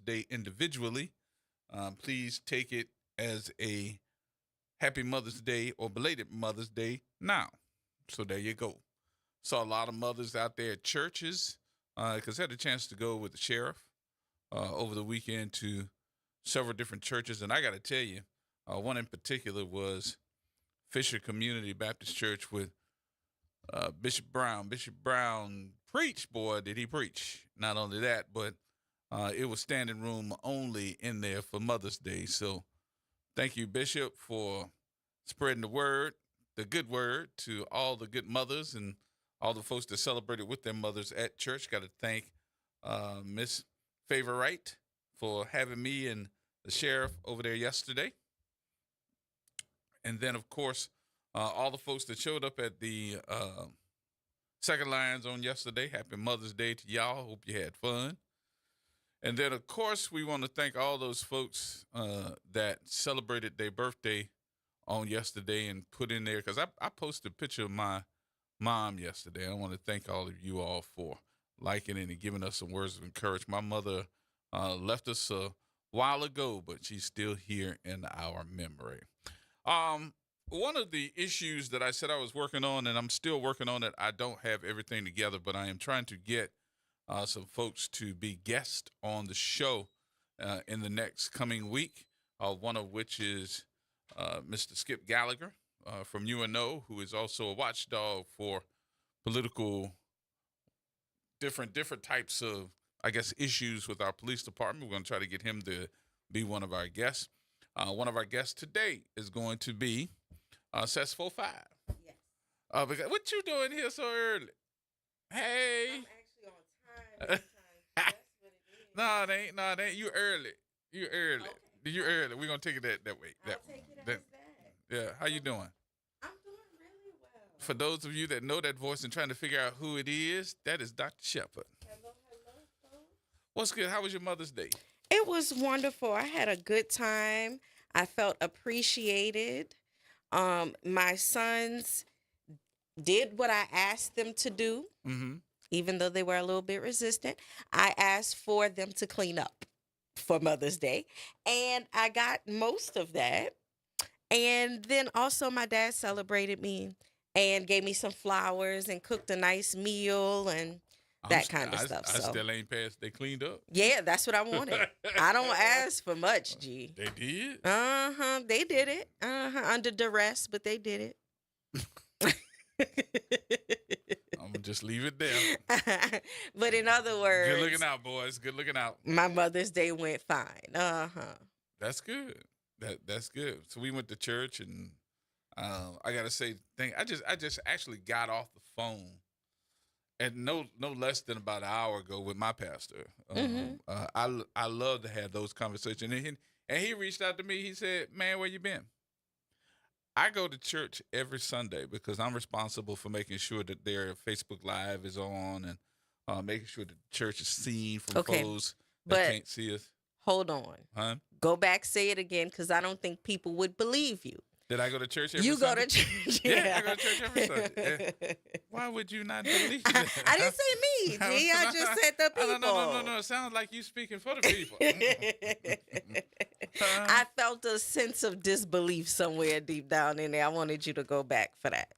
Day individually, please take it as a Happy Mother's Day or belated Mother's Day now. So there you go. Saw a lot of mothers out there at churches because I had a chance to go with the sheriff over the weekend to several different churches. And I got to tell you, one in particular was Fisher Community Baptist Church with Bishop Brown. Bishop Brown preached, boy, did he preach. Not only that, but it was standing room only in there for Mother's Day. So thank you, Bishop, for spreading the word, the good word to all the good mothers and all the folks that celebrated with their mothers at church. Got to thank Miss Favorite for having me and the sheriff over there yesterday. And then, of course, all the folks that showed up at the Second Lions on yesterday. Happy Mother's Day to y'all. Hope you had fun. And then, of course, we want to thank all those folks that celebrated their birthday on yesterday and put in there, because I posted a picture of my mom yesterday. I want to thank all of you all for liking it and giving us some words of encouragement. My mother left us a while ago, but she's still here in our memory. One of the issues that I said I was working on, and I'm still working on it, I don't have everything together, but I am trying to get some folks to be guests on the show in the next coming week, one of which is Mr. Skip Gallagher from UNO, who is also a watchdog for political different types of, I guess, issues with our police department. We're going to try to get him to be one of our guests. One of our guests today is going to be Sess 45. Yes. Because, what you doing here so early? Hey. I'm actually on time. That's what it is. No, it ain't. No, it ain't. You early. You early. Okay. You early. We're going to take it that way. I'll take it as that. Yeah. How you doing? I'm doing really well. For those of you that know that voice and trying to figure out who it is, that is Dr. Shepard. Hello, folks. What's good? How was your Mother's Day? It was wonderful. I had a good time. I felt appreciated. My sons did what I asked them to do, even though they were a little bit resistant. I asked for them to clean up for Mother's Day, and I got most of that. And then also my dad celebrated me and gave me some flowers and cooked a nice meal and that kind of stuff. I So still ain't passed. They cleaned up. yeah, that's what I wanted. I don't ask for much, G. They did? They did it. Under duress, but they did it. I'm going to just leave it there. But in other words, Good looking out, boys. Good looking out. my Mother's Day went fine. That's good. That's good. So we went to church, and I gotta say, I just actually got off the phone, and no less than about an hour ago with my pastor. I love to have those conversations, and he reached out to me. He said, "Man, where you been?" I go to church every Sunday because I'm responsible for making sure that their Facebook Live is on and making sure that the church is seen from foes that can't see us. Hold on. Huh? Go back, say it again, because I don't think people would believe you. Did I go to church every You Sunday? go to church. Yeah, I go to church every Sunday. Yeah. Why would you not believe that? I didn't say me, G. I just said the people. No. It sounds like you speaking for the people. I felt a sense of disbelief somewhere deep down in there. I wanted you to go back for that.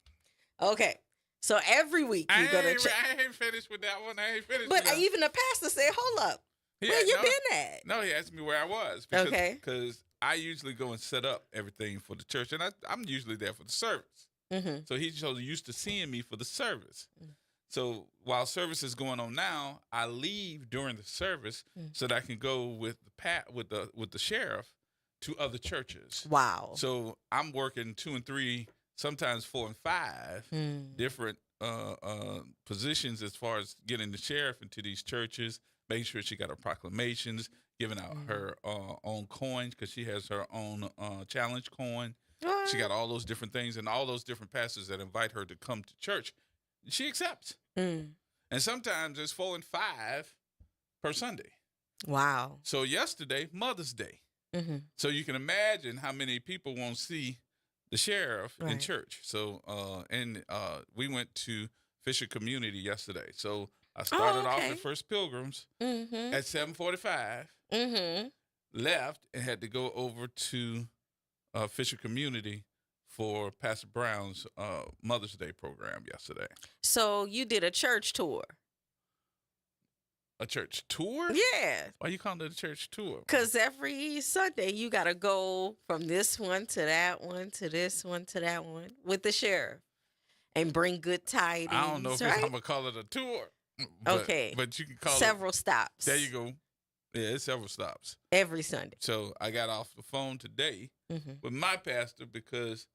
Okay. So every week you go to church. I ain't finished with that one. I ain't finished But with that. even the pastor said, hold up. Where you been at? No, he asked me where I was. Because I usually go and set up everything for the church, and I'm usually there for the service. So he's so used to seeing me for the service. So while service is going on now, I leave during the service so that I can go with the sheriff to other churches. Wow. So I'm working 2 and 3, sometimes 4 and 5 different positions as far as getting the sheriff into these churches, making sure she got her proclamations, giving out her own coins because she has her own challenge coin. What? She got all those different things, and all those different pastors that invite her to come to church, she accepts. And sometimes it's 4 and 5 per Sunday. Wow. So yesterday, Mother's Day. So you can imagine how many people won't see the sheriff in church. So we went to Fisher Community yesterday. So I started off at First Pilgrims at 7:45, Mm-hmm. left and had to go over to Fisher Community for Pastor Brown's Mother's Day program yesterday. So you did a church tour. A church tour? Yeah. Why you calling it a church tour? Because every Sunday you got to go from this one to that one to this one to that one with the sheriff and bring good tidings. I don't know if right? I'm going to call it a tour. But, Okay. But you can call several stops. There you go. Yeah, it's several stops. Every Sunday. So I got off the phone today with my pastor because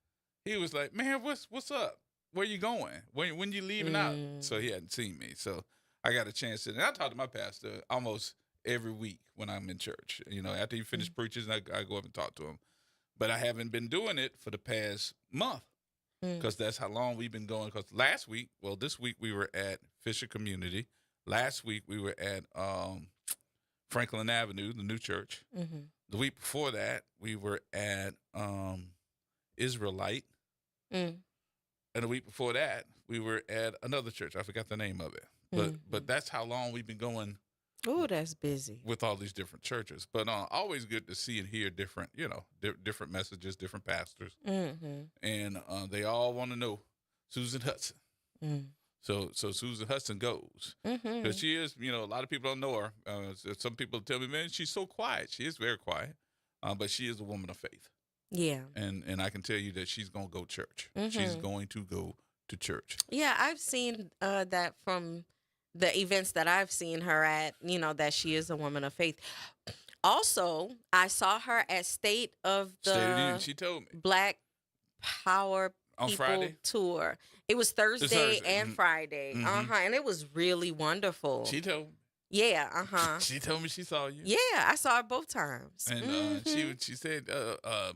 he was like, man, what's up? Where you going? When you leaving out? So he hadn't seen me. So I got a chance to, and I talk to my pastor almost every week when I'm in church. You know, after he finished preaching, I go up and talk to him. But I haven't been doing it for the past month because that's how long we've been going. Because this week we were at Fisher Community. Last week we were at Franklin Avenue, the new church. The week before that, we were at Israelite. And the week before that, we were at another church. I forgot the name of it. But that's how long we've been going. Oh, that's busy. With all these different churches. But always good to see and hear different, different messages, different pastors. And they all want to know Susan Hudson. So Susan Hudson goes. Because she is, a lot of people don't know her. Some people tell me, man, she's so quiet. She is very quiet. But she is a woman of faith. Yeah. And I can tell you that she's going to go to church. She's going to go to church. Yeah, I've seen that from the events that I've seen her at, that she is a woman of faith. Also, I saw her at State of the she told me. Black Power on People Friday Tour. It was Thursday and Friday. And it was really wonderful. She told me. Yeah, She told me she saw you. Yeah, I saw her both times. And she said,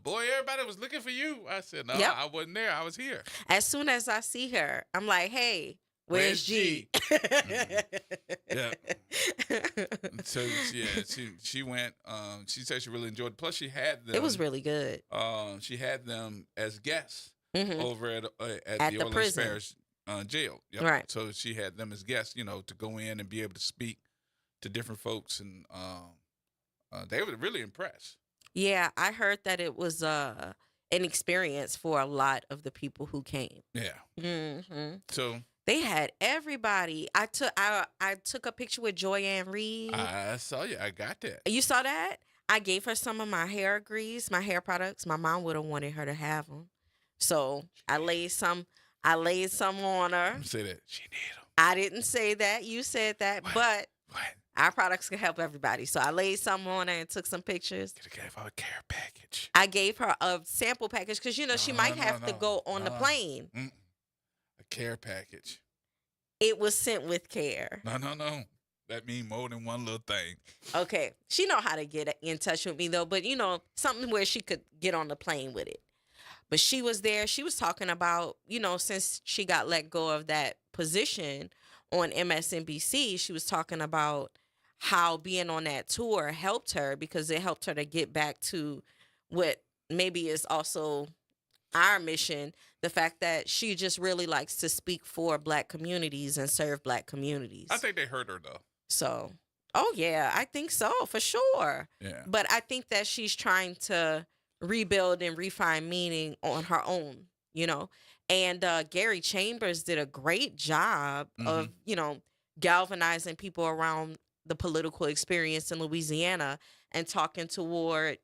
boy, everybody was looking for you. I said, no, I wasn't there. I was here. As soon as I see her, I'm like, hey, where's G? Yeah. So she went. She said she really enjoyed it. Plus, she had them. It was really good. She had them as guests over at the Orleans prison. Parish jail. Yep. Right. So she had them as guests, to go in and be able to speak to different folks, and they were really impressed. Yeah, I heard that it was an experience for a lot of the people who came. Yeah. So they had everybody. I took a picture with Joyanne Reed. I saw you. I got that. You saw that? I gave her some of my hair grease, my hair products. My mom would have wanted her to have them, so I laid some on her. You say that she need them. I didn't say that. You said that, but our products can help everybody. So I laid some on her and took some pictures. You gave her a care package. I gave her a sample package because, she might have to go on the plane. A care package. It was sent with care. No. That means more than one little thing. Okay. She know how to get in touch with me, though. But, something where she could get on the plane with it. But she was there. She was talking about, since she got let go of that position on MSNBC, she was talking about how being on that tour helped her because it helped her to get back to what maybe is also our mission, the fact that she just really likes to speak for Black communities and serve Black communities. I think they heard her, though. So, oh, yeah, I think so, for sure. Yeah. But I think that she's trying to rebuild and refine meaning on her own, And Gary Chambers did a great job of, galvanizing people around the political experience in Louisiana and talking toward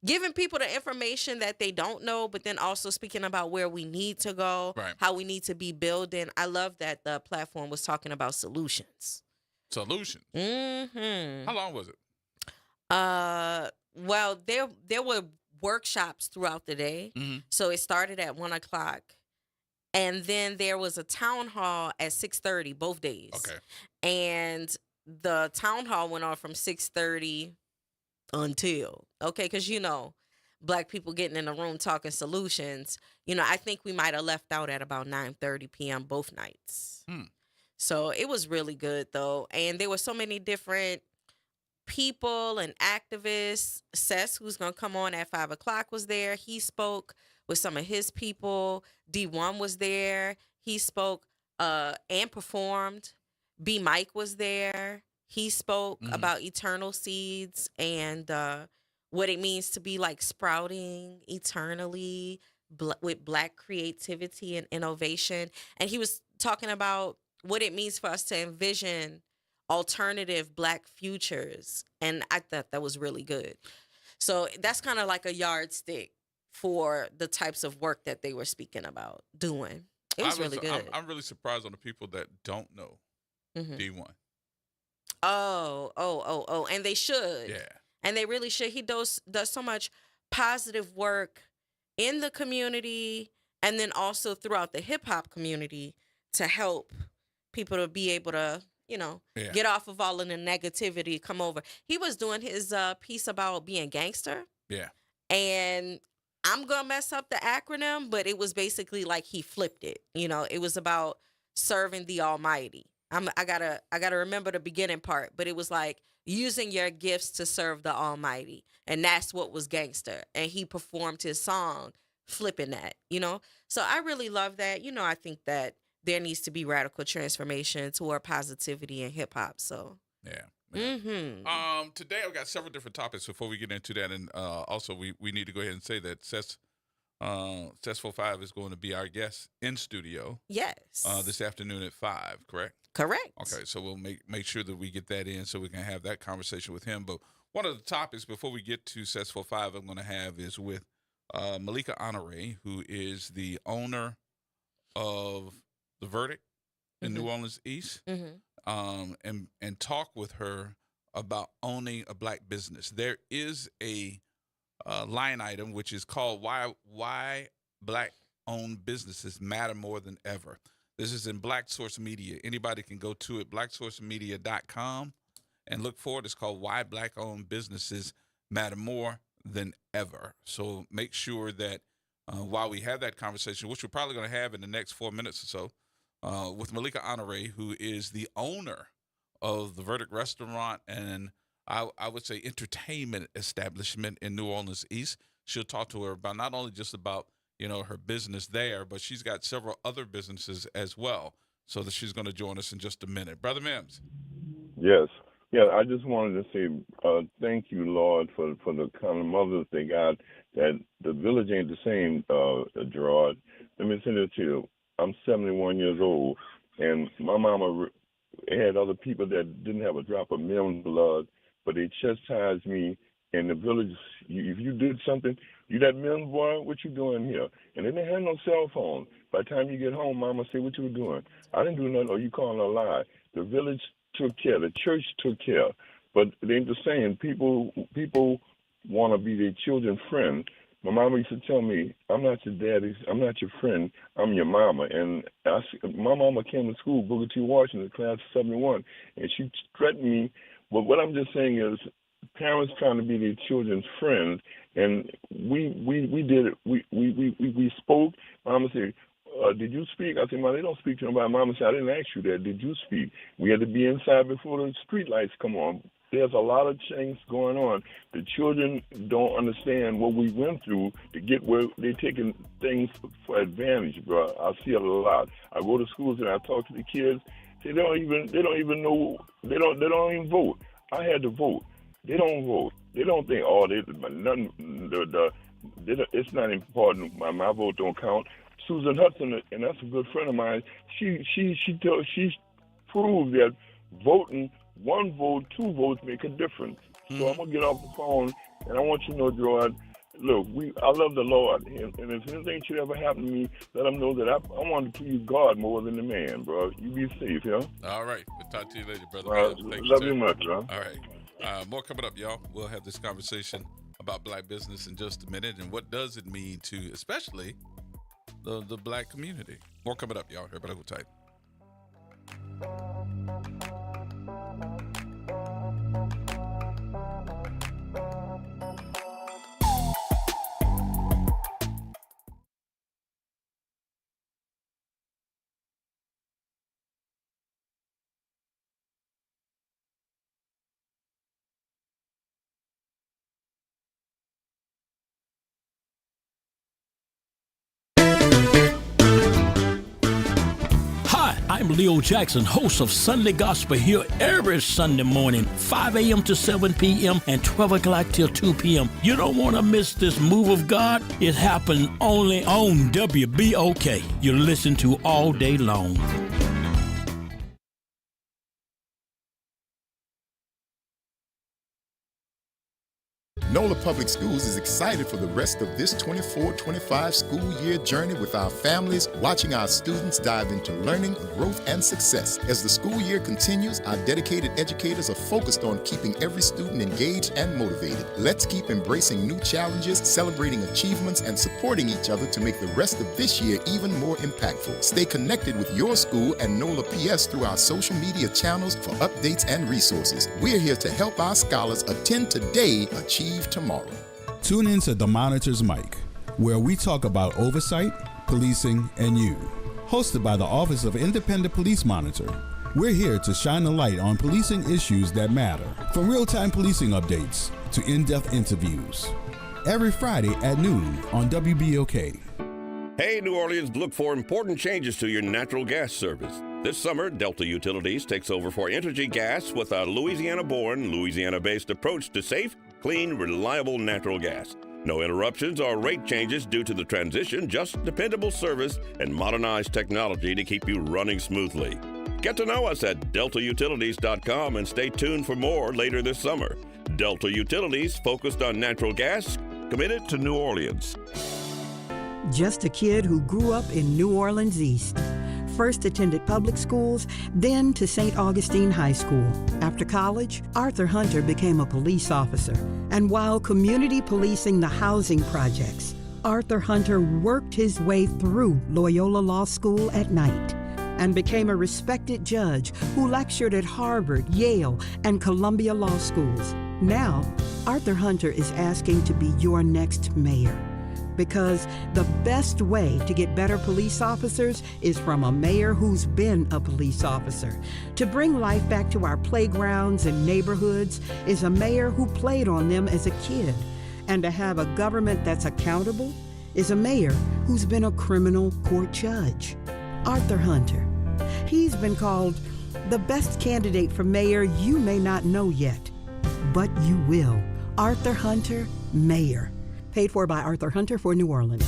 giving people the information that they don't know, but then also speaking about where we need to go, how we need to be building. I love that the platform was talking about solutions. Solutions? Mm-hmm. How long was it? Well, there were workshops throughout the day. So it started at 1:00. And then there was a town hall at 6:30 both days. Okay. And the town hall went on from 6:30 until, because, Black people getting in the room talking solutions. I think we might have left out at about 9:30 p.m. both nights. So it was really good, though. And there were so many different people and activists. Seth, who's going to come on at 5:00, was there. He spoke with some of his people. D1 was there. He spoke and performed. B. Mike was there. He spoke about eternal seeds and what it means to be like sprouting eternally with Black creativity and innovation. And he was talking about what it means for us to envision alternative Black futures. And I thought that was really good. So that's kind of like a yardstick for the types of work that they were speaking about doing. It was really good. I'm really surprised on the people that don't know D1. Oh, and they should. Yeah. And they really should. He does so much positive work in the community and then also throughout the hip hop community to help people to be able to, get off of all of the negativity, come over. He was doing his piece about being gangster. Yeah. And I'm going to mess up the acronym, but it was basically like he flipped it. It was about serving the Almighty. I gotta remember the beginning part, but it was like using your gifts to serve the Almighty, and that's what was gangster. And he performed his song flipping that, So I really love that. I think that there needs to be radical transformation toward positivity in hip hop. So yeah. Today I've got several different topics before we get into that, and also we need to go ahead and say that Cess 45 is going to be our guest in studio. Yes. This afternoon at 5, correct? Correct. Okay, so we'll make sure that we get that in so we can have that conversation with him. But one of the topics before we get to Cess 45 I'm going to have is with Malika Honore, who is the owner of The Verdict in New Orleans East, and talk with her about owning a Black business. There is a line item which is called why Black-owned businesses matter more than ever. This is in Black Source Media. Anybody can go to it, blacksourcemedia.com, and look for it. It's called Why Black-Owned Businesses Matter More Than Ever. So make sure that while we have that conversation, which we're probably going to have in the next 4 minutes or so, with Malika Honore, who is the owner of the Verdict Restaurant and I would say entertainment establishment in New Orleans East. She'll talk to her about not only just about her business there, but she's got several other businesses as well. So that she's going to join us in just a minute. Brother Mims. Yes. Yeah, I just wanted to say thank you, Lord, for the kind of mothers they got. That the village ain't the same, Gerard. Let me send it to you. I'm 71 years old, and my mama had other people that didn't have a drop of male blood, but they chastised me in the village. If you did something, you that men boy, what you doing here? And they didn't have no cell phone. By the time you get home, mama say, what you doing? I didn't do nothing, or you calling a lie. The village took care. The church took care. But they ain't the same. People want to be their children's friend. My mama used to tell me, I'm not your daddy's, I'm not your friend, I'm your mama. And my mama came to school, Booker T. Washington, class of 71, and she threatened me. But what I'm just saying is, parents trying to be their children's friends, and we did it. We spoke. Mama said, did you speak? I said, Mom, they don't speak to nobody. Mama said, I didn't ask you that. Did you speak? We had to be inside before the street lights come on. There's a lot of things going on. The children don't understand what we went through to get where they're taking things for advantage, bro. I see it a lot. I go to schools and I talk to the kids. They don't even know. They don't even vote. I had to vote. They don't vote. They don't think, it's not important. My vote don't count. Susan Hudson, and that's a good friend of mine. She proved that voting 1 vote, 2 votes make a difference. So I'm gonna get off the phone, and I want you to know, Gerard. Look, I love the Lord, and if anything should ever happen to me, let them know that I want to please God more than the man, bro. You be safe, All right, we'll talk to you later, brother. Love you much, bro. All right, more coming up, y'all. We'll have this conversation about Black business in just a minute, and what does it mean to, especially, the Black community. More coming up, y'all. Everybody hold tight. I'm Leo Jackson, host of Sunday Gospel here every Sunday morning, 5 a.m. to 7 p.m. and 12 o'clock till 2 p.m. You don't want to miss this move of God. It happens only on WBOK. You listen to all day long. NOLA Public Schools is excited for the rest of this 24-25 school year journey with our families, watching our students dive into learning, growth, and success. As the school year continues, our dedicated educators are focused on keeping every student engaged and motivated. Let's keep embracing new challenges, celebrating achievements, and supporting each other to make the rest of this year even more impactful. Stay connected with your school and NOLA PS through our social media channels for updates and resources. We're here to help our scholars attend today, achieve tomorrow. Tune in to The Monitor's Mic, where we talk about oversight, policing, and you. Hosted by the Office of Independent Police Monitor, we're here to shine a light on policing issues that matter, from real-time policing updates to in-depth interviews. Every Friday at noon on WBOK. Hey, New Orleans, look for important changes to your natural gas service. This summer, Delta Utilities takes over for Entergy Gas with a Louisiana-born, Louisiana-based approach to safe, clean, reliable natural gas. No interruptions or rate changes due to the transition, just dependable service and modernized technology to keep you running smoothly. Get to know us at deltautilities.com and stay tuned for more later this summer. Delta Utilities, focused on natural gas, committed to New Orleans. Just a kid who grew up in New Orleans East. First attended public schools, then to St. Augustine High School. After college, Arthur Hunter became a police officer. And while community policing the housing projects, Arthur Hunter worked his way through Loyola Law School at night and became a respected judge who lectured at Harvard, Yale, and Columbia Law Schools. Now, Arthur Hunter is asking to be your next mayor. Because the best way to get better police officers is from a mayor who's been a police officer. To bring life back to our playgrounds and neighborhoods is a mayor who played on them as a kid. And to have a government that's accountable is a mayor who's been a criminal court judge. Arthur Hunter. He's been called the best candidate for mayor you may not know yet, but you will. Arthur Hunter, mayor. Paid for by Arthur Hunter for New Orleans.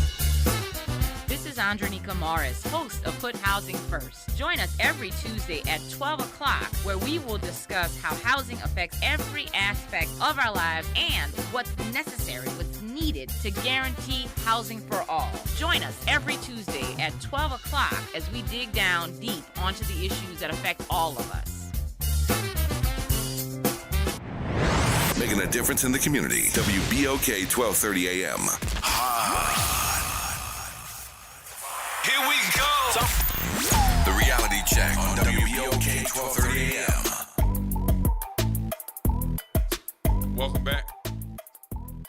This is Andronica Morris, host of Put Housing First. Join us every Tuesday at 12 o'clock, where we will discuss how housing affects every aspect of our lives and what's necessary, what's needed to guarantee housing for all. Join us every Tuesday at 12 o'clock as we dig down deep onto the issues that affect all of us. Making a difference in the community. WBOK 1230 AM. Here we go. The reality check on WBOK 1230 AM. Welcome back.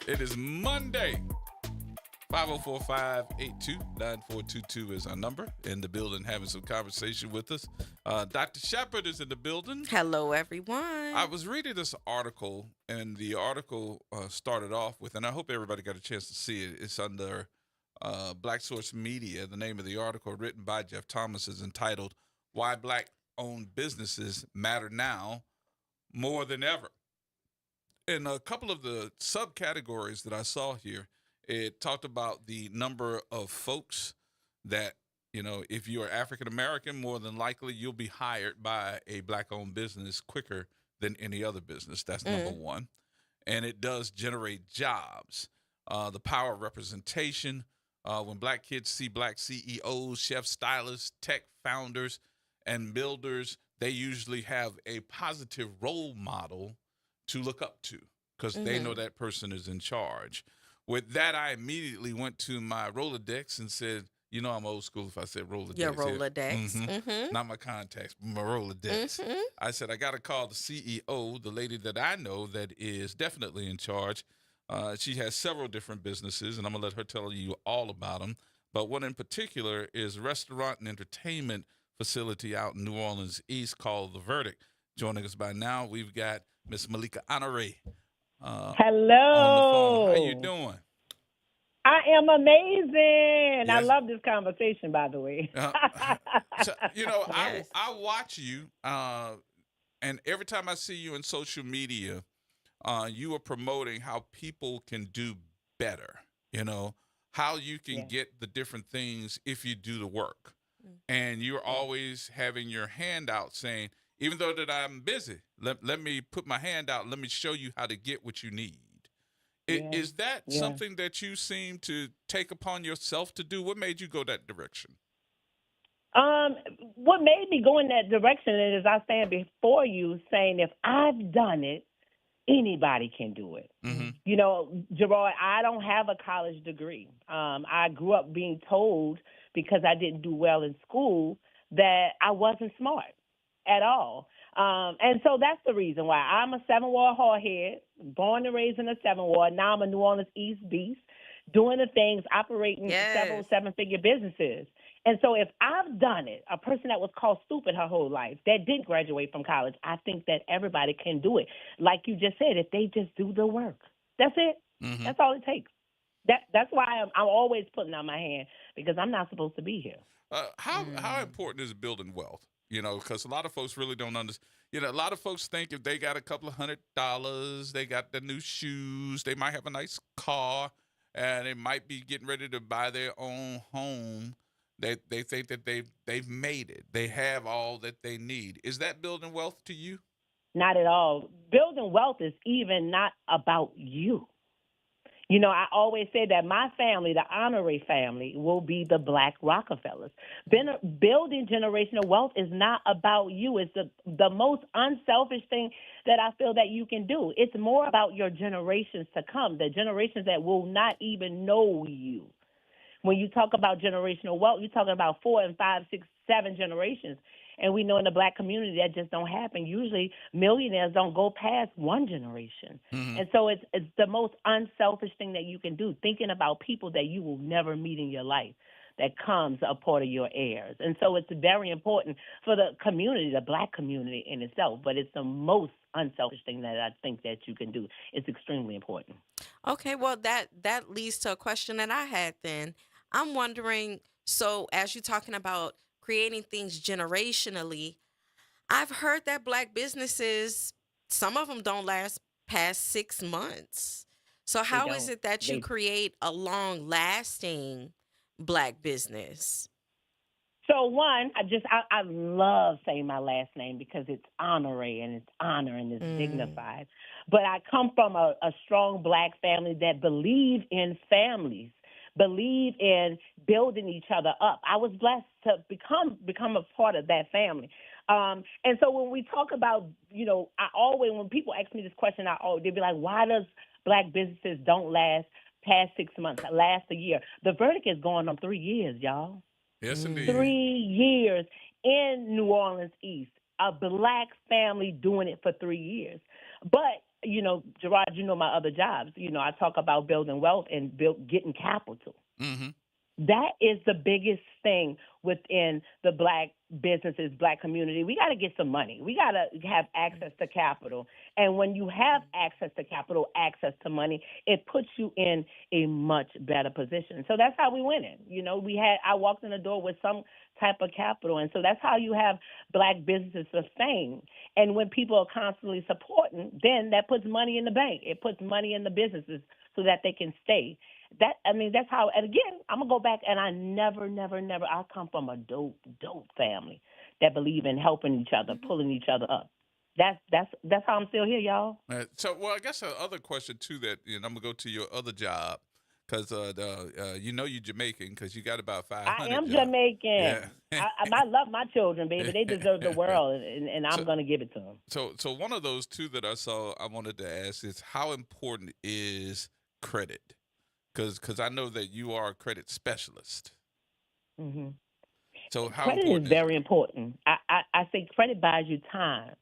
It is Monday. 504-582-9422 is our number. In the building having some conversation with us. Dr. Shepard is in the building. Hello, everyone. I was reading this article, and the article started off with, and I hope everybody got a chance to see it. It's under Black Source Media. The name of the article, written by Jeff Thomas, is entitled, Why Black-Owned Businesses Matter Now More Than Ever. In a couple of the subcategories that I saw here, it talked about the number of folks that, you know, if you're African American, more than likely you'll be hired by a Black-owned business quicker than any other business. That's number one. And it does generate jobs. The power of representation. When Black kids see Black CEOs, chefs, stylists, tech founders, and builders, they usually have a positive role model to look up to because they know that person is in charge. With that, I immediately went to my Rolodex and said, you know, I'm old school if I said Rolodex. Your Rolodex. Not my contacts, my Rolodex. I said, I got to call the CEO, the lady that I know that is definitely in charge. She has several different businesses, and I'm going to let her tell you all about them. But one in particular is a restaurant and entertainment facility out in New Orleans East called The Verdict. Joining us by now, we've got Miss Malika Honore. Hello. On the phone. How you doing? I am amazing. I Yes. love this conversation, by the way. So, Yes. I watch you, and every time I see you in social media, you are promoting how people can do better. How you can Yeah. get the different things if you do the work, and you're always having your hand out saying, even though that I'm busy, let me put my hand out. Let me show you how to get what you need. Yeah. Is that Yeah. something that you seem to take upon yourself to do? What made you go that direction? What made me go in that direction is I stand before you saying, if I've done it, anybody can do it. Gerard, I don't have a college degree. I grew up being told, because I didn't do well in school, that I wasn't smart at all. And so that's the reason why I'm a 7 Ward hardhead, born and raised in the 7 Ward. Now I'm a New Orleans East beast, doing the things, operating several Yes. 7-figure businesses. And so if I've done it, a person that was called stupid her whole life, that didn't graduate from college, I think that everybody can do it. Like you just said, if they just do the work. That's it. Mm-hmm. That's all it takes. That's why I'm always putting out my hand, because I'm not supposed to be here. How important is building wealth? Because a lot of folks really don't understand. A lot of folks think if they got a couple of $100, they got the new shoes, they might have a nice car, and they might be getting ready to buy their own home. They think that they've made it. They have all that they need. Is that building wealth to you? Not at all. Building wealth is even not about you. I always say that my family, the Honore family, will be the Black Rockefellers. Building generational wealth is not about you. It's the most unselfish thing that I feel that you can do. It's more about your generations to come, the generations that will not even know you. When you talk about generational wealth, you're talking about 4 and 5, 6, 7 generations. And we know in the Black community that just don't happen. Usually millionaires don't go past one generation. Mm-hmm. And so it's the most unselfish thing that you can do, thinking about people that you will never meet in your life that comes a part of your heirs. And so it's very important for the community, the Black community in itself, but it's the most unselfish thing that I think that you can do. It's extremely important. Okay, well that leads to a question that I had then. I'm wondering, so as you're talking about creating things generationally, I've heard that Black businesses, some of them don't last past 6 months. So how is don't. it that you They create a long-lasting Black business? So one, I love saying my last name because it's Honore and it's honor and it's dignified. But I come from a strong Black family that believe in families, believe in building each other up. I was blessed to become a part of that family. And so when we talk about, I always, when people ask me this question, they'd be like, why does Black businesses don't last past 6 months, last a year? The verdict is going on 3 years, y'all. Yes, indeed. 3 years in New Orleans East, a Black family doing it for 3 years. But, Gerard, my other jobs. I talk about building wealth and getting capital. Mm-hmm. That is the biggest thing within the Black businesses, Black community. We got to get some money. We got to have access to capital. And when you have access to capital, access to money, it puts you in a much better position. So that's how we went in. I walked in the door with some type of capital. And so that's how you have Black businesses sustain. And when people are constantly supporting, then that puts money in the bank. It puts money in the businesses so that they can stay. That's how, and again, I'm going to go back, and I never, I come from a dope family that believe in helping each other, pulling each other up. That's how I'm still here, y'all. I guess the other question, too, that, I'm going to go to your other job, because you're Jamaican, because you got about 500 I am jobs. Jamaican. Yeah. I love my children, baby. They deserve the world, and I'm going to give it to them. So one of those, too, that I saw, I wanted to ask is, how important is credit? Because I know that you are a credit specialist. Mm-hmm. So how credit important is very important. I say credit buys you time,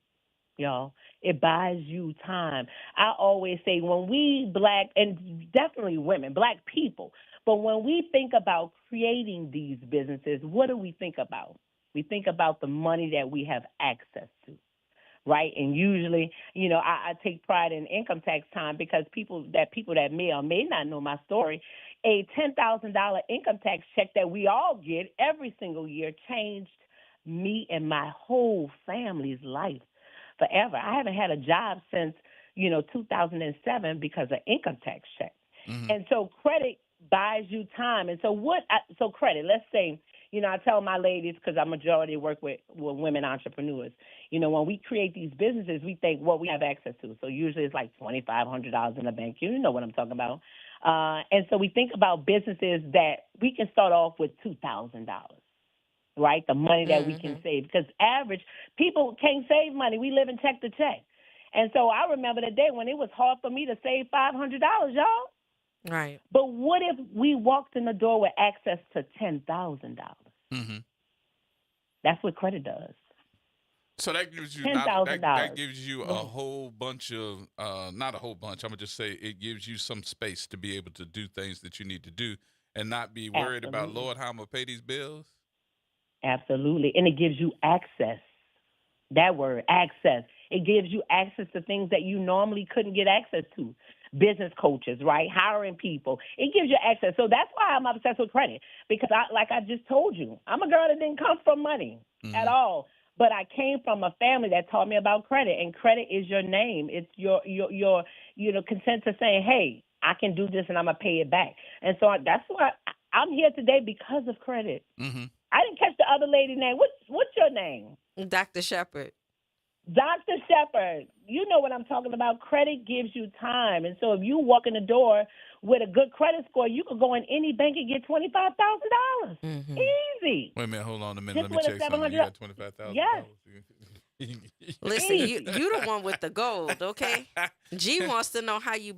y'all. It buys you time. I always say when we Black, and definitely women, Black people, but when we think about creating these businesses, what do we think about? We think about the money that we have access to. right? And usually, I take pride in income tax time because people that may or may not know my story, a $10,000 income tax check that we all get every single year changed me and my whole family's life forever. I haven't had a job since 2007 because of income tax check. Mm-hmm. And so credit buys you time. And so credit, let's say, I tell my ladies, because I majority work with women entrepreneurs, when we create these businesses, we think what we have access to. So usually it's like $2,500 in the bank. You know what I'm talking about. And so we think about businesses that we can start off with $2,000. Right, the money that we can save, because average people can't save money. We live in check to check, and so I remember the day when it was hard for me to save $500, y'all. Right. But what if we walked in the door with access to $10,000? Mm-hmm. That's what credit does. So that gives you $10,000. That gives you a whole bunch of not a whole bunch. I'm gonna just say it gives you some space to be able to do things that you need to do and not be worried about, Lord, how I'm gonna pay these bills. Absolutely. And it gives you access. That word, access. It gives you access to things that you normally couldn't get access to. Business coaches, right? Hiring people. It gives you access. So that's why I'm obsessed with credit, because like I just told you, I'm a girl that didn't come from money at all. But I came from a family that taught me about credit, and credit is your name. It's your consent to saying, hey, I can do this and I'm going to pay it back. And so that's why I'm here today, because of credit. Mm-hmm. I didn't catch the other lady's name. What's your name? Dr. Shepard. Dr. Shepard. You know what I'm talking about. Credit gives you time. And so if you walk in the door with a good credit score, you could go in any bank and get $25,000. Mm-hmm. Easy. Wait a minute. Hold on a minute. Let me check something. You got $25,000? Yes. Listen, you the one with the gold, okay? G wants to know how you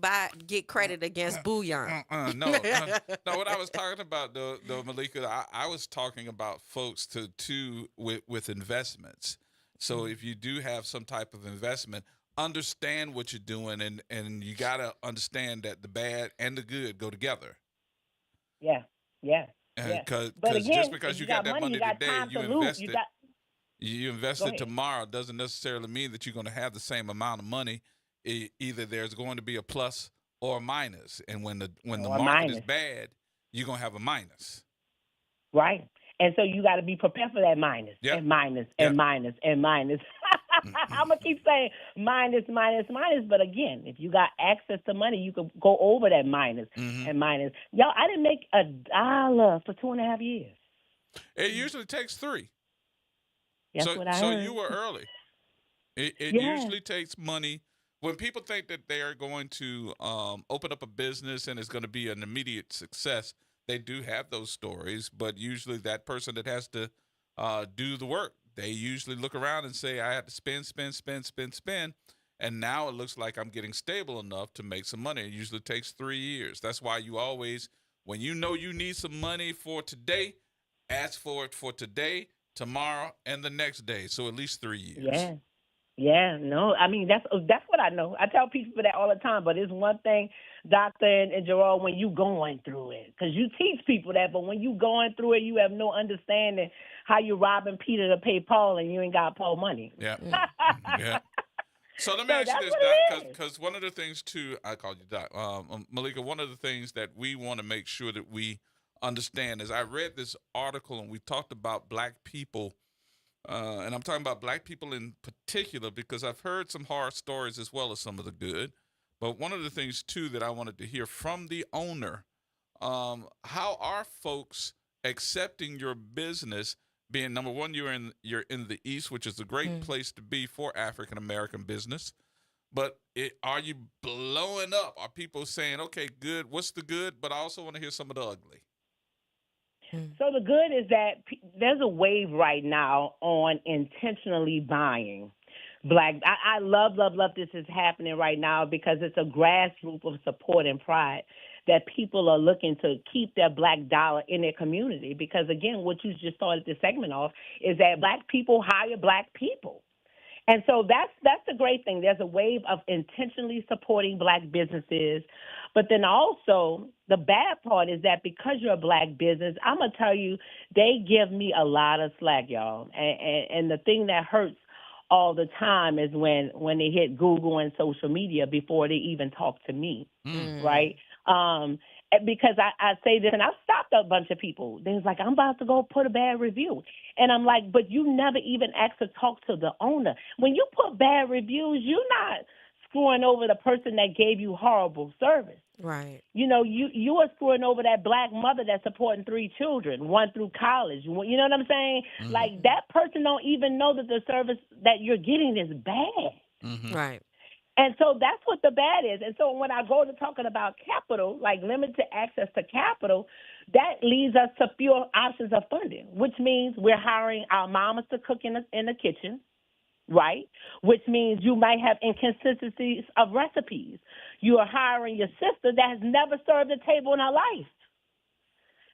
get credit against bullion. No, what I was talking about, though, Malika, I was talking about folks with investments. So if you do have some type of investment, understand what you're doing, and you got to understand that the bad and the good go together. Yeah. Because just because you got that money today, you invested. You invested tomorrow doesn't necessarily mean that you're going to have the same amount of money. Either there's going to be a plus or a minus, and when the market is bad, you're going to have a minus. Right, and so you got to be prepared for that minus, and minus, and minus, and minus. I'm gonna keep saying minus, but again, if you got access to money, you could go over that minus and minus. Y'all, I didn't make $1 for 2.5 years. It usually takes 3. That's what I heard. So you were early. It usually takes money. When people think that they are going to open up a business and it's going to be an immediate success, they do have those stories. But usually that person that has to do the work, they usually look around and say, I had to spend. And now it looks like I'm getting stable enough to make some money. It usually takes 3 years. That's why you always, when you know you need some money for today, ask for it for today, tomorrow, and the next day. So at least 3 years. Yeah. No, I mean, that's what I know. I tell people that all the time, but it's one thing, Doctor and Gerald, when you going through it, because you teach people that, but when you going through it, you have no understanding how you robbing Peter to pay Paul and you ain't got Paul money. Yeah. Yeah. So let me ask you this, Doc, because one of the things, too, I called you Doc, Malika, one of the things that we want to make sure that we understand is I read this article and we talked about black people, and I'm talking about black people in particular because I've heard some horror stories as well as some of the good. But one of the things, too, that I wanted to hear from the owner, how are folks accepting your business, being, number one, you're in the East, which is a great place to be for African-American business. But are you blowing up? Are people saying, okay, good, what's the good? But I also want to hear some of the ugly. So the good is that there's a wave right now on intentionally buying black. I love this is happening right now because it's a grassroots of support and pride that people are looking to keep their black dollar in their community. Because, again, what you just started this segment off is that black people hire black people. And so that's the great thing. There's a wave of intentionally supporting black businesses. But then also the bad part is that because you're a black business, I'm going to tell you, they give me a lot of slack, y'all. And the thing that hurts all the time is when they hit Google and social media before they even talk to me, right? Because I say this, and I've stopped a bunch of people. They was like, I'm about to go put a bad review. And I'm like, but you never even asked to talk to the owner. When you put bad reviews, you're not screwing over the person that gave you horrible service. Right. You know, you are screwing over that black mother that's supporting 3 children, 1 through college. You know what I'm saying? Like, that person don't even know that the service that you're getting is bad. Right. And so that's what the bad is. And so when I go to talking about capital, like limited access to capital, that leads us to fewer options of funding, which means we're hiring our mamas to cook in the kitchen, right? Which means you might have inconsistencies of recipes. You are hiring your sister that has never served a table in her life.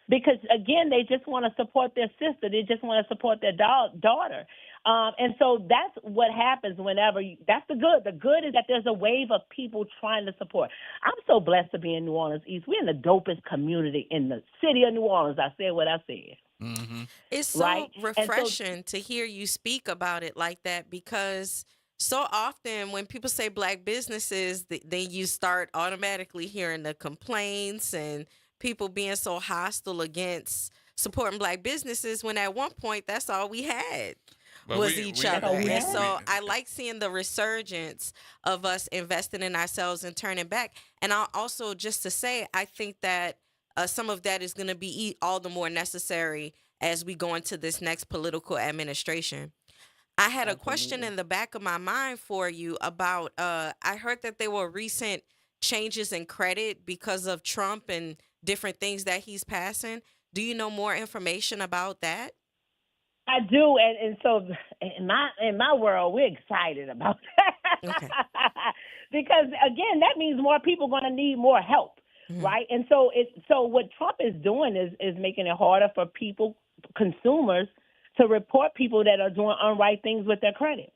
Because, again, they just want to support their sister. They just want to support their daughter. And so that's what happens whenever that's the good. The good is that there's a wave of people trying to support. I'm so blessed to be in New Orleans East. We're in the dopest community in the city of New Orleans. I said what I said. It's so Right? refreshing to hear you speak about it like that, because so often when people say black businesses, then you start automatically hearing the complaints and people being so hostile against supporting black businesses, when at one point that's all we had was each other. And so I like seeing the resurgence of us investing in ourselves and turning back. And I also, just to say, I think that some of that is going to be all the more necessary as we go into this next political administration. I had a question in the back of my mind for you about, I heard that there were recent changes in credit because of Trump and different things that he's passing. Do you know more information about that? I do, and so in my world, we're excited about that. Okay. Because again, that means more people are going to need more help, right? And so what Trump is doing is making it harder for consumers, to report people that are doing unright things with their credit.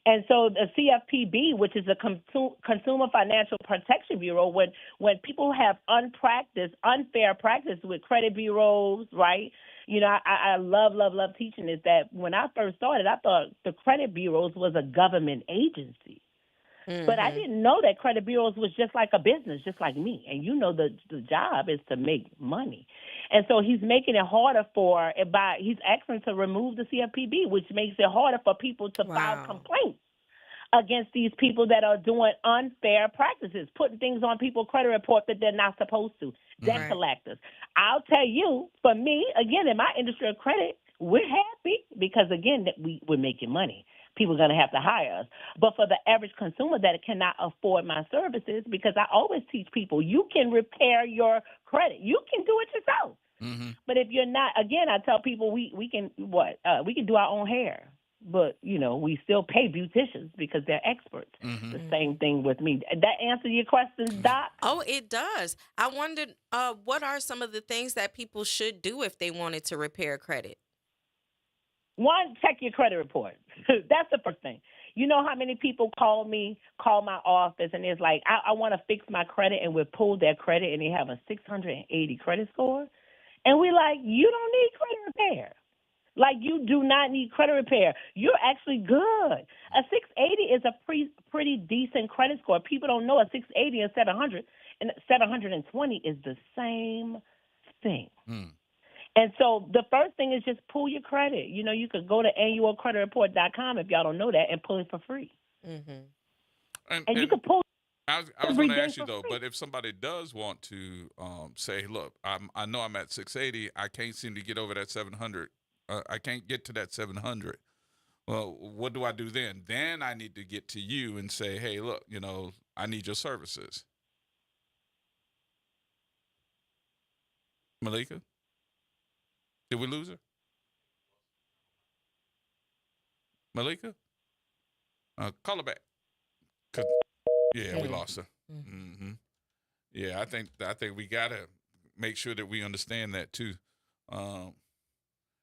And so the CFPB, which is the Consumer Financial Protection Bureau, when people have unfair practice with credit bureaus, right? You know, I love teaching this, that when I first started, I thought the credit bureaus was a government agency. But I didn't know that credit bureaus was just like a business, just like me. And you know the job is to make money. And so he's making it harder he's asking to remove the CFPB, which makes it harder for people to file complaints against these people that are doing unfair practices, putting things on people's credit report that they're not supposed to, debt collectors. I'll tell you, for me, again, in my industry of credit, we're happy because, again, that we're making money. People are going to have to hire us. But for the average consumer that cannot afford my services, because I always teach people, you can repair your credit. You can do it yourself. But if you're not, again, I tell people we can do our own hair. But, you know, we still pay beauticians because they're experts. The same thing with me. That answer your questions, Doc? Oh, it does. I wondered, what are some of the things that people should do if they wanted to repair credit? One, check your credit report. That's the first thing. You know how many people call my office, and it's like, I want to fix my credit, and we pull their credit, and they have a 680 credit score. And we're like, you don't need credit repair. Like, you do not need credit repair. You're actually good. A 680 is a pretty decent credit score. People don't know a 680 and 700 and 720 is the same thing. And so the first thing is just pull your credit. You know, you could go to annualcreditreport.com if y'all don't know that and pull it for free. And you can pull. I was going to ask you, though, but if somebody does want to say, look, I know I'm at 680. I can't seem to get over that 700. I can't get to that 700. Well, what do I do then? Then I need to get to you and say, hey, look, you know, I need your services. Malika? Did we lose her? Malika? Call her back. Yeah, we lost her. Yeah, I think we gotta make sure that we understand that too.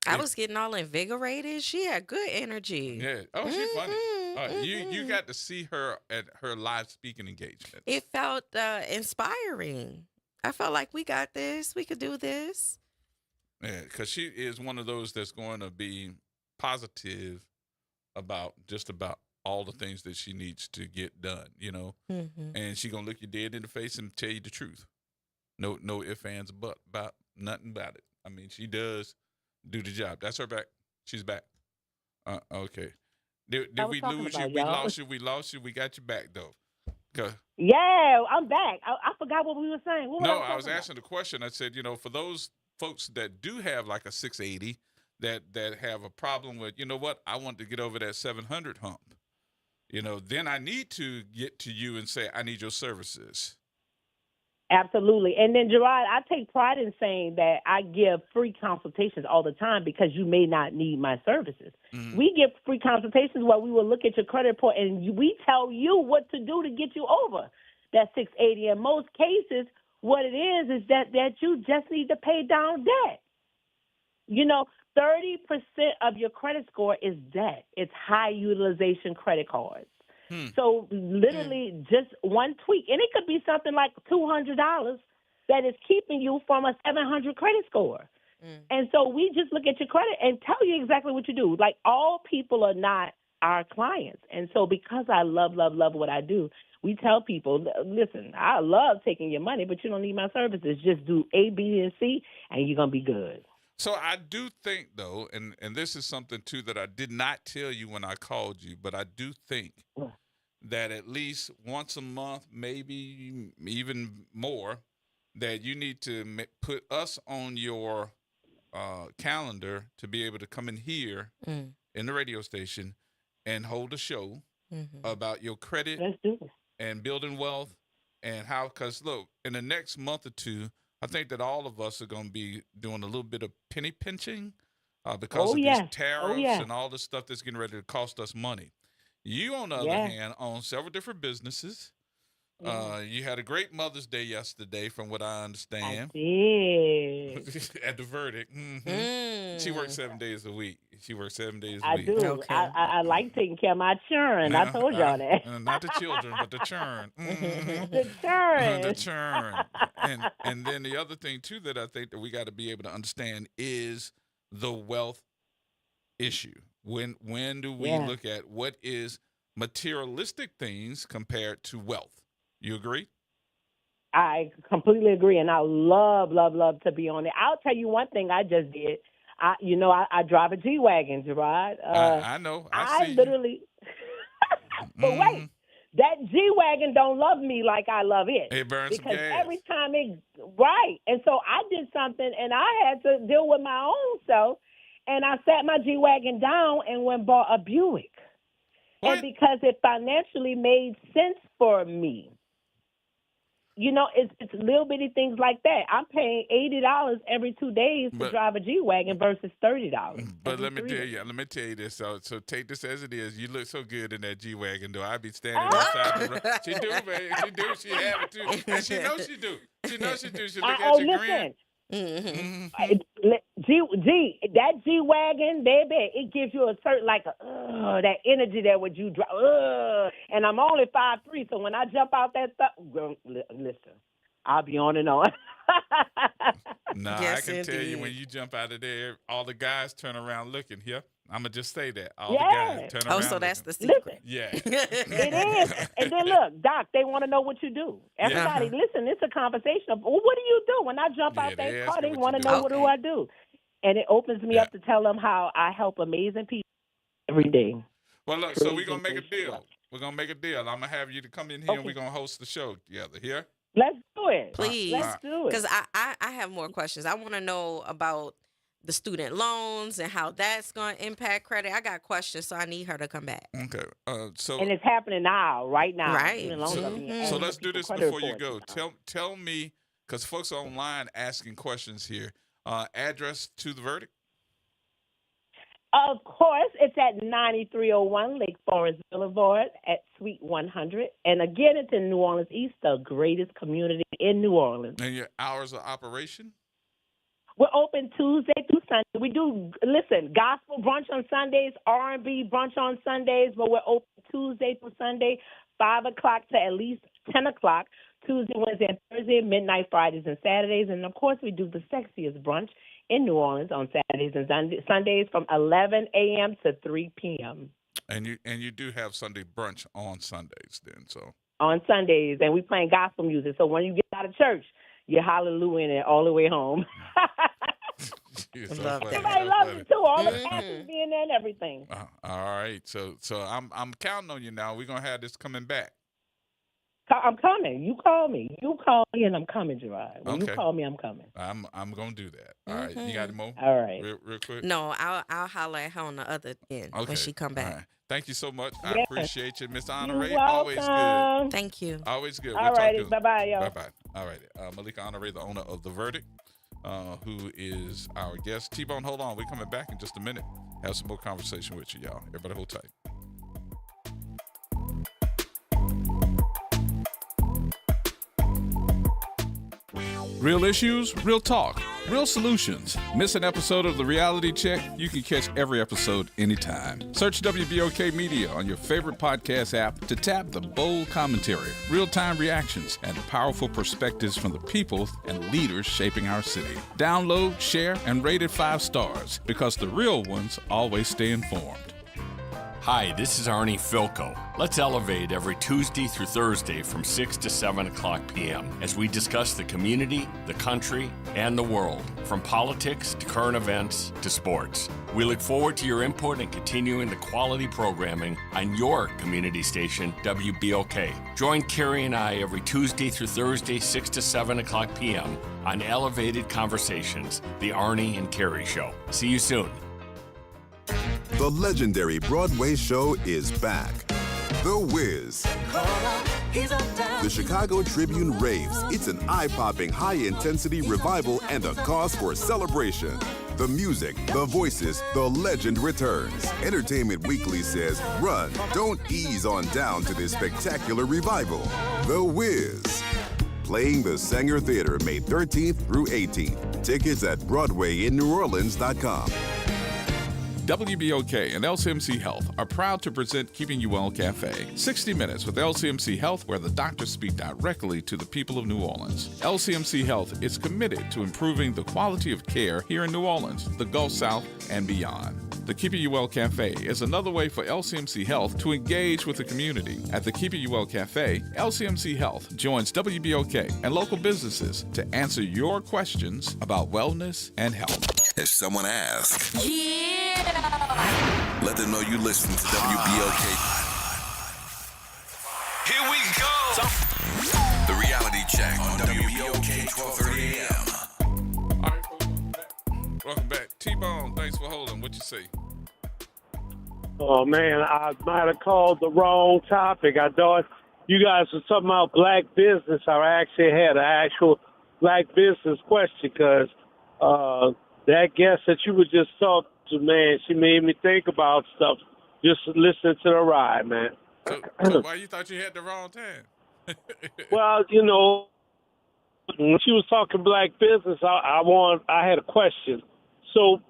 I was getting all invigorated. She had good energy. Yeah. Oh, she's funny. You got to see her at her live speaking engagement. It felt inspiring. I felt like we got this. We could do this. Yeah, because she is one of those that's going to be positive about just about all the things that she needs to get done, and she gonna look you dead in the face and tell you the truth. No ifs, ands, but about nothing about it. I mean, she does do the job. That's her back. She's back. Okay. Did we lose you? We lost you. We lost you. We got you back though. Yeah, I'm back. I forgot what we were saying. I was asking the question. I said, for those folks that do have like a 680 that have a problem with, I want to get over that 700 hump. Then I need to get to you and say, I need your services. Absolutely. And then, Gerard, I take pride in saying that I give free consultations all the time because you may not need my services. Mm-hmm. We give free consultations where we will look at your credit report and we tell you what to do to get you over that 680. In most cases, what it is that you just need to pay down debt. 30% of your credit score is debt. It's high utilization credit cards. So literally just one tweak, and it could be something like $200 that is keeping you from a 700 credit score. And so we just look at your credit and tell you exactly what you do. Like, all people are not our clients. And so because I love what I do, we tell people, listen, I love taking your money, but you don't need my services. Just do A, B, and C, and you're going to be good. So I do think, though, and this is something, too, that I did not tell you when I called you, but I do think that at least once a month, maybe even more, that you need to put us on your calendar to be able to come in here in the radio station and hold a show about your credit and building wealth and how, because, look, in the next month or two, I think that all of us are going to be doing a little bit of penny pinching because of these tariffs and all this stuff that's getting ready to cost us money. You, on the other hand, own several different businesses. You had a great Mother's Day yesterday, from what I understand. I did. At the Verdict. She works 7 days a week. I do. Okay. I like taking care of my children. I told y'all that. Not the children, but the churn. The churn. The churn. And then the other thing, too, that I think that we got to be able to understand is the wealth issue. When do we look at what is materialistic things compared to wealth? You agree? I completely agree, and I love to be on it. I'll tell you one thing I just did. I drive a G-Wagon, Gerard. I know. I see literally. But wait, that G-Wagon don't love me like I love it. It burns because some gas. every time and so I did something, and I had to deal with my own self. And I sat my G-Wagon down and went bought a Buick. What? And because it financially made sense for me. It's little bitty things like that. I'm paying $80 every 2 days to drive a G-Wagon versus $30. But let me tell you this. So take this as it is. You look so good in that G-Wagon, though. I'd be standing outside the road. She do, baby. She do. She have it, too. And she knows she do. She knows she do. She look at you grin. That G-Wagon, baby, it gives you a certain, that energy there when you drive. And I'm only 5'3", so when I jump out that stuff, listen, I'll be on and on. Nah, yes, I can tell you, when you jump out of there, all the guys turn around looking here. I'm going to just say that. All the guys turn around. Oh, so that's the secret. Listen, yeah. It is. And then look, Doc, they want to know what you do. Everybody, listen, it's a conversation of, well, what do you do? When I jump out that car, they want to know what do I do. And it opens me up to tell them how I help amazing people every day. Well, look, so we're going to make a deal. We're going to make a deal. I'm going to have you to come in here and we're going to host the show together here. Let's do it. Please. Let's do it. Because I have more questions. I want to know about the student loans and how that's going to impact credit. I got questions, so I need her to come back. Okay. And it's happening right now. Right. So let's do this before you go. Tell me, because folks are online asking questions here, address to the Verdict? Of course, it's at 9301 Lake Forest Boulevard at Suite 100. And again, it's in New Orleans East, the greatest community in New Orleans. And your hours of operation? We're open Tuesday through Sunday. We do, gospel brunch on Sundays, R&B brunch on Sundays, but we're open Tuesday through Sunday, 5 o'clock to at least 10 o'clock, Tuesday, Wednesday, and Thursday, midnight, Fridays, and Saturdays. And, of course, we do the sexiest brunch in New Orleans on Saturdays and Sundays from 11 a.m. to 3 p.m. And you do have Sunday brunch on Sundays then, so. On Sundays, and we playing gospel music. So when you get out of church, you're hallelujahing it all the way home. You're Love that. Somebody loves it too. All the pastors being there and everything. All right, so I'm counting on you now. We're gonna have this coming back. I'm coming. You call me, and I'm coming, Gerard. When you Okay. call me, I'm coming. I'm gonna do that. All right, you got any more? All right. Real quick. No, I'll holler at her on the other end Okay. when she come back. All right. Thank you so much. I Yes. appreciate you, Mr. You're Honore. Always good. welcome. Thank you. Always good. All righty. Bye-bye, y'all. Bye-bye. All right. Malika Honore, the owner of The Verdict, who is our guest. T-Bone, hold on. We're coming back in just a minute. Have some more conversation with you, y'all. Everybody hold tight. Real issues, real talk, real solutions. Miss an episode of The Reality Check? You can catch every episode anytime. Search WBOK Media on your favorite podcast app to tap the bold commentary, real-time reactions, and powerful perspectives from the people and leaders shaping our city. Download, share, and rate it 5 stars because the real ones always stay informed. Hi, this is Arnie Filko. Let's elevate every Tuesday through Thursday from 6 to 7 o'clock p.m. as we discuss the community, the country, and the world, from politics to current events to sports. We look forward to your input and continuing the quality programming on your community station, WBOK. Join Carrie and I every Tuesday through Thursday, 6 to 7 o'clock p.m. on Elevated Conversations, the Arnie and Carrie Show. See you soon. The legendary Broadway show is back. The Wiz. The Chicago Tribune raves. It's an eye-popping, high-intensity revival and a cause for celebration. The music, the voices, the legend returns. Entertainment Weekly says, run, don't ease on down to this spectacular revival. The Wiz. Playing the Sanger Theater May 13th through 18th. Tickets at BroadwayInNewOrleans.com. WBOK and LCMC Health are proud to present Keeping You Well Cafe. 60 minutes with LCMC Health where the doctors speak directly to the people of New Orleans. LCMC Health is committed to improving the quality of care here in New Orleans, the Gulf South, and beyond. The Keeping You Well Cafe is another way for LCMC Health to engage with the community. At the Keeping You Well Cafe, LCMC Health joins WBOK and local businesses to answer your questions about wellness and health. If someone asks, Yeah! let them know you listen to WBOK. Here we go! The Reality Check on WBOK 1230 AM. All right, folks, welcome back. T-Bone, thanks for holding. What you say? Oh, man, I might have called the wrong topic. I thought you guys were talking about black business. I actually had an actual black business question because that guest that you were just talking to, man, she made me think about stuff just listening to the ride, man. So why you thought you had the wrong time? Well, you know, when she was talking black business, I had a question. So,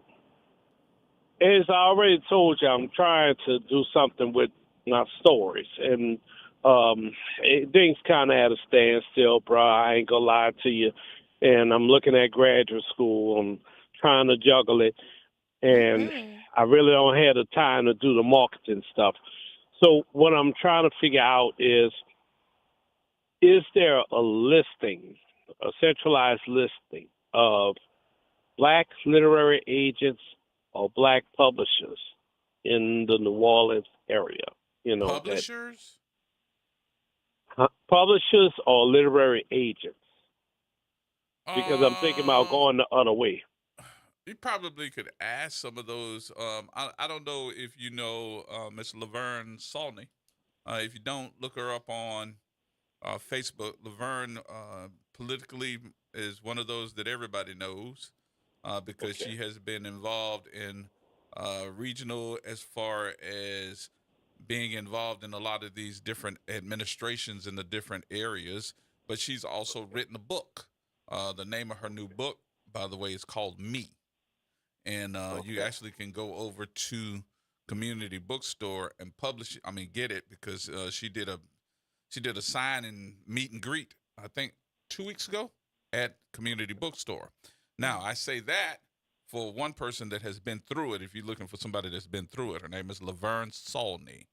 as I already told you, I'm trying to do something with my stories, and things kind of at a standstill, bro. I ain't gonna lie to you. And I'm looking at graduate school. I'm trying to juggle it, and I really don't have the time to do the marketing stuff. So what I'm trying to figure out is there a listing, a centralized listing of black literary agents or black publishers in the New Orleans area? You know, Publishers? Publishers or literary agents? Because I'm thinking about going the other way. You probably could ask some of those. I don't know if you know Miss Laverne Salney. If you don't, look her up on Facebook. Laverne politically is one of those that everybody knows because she has been involved in regional as far as being involved in a lot of these different administrations in the different areas. But she's also written a book. The name of her new book, by the way, is called Me. And you actually can go over to Community Bookstore and get it because she did a sign and meet and greet, I think 2 weeks ago at Community Bookstore. Now, I say that for one person that has been through it, if you're looking for somebody that's been through it, her name is Laverne Saulney.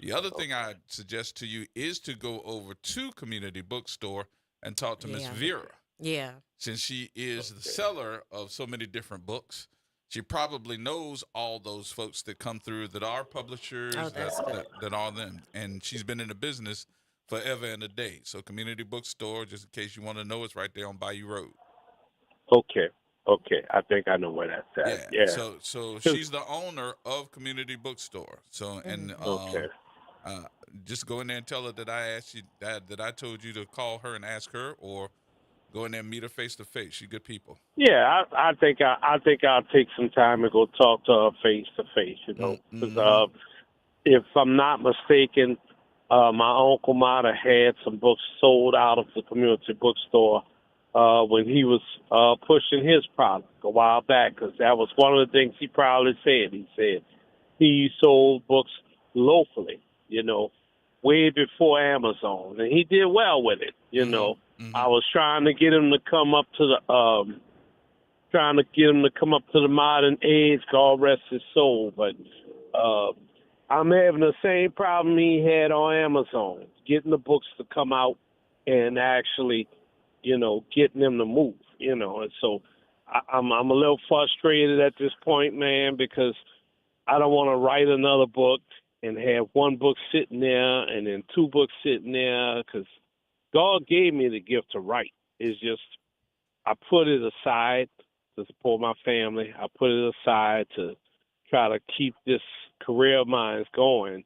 The other thing I suggest to you is to go over to Community Bookstore and talk to Miss Vera. Yeah. Since she is the seller of so many different books, she probably knows all those folks that come through that are publishers, that are them. And she's been in the business forever and a day. So Community Bookstore, just in case you want to know, it's right there on Bayou Road. Okay. I think I know where that's at. Yeah. So she's the owner of Community Bookstore. So and just go in there and tell her that I asked you that I told you to call her and ask her, or go in there and meet her face to face. She's good people. Yeah, I think I'll take some time and go talk to her face to face. You know, because if I'm not mistaken, my uncle might have had some books sold out of the Community Bookstore when he was pushing his product a while back, because that was one of the things he proudly said. He said he sold books locally, you know, way before Amazon, and he did well with it. You know, I was trying to get him to come up to the modern age, God rest his soul, but I'm having the same problem he had on Amazon, getting the books to come out and actually, you know, getting them to move, you know. And so I'm a little frustrated at this point, man, because I don't want to write another book and have one book sitting there and then two books sitting there, because God gave me the gift to write. It's just I put it aside to support my family. I put it aside to try to keep this career of mine going.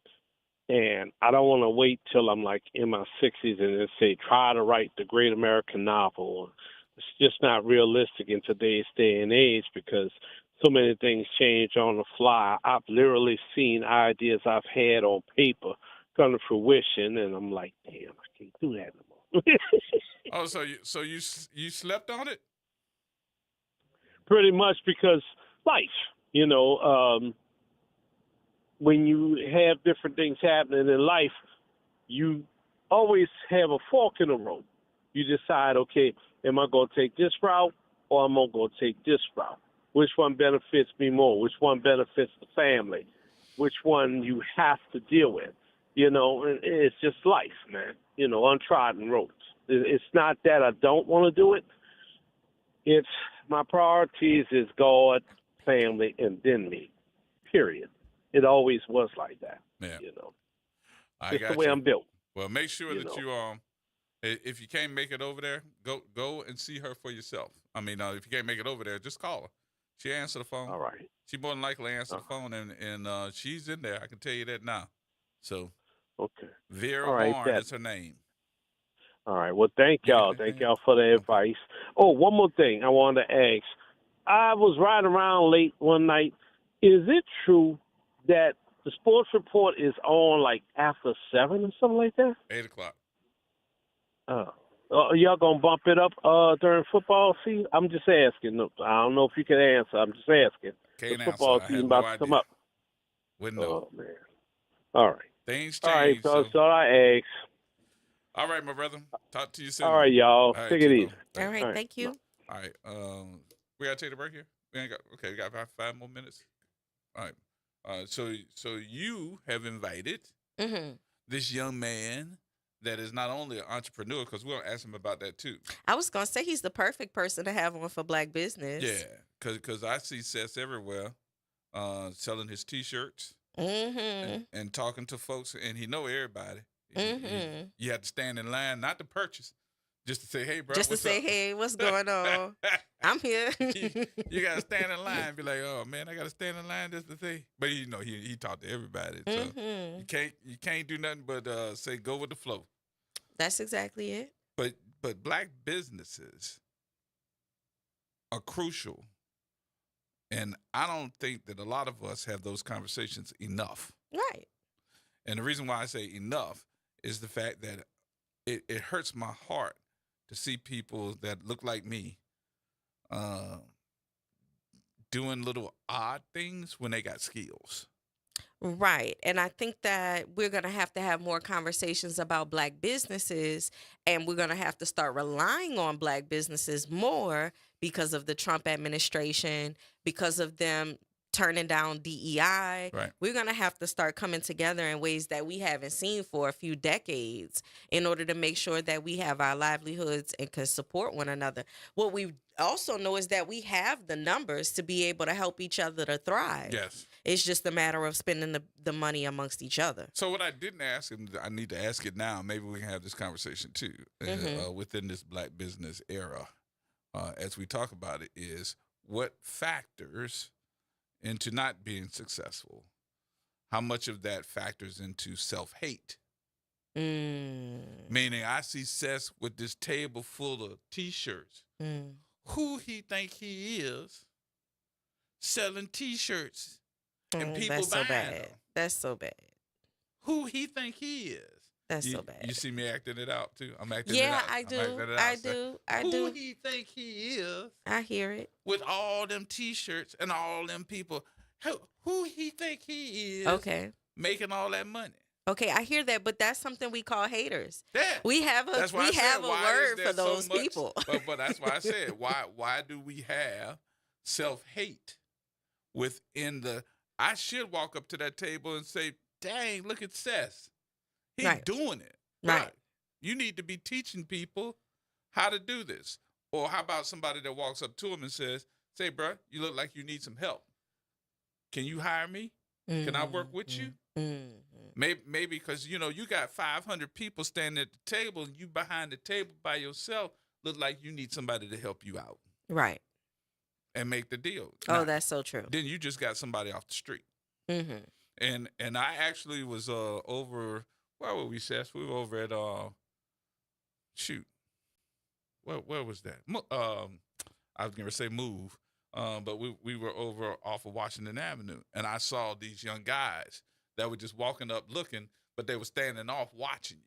And I don't want to wait till I'm like in my 60s and then say, try to write the great American novel. It's just not realistic in today's day and age, because so many things change on the fly. I've literally seen ideas I've had on paper come to fruition, and I'm like, damn, I can't do that no more. Oh, so you slept on it? Pretty much, because life, you know, when you have different things happening in life, you always have a fork in the road. You decide, okay, am I going to take this route or am I going to take this route? Which one benefits me more? Which one benefits the family? Which one you have to deal with? You know, it's just life, man. You know, untrodden roads. It's not that I don't want to do it. It's my priorities is God, family, and then me, period. It always was like that. Yeah. You know, I it's the way I'm built. Well, make sure that you if you can't make it over there, go and see her for yourself. I mean, if you can't make it over there, just call her. She answer the phone. All right. She more than likely answer the phone, and she's in there. I can tell you that now. So, okay. Vera All right, Warren is her name. All right. Well, thank y'all. Thank y'all for the advice. Oh, one more thing I wanted to ask. I was riding around late one night. Is it true that the sports report is on like after 7 or something like that? 8 o'clock. Y'all gonna bump it up during football season? I'm just asking. I don't know if you can answer. I'm just asking. Can't the football answer. season about to come up. Wouldn't know. Oh man. All right. Things change. All right, so that's all I ask. All right, my brother. Talk to you soon. All right, y'all. All right, Take it easy. All right, thank you. All right. We gotta take a break here. We got about 5 more minutes. All right. So you have invited this young man that is not only an entrepreneur, because we're gonna ask him about that too. I was gonna say he's the perfect person to have on for Black business. Yeah, because I see Seth everywhere, selling his T-shirts and talking to folks, and he know everybody. You have to stand in line, not to purchase, just to say, hey, bro. Just to say, hey, what's going on? I'm here. you got to stand in line and be like, oh, man, I got to stand in line just to say. But, you know, he talked to everybody. So you can't do nothing but say go with the flow. That's exactly it. But Black businesses are crucial. And I don't think that a lot of us have those conversations enough. Right. And the reason why I say enough is the fact that it hurts my heart to see people that look like me doing little odd things when they got skills. Right. And I think that we're going to have more conversations about Black businesses, and we're going to have to start relying on Black businesses more because of the Trump administration, because of them turning down DEI. Right. We're going to have to start coming together in ways that we haven't seen for a few decades in order to make sure that we have our livelihoods and can support one another. What we also know is that we have the numbers to be able to help each other to thrive. Yes. It's just a matter of spending the money amongst each other. So what I didn't ask, and I need to ask it now, maybe we can have this conversation too, within this Black business era, as we talk about it, is what factors into not being successful? How much of that factors into self-hate? Meaning I see Seth with this table full of T-shirts. Who he think he is selling T-shirts and people That's so buying bad. them? That's so bad. Who he think he is? That's so bad. You see me acting it out too? I'm acting it out. Yeah, I do. I Who do. he think he is? I hear it. With all them T-shirts and all them people. Who he think he is? Okay. Making all that money. Okay, I hear that, but that's something we call haters. Yeah. We have a That's why I said, why word is there for so those much- people. But that's why I said, why do we have self-hate within the? I should walk up to that table and say, "Dang, look at Seth. He's Right. doing it. Right. You need to be teaching people how to do this." Or how about somebody that walks up to him and says, "Say, bro, you look like you need some help. Can you hire me? Can I work with you?" Maybe because, you got 500 people standing at the table and you behind the table by yourself look like you need somebody to help you out. Right. And make the deal. Oh, that's so true. Then you just got somebody off the street. And I actually was over, where were we, Seth? We were over at, where was that? I was going to say Move. But we were over off of Washington Avenue, and I saw these young guys that were just walking up looking, but they were standing off watching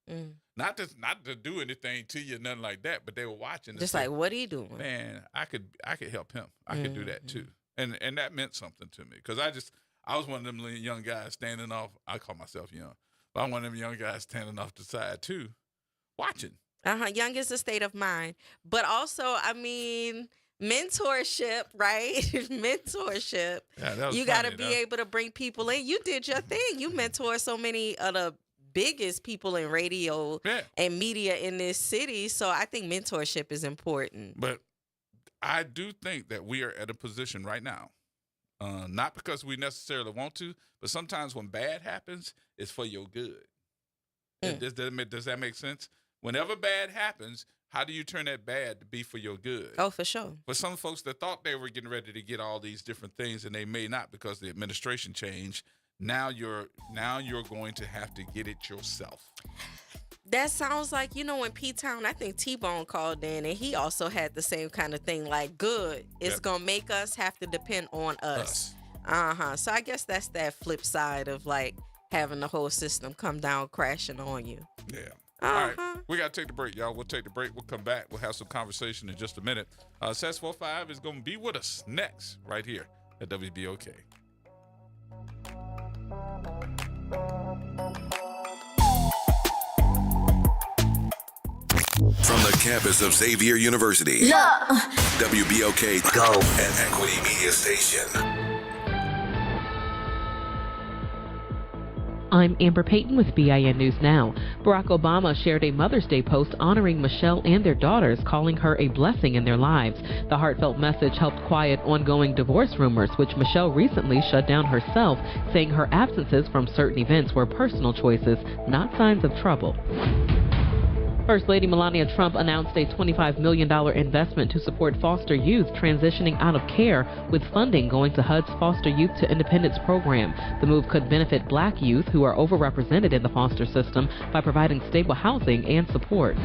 you. Not to do anything to you, nothing like that, but they were watching. Just like, what are you doing? Man, I could help him. I could do that too. And that meant something to me because I was one of them little young guys standing off. I call myself young, but I'm one of them young guys standing off the side too, watching. Young is a state of mind. But also, I mean, mentorship, right? Mentorship. Yeah, you got to be able to bring people in. You did your thing. You mentor so many of the biggest people in radio and media in this city. So I think mentorship is important. But I do think that we are at a position right now, not because we necessarily want to, but sometimes when bad happens, it's for your good. Does that make sense? Whenever bad happens, how do you turn that bad to be for your good? Oh, for sure. For some folks that thought they were getting ready to get all these different things and they may not because the administration changed, now you're going to have to get it yourself. That sounds like, when P-Town, I think T-Bone called in, and he also had the same kind of thing, like, good. It's going to make us have to depend on us. So I guess that's that flip side of, like, having the whole system come down crashing on you. Yeah. All right, we got to take the break, y'all. We'll take the break. We'll come back. We'll have some conversation in just a minute. SAS 45 is going to be with us next right here at WBOK. From the campus of Xavier University, WBOK Go and Equity Media Station. I'm Amber Payton with BIN News Now. Barack Obama shared a Mother's Day post honoring Michelle and their daughters, calling her a blessing in their lives. The heartfelt message helped quiet ongoing divorce rumors, which Michelle recently shut down herself, saying her absences from certain events were personal choices, not signs of trouble. First Lady Melania Trump announced a $25 million investment to support foster youth transitioning out of care, with funding going to HUD's Foster Youth to Independence program. The move could benefit Black youth who are overrepresented in the foster system by providing stable housing and support.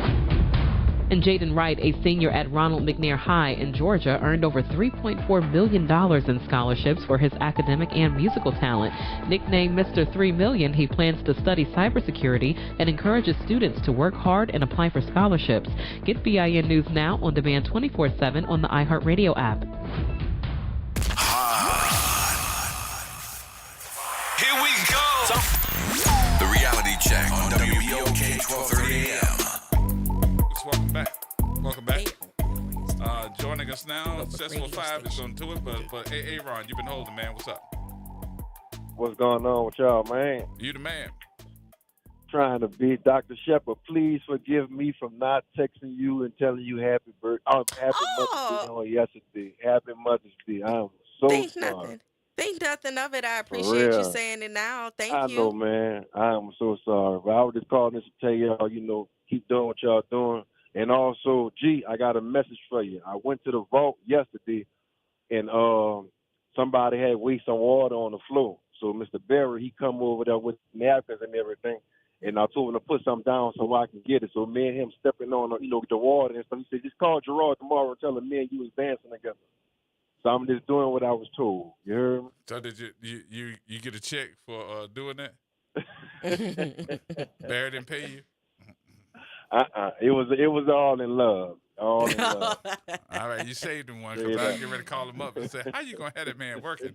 And Jaden Wright, a senior at Ronald McNair High in Georgia, earned over $3.4 million in scholarships for his academic and musical talent. Nicknamed Mr. $3 Million, he plans to study cybersecurity and encourages students to work hard and apply for scholarships. Get BIN News Now on demand 24/7 on the iHeartRadio app. Here we go. The Reality Check on WBOK 1230 AM. Welcome back. Joining us now, Successful 5 is going to do it, but hey, Ron, you've been holding, man. What's up? What's going on with y'all, man? You the man. Trying to beat Dr. Shepard. Please forgive me for not texting you and telling you happy birthday. Happy Mother's Day on yesterday. Happy Mother's Day. I'm so sorry. Think nothing of it. I appreciate you saying it now. Thank you. I know, man. I am so sorry. But I was just calling this to tell y'all, keep doing what y'all doing. And also, I got a message for you. I went to the vault yesterday, and somebody had wasted some water on the floor. So Mr. Berry, he come over there with napkins and everything, and I told him to put something down so I can get it. So me and him stepping on, the water and stuff. He said, just call Gerard tomorrow and tell him me and you was dancing together. So I'm just doing what I was told. You heard me? So did you get a check for doing that? Barry didn't pay you? It was all in love. All in love. All right, you saved him one because I was getting ready to call him up and say, how you going to have that man working?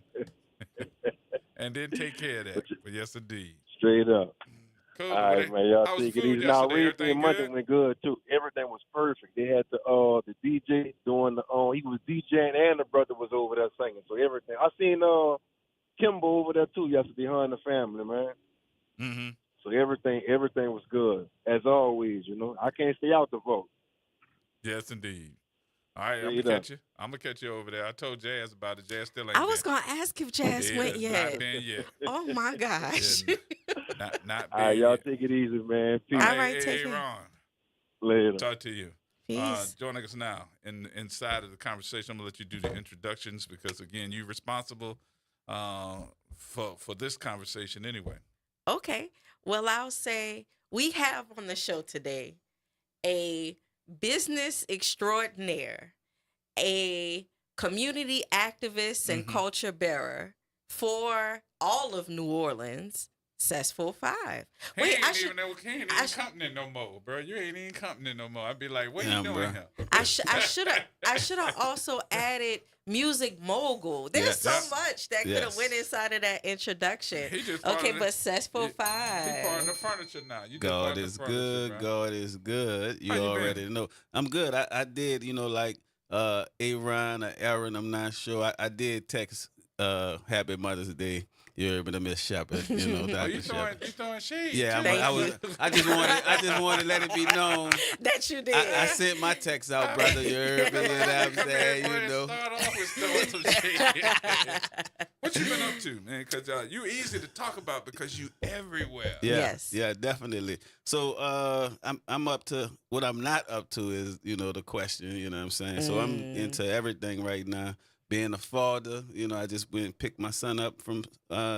And then take care of that. But yes, indeed. Straight up. Cool. All right, man. Y'all take it easy. Now, Wednesday and Monday went good, too. Everything was perfect. They had the DJ doing he was DJing and the brother was over there singing. So everything. I seen Kimbo over there, too, yesterday, her and the family, man. Mm-hmm. So everything was good, as always, I can't stay out the vote. Yes, indeed. All right, I'm going to catch you over there. I told Jazz about it. Jazz still ain't I was going to ask if Jazz went yet. Not been yet. Oh, my gosh. Not all right, y'all take it easy, man. Peace. All right, take it. Ron. Later. Talk to you. Peace. Joining us now inside of the conversation. I'm going to let you do the introductions because, again, you're responsible for this conversation anyway. Okay. Well, I'll say we have on the show today a business extraordinaire, a community activist and culture bearer for all of New Orleans, Successful 5. He ain't even company no more, bro. You ain't even company no more. I'd be like, what you doing here? I should have also added music mogul. There's so much that could have went inside of that introduction. But Successful 5. He part of the furniture now. God is good. Bro. God is good. You already know. I'm good. I did, like Aaron or Aaron, I'm not sure. I did text Happy Mother's Day. You heard me, the Miss Shepard, Dr. You throwing shade. Yeah, I just wanted to let it be known that you did. I sent my text out, brother. You heard me, I'm saying, Start off with throwing some shade. What you been up to, man? Because you easy to talk about because you everywhere. Yeah, yes. Yeah, definitely. So I'm up to what I'm not up to is the question. You know what I'm saying? So I'm into everything right now. Being a father, I just went and picked my son up from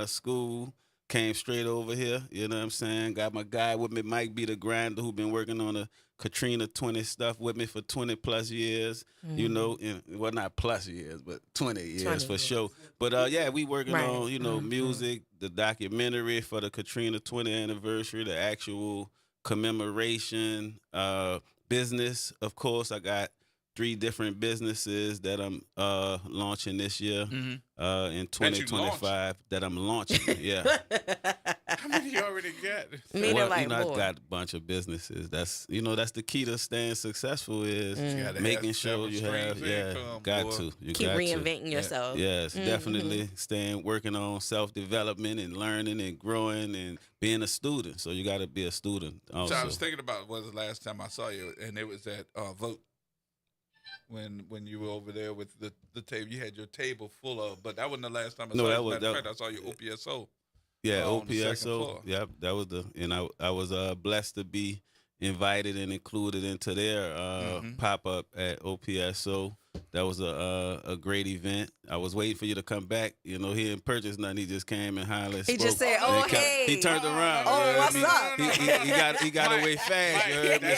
school, came straight over here, you know what I'm saying? Got my guy with me, Mike B. the Grinder, who been working on the Katrina 20 stuff with me for 20 plus years, well, not plus years, but 20 years for sure. But we working on, music, the documentary for the Katrina 20 anniversary, the actual commemoration, business, of course. I got 3 different businesses that I'm launching this year in 2025 that I'm launching. Yeah. How many you already got? I got a bunch of businesses. That's that's the key to staying successful is making sure you have You keep reinventing yourself. Yes, definitely working on self-development and learning and growing and being a student. So you got to be a student also. So I was thinking about the last time I saw you, and it was at Vote. When you were over there with the table, you had your table full of, but that wasn't the last time I saw you. I saw your OPSO. Yeah, OPSO. Yeah, that was I was blessed to be invited and included into their pop-up at OPSO. That was a great event. I was waiting for you to come back. He didn't purchase nothing. He just came and hollered. He just said, "Oh, hey." He turned around. What's up? He got away fast. You heard me?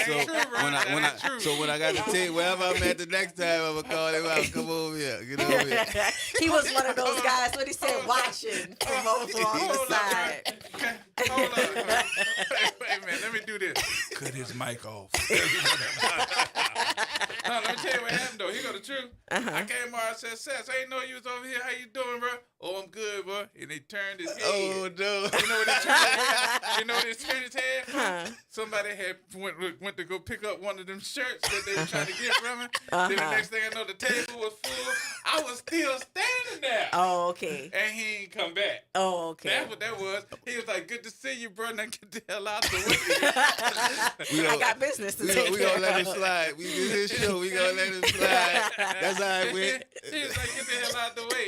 So when I got to take wherever I'm at the next time, I'm gonna call him out. Come over here. Get over here. He was one of those guys. What he said, watching from over on the side. Hold on. Wait a minute. Let me do this. Cut his mic off. No, let me tell you what happened though. Here go the truth. I came over and said, Seth, I didn't know you was over here. How you doing, bro? Oh, I'm good, bro. And he turned his head. Oh no! You know what he turned? You know what he turned his head? Somebody had went to go pick up one of them shirts that they were trying to get from him. Then the next thing I know, the table was full. I was still standing there. Oh, okay. And he ain't come back. Oh, okay. That's what that was. He was like, "Good to see you, bro. Now get the hell out the way." I got business to take care of. We gonna let him slide. We do his show. We gonna let him slide. That's how it went. He was like, "Get the hell out the way."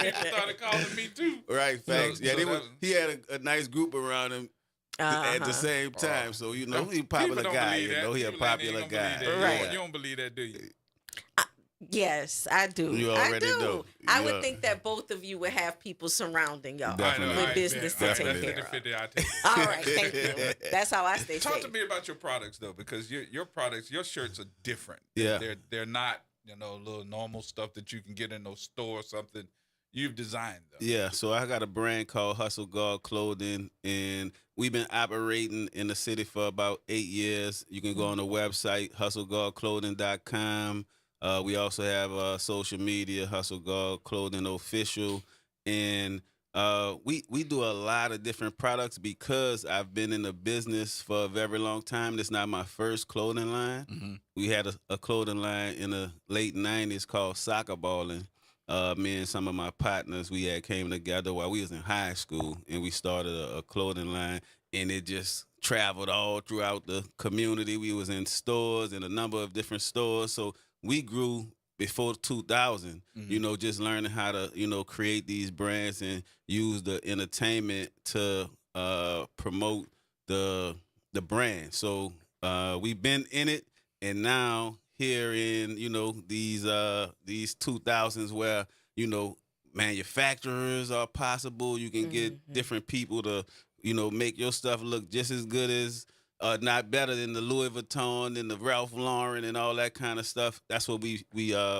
People started calling me too. Right, facts. So He had a nice group around him at the same time. So he's a popular guy. He a popular guy. Right. You don't believe that, do you? Yes, I do. You already do. I would think that both of you would have people surrounding y'all with business to take care of. All right, thank you. That's how I stay safe. Talk to me about your products though, because your products, your shirts are different. Yeah, they're not little normal stuff that you can get in those stores. Something you've designed them. Yeah, so I got a brand called Hustle God Clothing, and we've been operating in the city for about 8 years. You can go on the website hustlegodclothing.com. We also have social media, Hustle God Clothing Official, and we do a lot of different products because I've been in the business for a very long time. This is not my first clothing line. Mm-hmm. We had a clothing line in the late 90s called Soccer Balling. Me and some of my partners, we had came together while we was in high school, and we started a clothing line, and it just traveled all throughout the community. We was in stores, in a number of different stores, so we grew before 2000, just learning how to, create these brands and use the entertainment to promote the brand. So we've been in it, and now here in, these 2000s where, manufacturers are possible. You can get different people to, make your stuff look just as good as, not better than the Louis Vuitton and the Ralph Lauren and all that kind of stuff. That's what we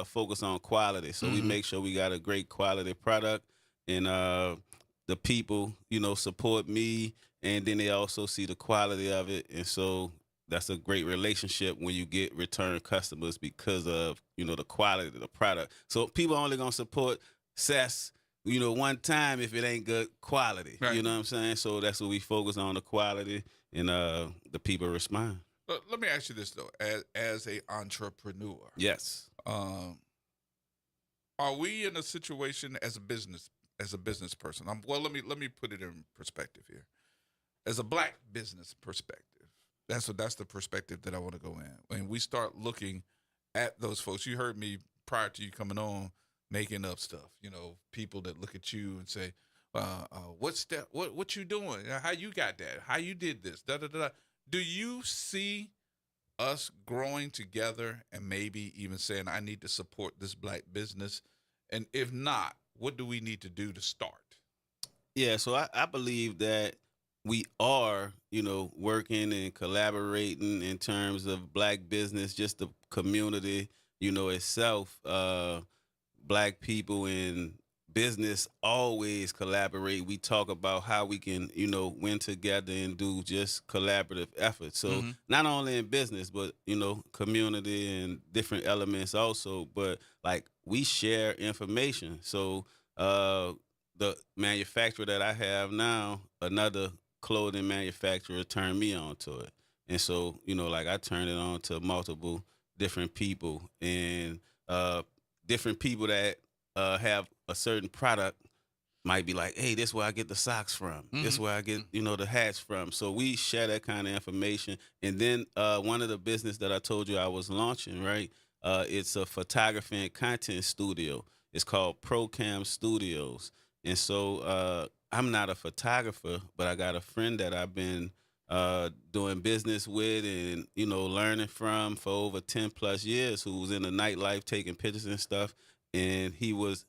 focus on, quality. So we make sure we got a great quality product, and the people, support me, and then they also see the quality of it. And so that's a great relationship when you get return customers because of, the quality of the product. So people only going to support Sess, one time if it ain't good quality. Right. You know what I'm saying? So that's what we focus on, the quality, and the people respond. Let me ask you this though, as a entrepreneur. Yes. Are we in a situation as a business person? Let me put it in perspective here. As a black business perspective, that's the perspective that I want to go in. When we start looking at those folks, you heard me prior to you coming on making up stuff. People that look at you and say, what you doing? How you got that? How you did this? Da da da. Do you see us growing together and maybe even saying, I need to support this black business? And if not, what do we need to do to start? Yeah, so I believe that we are, working and collaborating in terms of black business, just the community, itself. Black people in business always collaborate. We talk about how we can, win together and do just collaborative efforts. So not only in business, but, community and different elements also. But like we share information. So the manufacturer that I have now, another clothing manufacturer turned me on to it. And so, I turned it on to multiple different people, and different people that have a certain product might be like, hey, this is where I get the socks from. This is where I get, the hats from. So we share that kind of information. And then one of the business that I told you I was launching, right, it's a photography and content studio. It's called ProCam Studios. And so I'm not a photographer, but I got a friend that I've been doing business with and, learning from for over 10 plus years, who was in the nightlife taking pictures and stuff. And he was,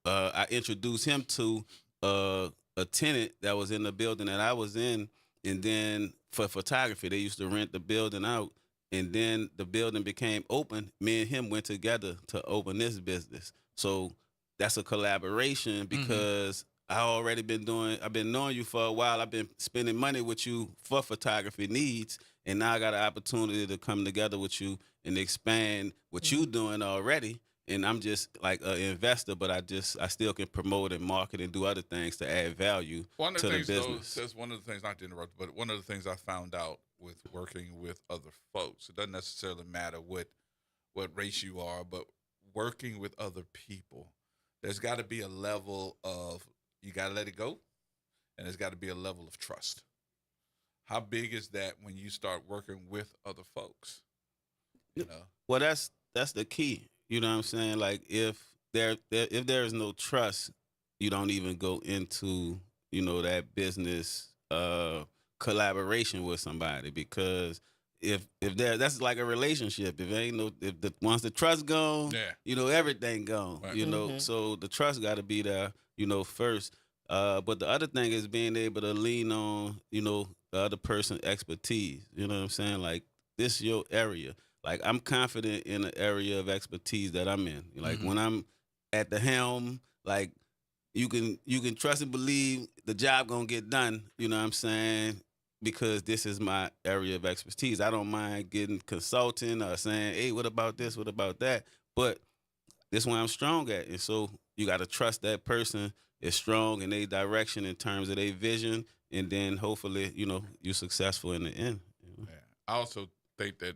I introduced him to a tenant that was in the building that I was in. And then for photography, they used to rent the building out. And then the building became open. Me and him went together to open this business. So that's a collaboration because I've been knowing you for a while. I've been spending money with you for photography needs. And now I got an opportunity to come together with you and expand what you doing already. And I'm just like an investor, but I still can promote and market and do other things to add value One of to the the things, though, business. says one of the things, not to interrupt, but one of the things I found out with working with other folks, it doesn't necessarily matter what race you are, but working with other people, there's got to be a level of, you got to let it go, and there's got to be a level of trust. How big is that when you start working with other folks? You know? Well, that's the key. You know what I'm saying? Like if there is no trust, you don't even go into, you know, that business collaboration with somebody, because if that's like a relationship. Once the trust gone, you know, everything gone. Right. You know, so the trust got to be there, you know, first. But the other thing is being able to lean on, you know, the other person's expertise. You know what I'm saying? Like, this is your area. Like, I'm confident in the area of expertise that I'm in. Like, when I'm at the helm, like, you can trust and believe the job gonna get done. You know what I'm saying? Because this is my area of expertise. I don't mind getting consulting or saying, hey, what about this? What about that? But this is what I'm strong at. And so you got to trust that person is strong in their direction in terms of their vision. And then hopefully, you know, you're successful in the end. You know? I also think that,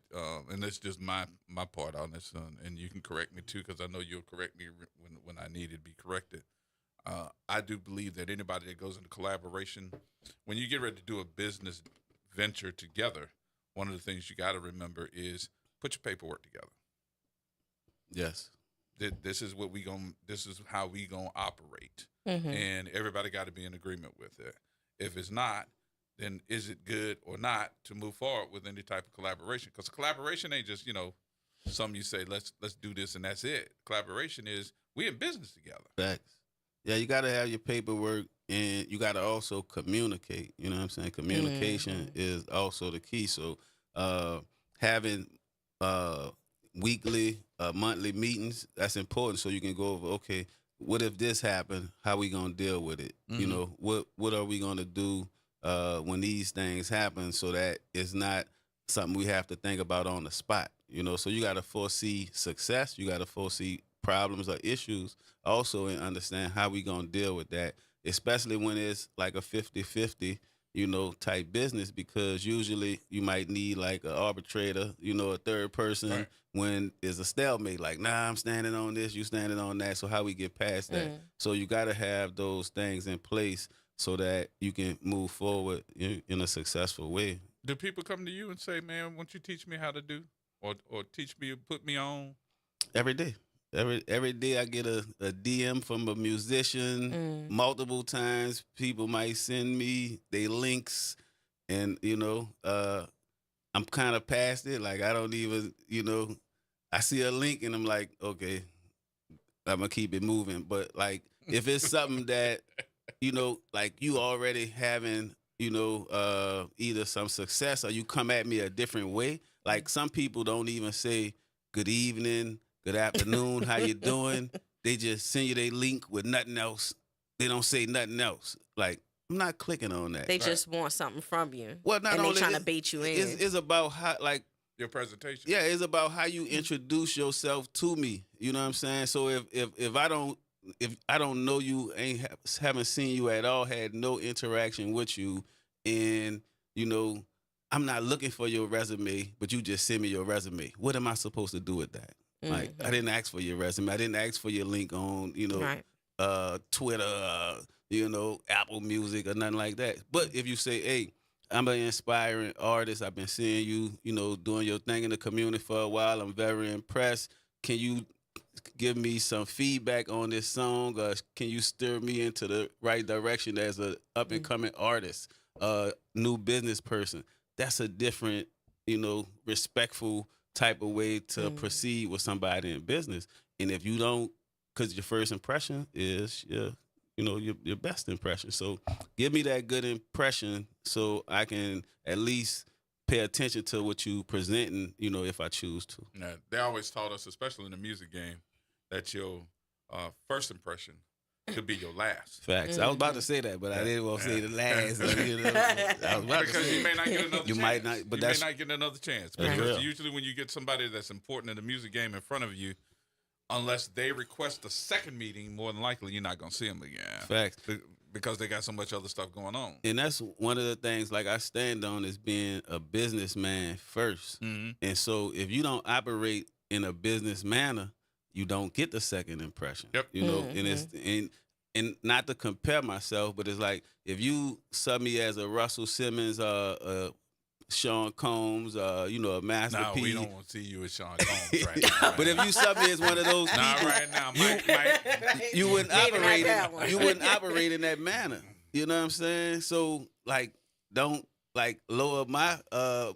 and that's just my part on this, and you can correct me too, because I know you'll correct me when I need to be corrected. I do believe that anybody that goes into collaboration, when you get ready to do a business venture together, one of the things you got to remember is put your paperwork together. Yes. This is how we gonna operate, Mm-hmm. and everybody got to be in agreement with it. If it's not, then is it good or not to move forward with any type of collaboration? Because collaboration ain't just, you know, something you say, let's do this and that's it. Collaboration is we in business together. Facts. Yeah, you got to have your paperwork, and you got to also communicate. You know what I'm saying? Communication is also the key. So having weekly, monthly meetings, that's important, so you can go over, okay, what if this happened? How we going to deal with it? You know, what are we going to do when these things happen, so that it's not something we have to think about on the spot? You know, so you got to foresee success. You got to foresee problems or issues also, and understand how we going to deal with that, especially when it's like a 50-50, you know, type business, because usually you might need like an arbitrator, you know, a third person when there's a stalemate, like, nah, I'm standing on this, you standing on that. So how we get past that? So you got to have those things in place so that you can move forward in a successful way. Do people come to you and say, man, won't you teach me how to do, or teach me, put me on? Every day. Every day I get a DM from a musician. Multiple times people might send me their links, and, you know, I'm kind of past it. Like, I don't even, you know, I see a link and I'm like, okay, I'm going to keep it moving. But, like, if it's something that, you know, like you already having, you know, either some success or you come at me a different way. Like, some people don't even say good evening, good afternoon, how you doing? They just send you their link with nothing else. They don't say nothing else. Like, I'm not clicking on that. They just want something from you. Well, not and only they trying to bait you in. It's about how, like, your presentation. Yeah, it's about how you introduce yourself to me. You know what I'm saying? So if I don't know you, haven't seen you at all, had no interaction with you, and, you know, I'm not looking for your resume, but you just send me your resume. What am I supposed to do with that? Like, I didn't ask for your resume. I didn't ask for your link on, you know, Twitter, you know, Apple Music or nothing like that. But if you say, hey, I'm an inspiring artist, I've been seeing you, you know, doing your thing in the community for a while, I'm very impressed. Can you give me some feedback on this song, or can you steer me into the right direction as an up-and-coming artist, new business person? That's a different, you know, respectful type of way to proceed with somebody in business. And if you don't, because your first impression is your best impression. So give me that good impression so I can at least pay attention to what you presenting, you know, if I choose to. Yeah, they always taught us, especially in the music game, that your first impression could be your last. Facts. I was about to say that, but I didn't want to say the last. You know, I was about to Because say you may not get another chance. You might not, but you that's may not get another chance. That's Because real. usually when you get somebody that's important in the music game in front of you, unless they request a second meeting, more than likely you're not going to see them again. Facts. Because they got so much other stuff going on. And that's one of the things like I stand on is being a businessman 1st. Mm-hmm. And so if you don't operate in a business manner, you don't get the second impression. Yep. You know, and it's and not to compare myself, but it's like if you sub me as a Russell Simmons, Sean Combs, you know, a Master No, P. we don't want to see you as Sean Combs right now. But if you sub me as one of those people, Not right now, Mike. you wouldn't Maybe not operate. that one. You wouldn't operate in that manner. You know what I'm saying? So like, don't like lower my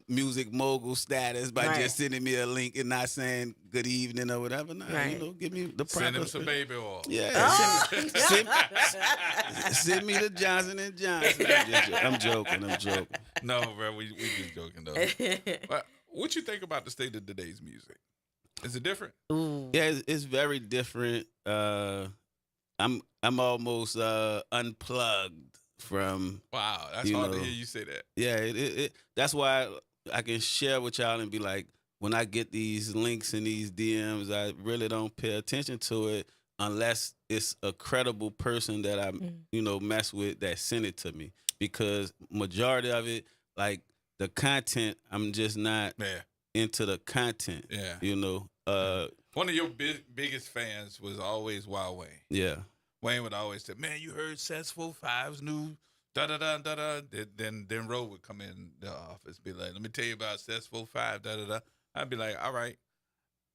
music mogul status by Right. just sending me a link and not saying good evening or whatever. Nah, Right. you know, give me the Send him proper. some baby oil. Yeah, Oh. send me the Johnson and Johnson. I'm joking. No, bro, we just joking though. But what you think about the state of today's music? Is it different? Yeah, it's very different. I'm almost unplugged from. Wow, that's you hard to know, hear you say that. Yeah, it that's why I can share with y'all and be like, when I get these links and these DMs, I really don't pay attention to it unless it's a credible person that I, you know, mess with that sent it to me. Because majority of it, like the content, I'm just not into the content. Yeah. You know. One of your biggest fans was always Wild Wayne. Yeah. Wayne would always say, "Man, you heard Sets 45's new da da da da da." Then Ro would come in the office, be like, "Let me tell you about Sets 45 da da da." I'd be like, "All right."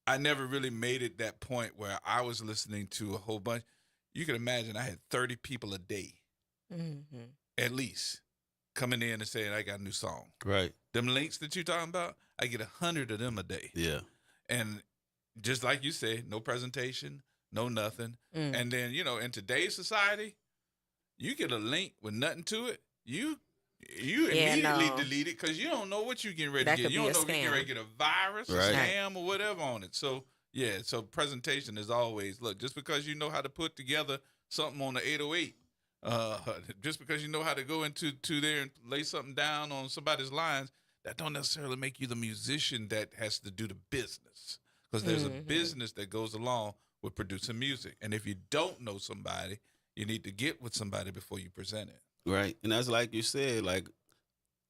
I never really made it that point where I was listening to a whole bunch. You can imagine I had 30 people a day, at least, coming in and saying I got a new song. Right. Them links that you're talking about, I get 100 of them a day. Yeah. And just like you said, no presentation, no nothing. And then, you know, in today's society, you get a link with nothing to it, you immediately delete it because you don't know what you're getting ready That to get. could You be don't a know if you're getting ready to get a virus, a Right. scam, or whatever on it. So, yeah, so presentation is always, look, just because you know how to put together something on the 808, just because you know how to go into there and lay something down on somebody's lines, that don't necessarily make you the musician that has to do the business. Because there's a business that goes along with producing music. And if you don't know somebody, you need to get with somebody before you present it. Right. And that's like you said, like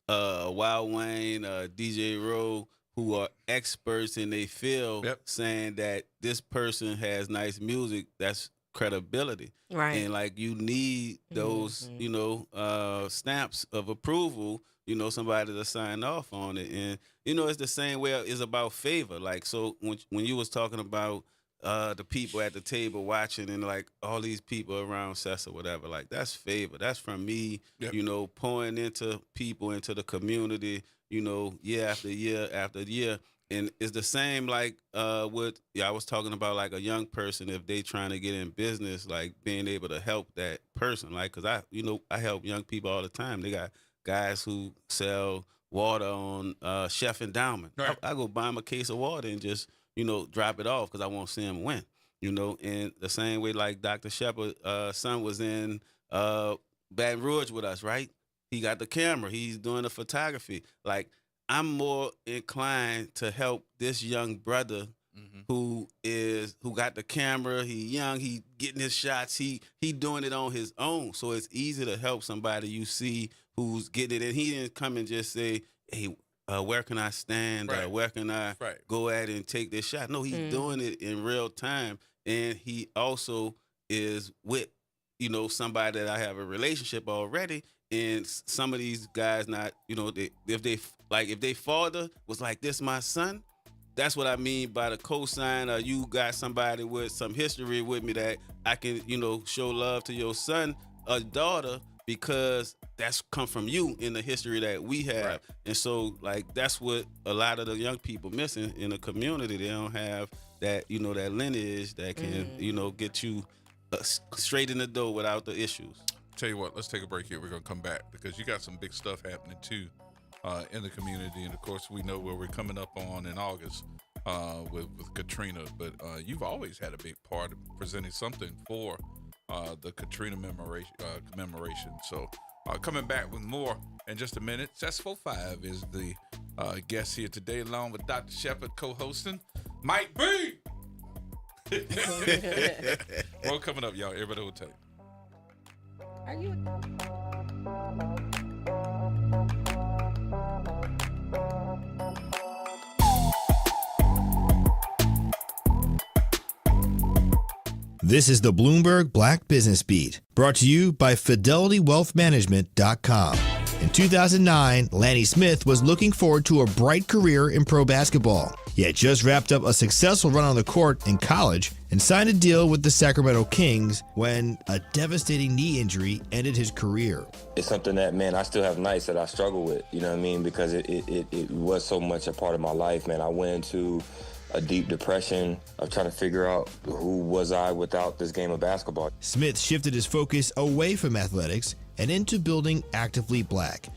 Wild Wayne, DJ Rowe, who are experts in their field, saying that this person has nice music, that's credibility. Right. And like you need those, you know, stamps of approval, you know, somebody to sign off on it. And, you know, it's the same way it's about favor. Like, so when you was talking about the people at the table watching and like all these people around Sessa, whatever, like that's favor. That's from me, you know, pouring into people, into the community, you know, year after year after year. And it's the same like with, I was talking about like a young person, if they trying to get in business, like being able to help that person. Like, cause I help young people all the time. They got guys who sell water on Chef Endowment. Right. I go buy them a case of water and just, you know, drop it off because I won't see him win. You know, and the same way like Dr. Shepard's son was in Baton Rouge with us, right? He got the camera. He's doing the photography. Like, I'm more inclined to help this young brother who got the camera. He young. He getting his shots. He doing it on his own. So it's easy to help somebody you see who's getting it. And he didn't come and just say, "Hey, where can I stand? Right. Where can I go at and take this shot?" No, he's doing it in real time. And he also is with, you know, somebody that I have a relationship already. And some of these guys not, you know, if they father was like, "This my son," that's what I mean by the cosign. Or you got somebody with some history with me that I can, you know, show love to your son or daughter because that's come from you in the history that we have. Right. And so, like, that's what a lot of the young people missing in the community. They don't have that, you know, that lineage that can, you know, get you straight in the door without the issues. Tell you what, let's take a break here. We're going to come back because you got some big stuff happening too in the community. And of course, we know where we're coming up on in August with Katrina. But you've always had a big part of presenting something for the Katrina commemoration. So coming back with more in just a minute. Cess45 is the guest here today, along with Dr. Shepard co-hosting. Mike B! More coming up, y'all. Everybody will tell you. Are you? This is the Bloomberg Black Business Beat, brought to you by FidelityWealthManagement.com. In 2009, Lanny Smith was looking forward to a bright career in pro basketball. He had just wrapped up a successful run on the court in college and signed a deal with the Sacramento Kings when a devastating knee injury ended his career. It's something that, man, I still have nights that I struggle with, you know what I mean? Because it was so much a part of my life, man. I went into a deep depression of trying to figure out who was I without this game of basketball. Smith shifted his focus away from athletics and into building Actively Black.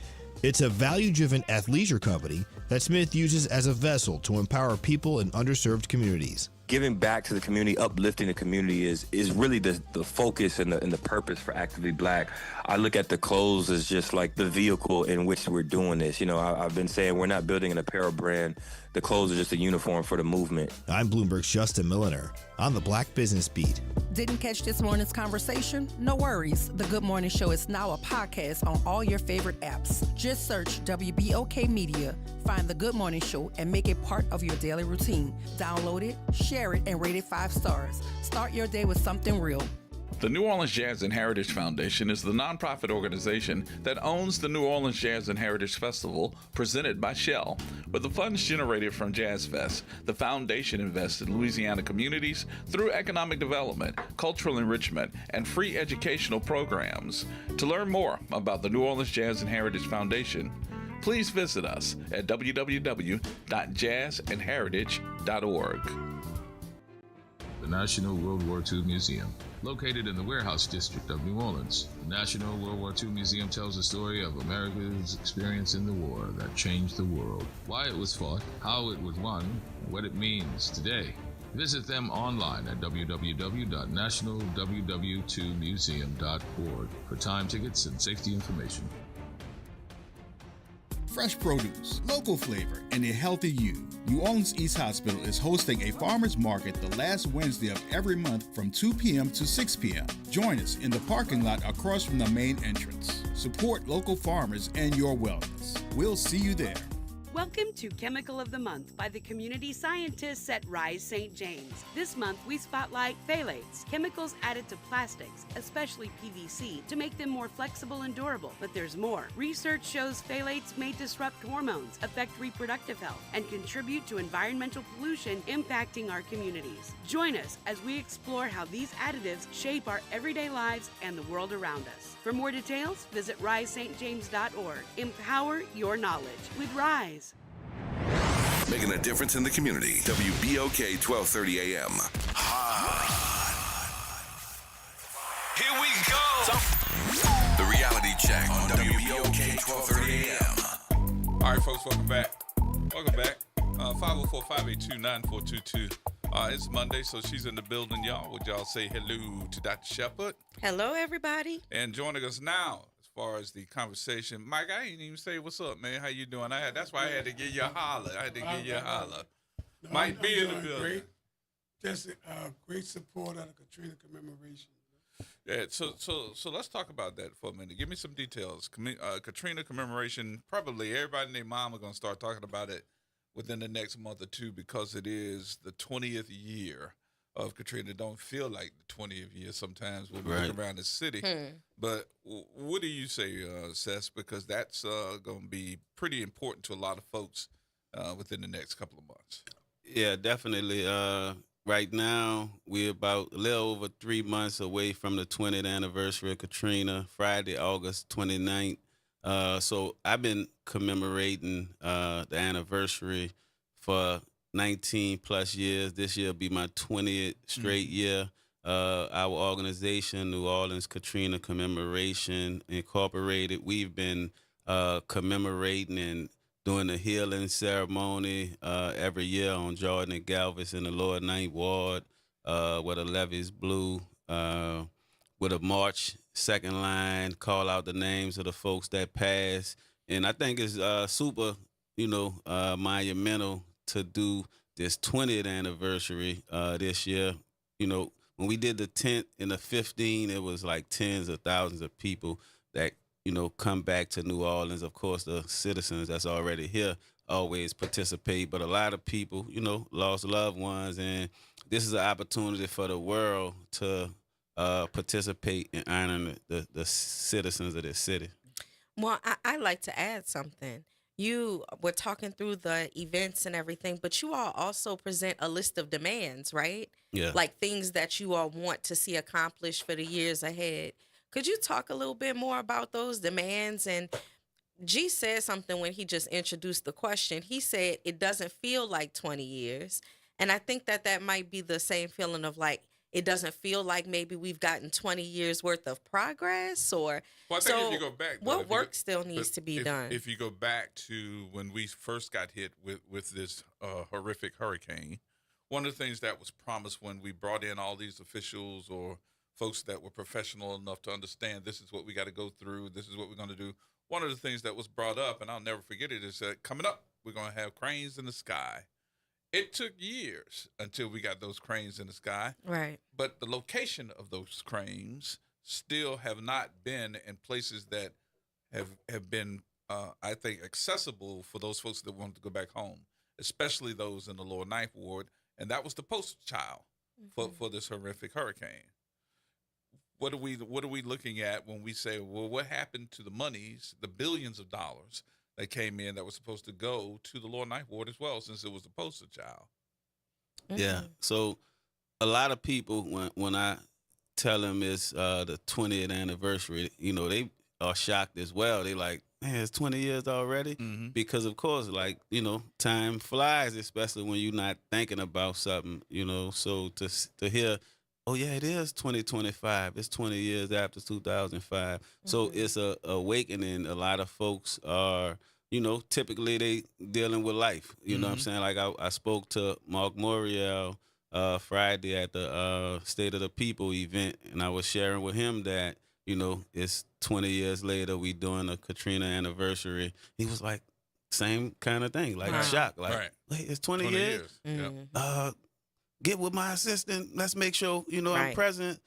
It's a value-driven athleisure company that Smith uses as a vessel to empower people in underserved communities. Giving back to the community, uplifting the community is really the focus and the purpose for Actively Black. I look at the clothes as just like the vehicle in which we're doing this. You know, I've been saying we're not building an apparel brand. The clothes are just a uniform for the movement. I'm Bloomberg's Justin Milliner on the Black Business Beat. Didn't catch this morning's conversation? No worries. The Good Morning Show is now a podcast on all your favorite apps. Just search WBOK Media, find The Good Morning Show, and make it part of your daily routine. Download it, share it, and rate it 5 stars. Start your day with something real. The New Orleans Jazz and Heritage Foundation is the nonprofit organization that owns the New Orleans Jazz and Heritage Festival presented by Shell. With the funds generated from Jazz Fest, the foundation invests in Louisiana communities through economic development, cultural enrichment, and free educational programs. To learn more about the New Orleans Jazz and Heritage Foundation, please visit us at www.jazzandheritage.org. The National World War II Museum. Located in the Warehouse District of New Orleans, the National World War II Museum tells the story of America's experience in the war that changed the world, why it was fought, how it was won, and what it means today. Visit them online at www.nationalww2museum.org for time tickets and safety information. Fresh produce, local flavor, and a healthy you. New Orleans East Hospital is hosting a farmers market the last Wednesday of every month from 2 p.m. to 6 p.m. Join us in the parking lot across from the main entrance. Support local farmers and your wellness. We'll see you there. Welcome to Chemical of the Month by the community scientists at Rise St. James. This month, we spotlight phthalates, chemicals added to plastics, especially PVC, to make them more flexible and durable. But there's more. Research shows phthalates may disrupt hormones, affect reproductive health, and contribute to environmental pollution impacting our communities. Join us as we explore how these additives shape our everyday lives and the world around us. For more details, visit risestjames.org. Empower your knowledge with Rise. Making a difference in the community. WBOK 1230 AM. Here we go. The reality check on WBOK 1230 AM. All right, folks, welcome back. 504-582-9422. It's Monday, so she's in the building, y'all. Would y'all say hello to Dr. Shepard? Hello, everybody. And joining us now, as far as the conversation, Mike, I didn't even say what's up, man. How you doing? That's why I had to give you a holler. No, Mike be in the doing building. Great. Just great support of the Katrina commemoration. Yeah, so let's talk about that for a minute. Give me some details. Katrina commemoration, probably everybody and their mom are going to start talking about it within the next month or two because it is the 20th year of Katrina. It don't feel like the 20th year sometimes when we look around the city. But what do you say, Seth? Because that's going to be pretty important to a lot of folks within the next couple of months. Yeah, definitely. Right now, we're about a little over 3 months away from the 20th anniversary of Katrina, Friday, August 29th. So I've been commemorating the anniversary for 19 plus years. This year will be my 20th straight year. Our organization, New Orleans Katrina Commemoration Incorporated, we've been commemorating and doing a healing ceremony every year on Jordan and Galvez in the Lower Ninth Ward where the levees blew. with a march, second line, call out the names of the folks that passed. And I think it's super, monumental to do this 20th anniversary this year. When we did the 10th and the 15th, it was like tens of thousands of people that, come back to New Orleans. Of course, the citizens that's already here always participate, but a lot of people, lost loved ones. And this is an opportunity for the world to participate in honoring the citizens of this city. Well, I like to add something. You were talking through the events and everything, but you all also present a list of demands, right? Yeah. Like things that you all want to see accomplished for the years ahead. Could you talk a little bit more about those demands? And G said something when he just introduced the question. He said it doesn't feel like 20 years. And I think that might be the same feeling of like, it doesn't feel like maybe we've gotten 20 years worth of progress, or well, I think if you go back, what work still needs to be done? If you go back to when we first got hit with this horrific hurricane, one of the things that was promised when we brought in all these officials or folks that were professional enough to understand this is what we got to go through, this is what we're going to do. One of the things that was brought up, and I'll never forget it, is that coming up, we're going to have cranes in the sky. It took years until we got those cranes in the sky. Right. But the location of those cranes still have not been in places that have been, I think, accessible for those folks that want to go back home, especially those in the Lower Ninth Ward. And that was the poster child for this horrific hurricane. What are we looking at when we say, well, what happened to the monies, the billions of dollars that came in that was supposed to go to the Lower Ninth Ward as well, since it was the poster child? Yeah. So a lot of people, when I tell them it's the 20th anniversary, they are shocked as well. They like, man, it's 20 years already? Mm-hmm. Because, of course, time flies, especially when you're not thinking about something, So to hear, oh, yeah, it is 2025. It's 20 years after 2005. Mm-hmm. So it's a awakening. A lot of folks are, typically they dealing with life. You know what I'm saying? Like I spoke to Mark Morial Friday at the State of the People event, and I was sharing with him that, it's 20 years later, we doing a Katrina anniversary. He was like, same kind of thing, like shocked. Like, wait, it's 20 years? Mm-hmm. Get with my assistant. Let's make sure, I'm present,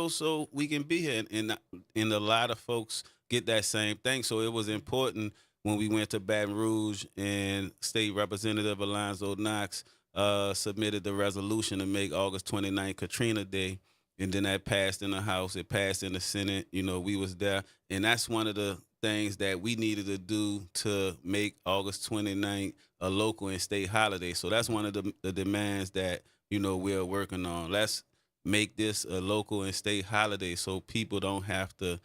so we can be here. And a lot of folks get that same thing. So it was important when we went to Baton Rouge and State Representative Alonzo Knox submitted the resolution to make August 29th Katrina Day. And then that passed in the House. It passed in the Senate. We was there. And that's one of the things that we needed to do to make August 29th a local and state holiday. So that's one of the demands that, we're working on. Let's make this a local and state holiday so people don't have to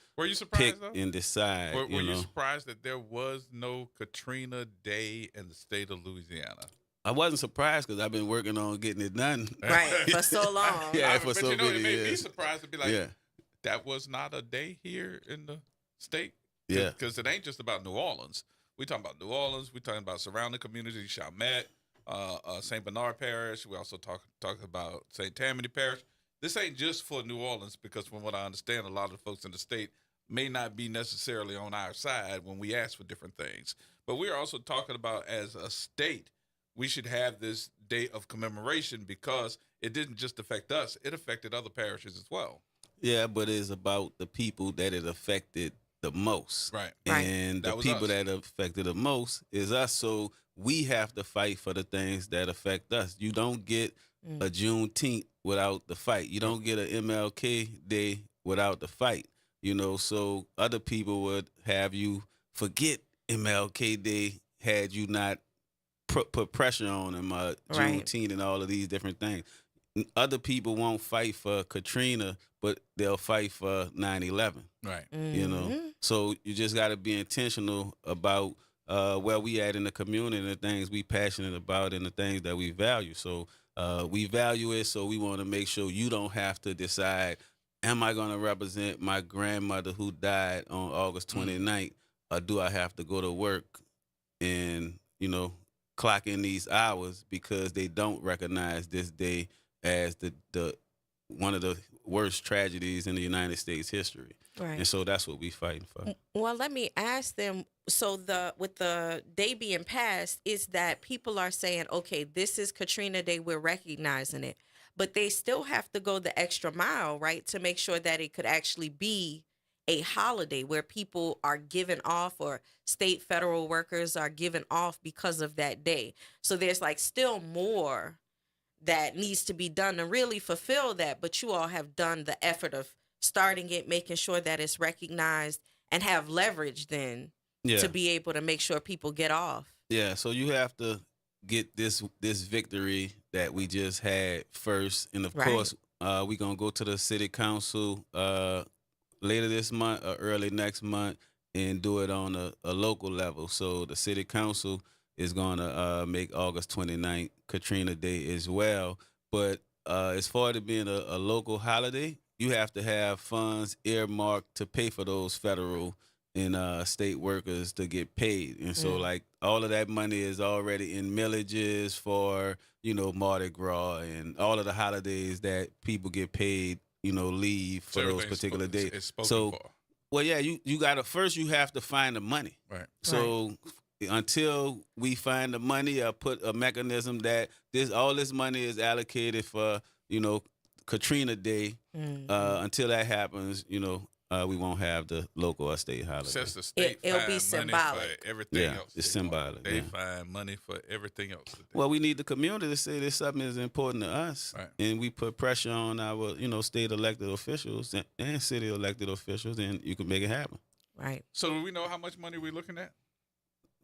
pick and decide. Were you surprised that there was no Katrina Day in the state of Louisiana? I wasn't surprised because I've been working on getting it done. Right, for so long. Yeah, for so many years. It made me surprised to be like, that was not a day here in the state? Yeah. Because it ain't just about New Orleans. We're talking about New Orleans. We're talking about surrounding communities, Chalmette, St. Bernard Parish. We also talk about St. Tammany Parish. This ain't just for New Orleans because from what I understand, a lot of the folks in the state may not be necessarily on our side when we ask for different things. But we're also talking about as a state, we should have this day of commemoration because it didn't just affect us. It affected other parishes as well. Yeah, but it's about the people that it affected the most. Right. And the people that affected the most is us. So we have to fight for the things that affect us. You don't get a Juneteenth without the fight. You don't get an MLK Day without the fight. So other people would have you forget MLK Day had you not put pressure on them, Juneteenth and all of these different things. Other people won't fight for Katrina, but they'll fight for 9/11. Right. So you just got to be intentional about where we at in the community and the things we passionate about and the things that we value. So we value it, so we want to make sure you don't have to decide, am I going to represent my grandmother who died on August 29th, or do I have to go to work and, clock in these hours because they don't recognize this day as the one of the worst tragedies in the United States history. Right. And so that's what we fighting for. Well, let me ask them. So with the day being passed, is that people are saying, okay, this is Katrina Day, we're recognizing it, but they still have to go the extra mile, right, to make sure that it could actually be a holiday where people are given off, or state, federal workers are given off because of that day. So there's like still more that needs to be done to really fulfill that. But you all have done the effort of starting it, making sure that it's recognized, and have leverage then to be able to make sure people get off. Yeah, so you have to get this victory that we just had first. And of course, we're going to go to the city council later this month or early next month and do it on a local level. So the city council is going to make August 29th Katrina Day as well. But as far as it being a local holiday, you have to have funds earmarked to pay for those federal and state workers to get paid. And so, like, all of that money is already in millages for, Mardi Gras and all of the holidays that people get paid, leave for those particular days. So, well, yeah, you got to, first you have to find the money. Right. So until we find the money or put a mechanism that all this money is allocated for, Katrina Day, until that happens, we won't have the local or state holiday. Since the state it'll be symbolic. For everything else. It's symbolic. They find money for everything else. Well, we need the community to say this something is important to us, and we put pressure on our, state elected officials and city elected officials, and you can make it happen. Right. So do we know how much money we're looking at?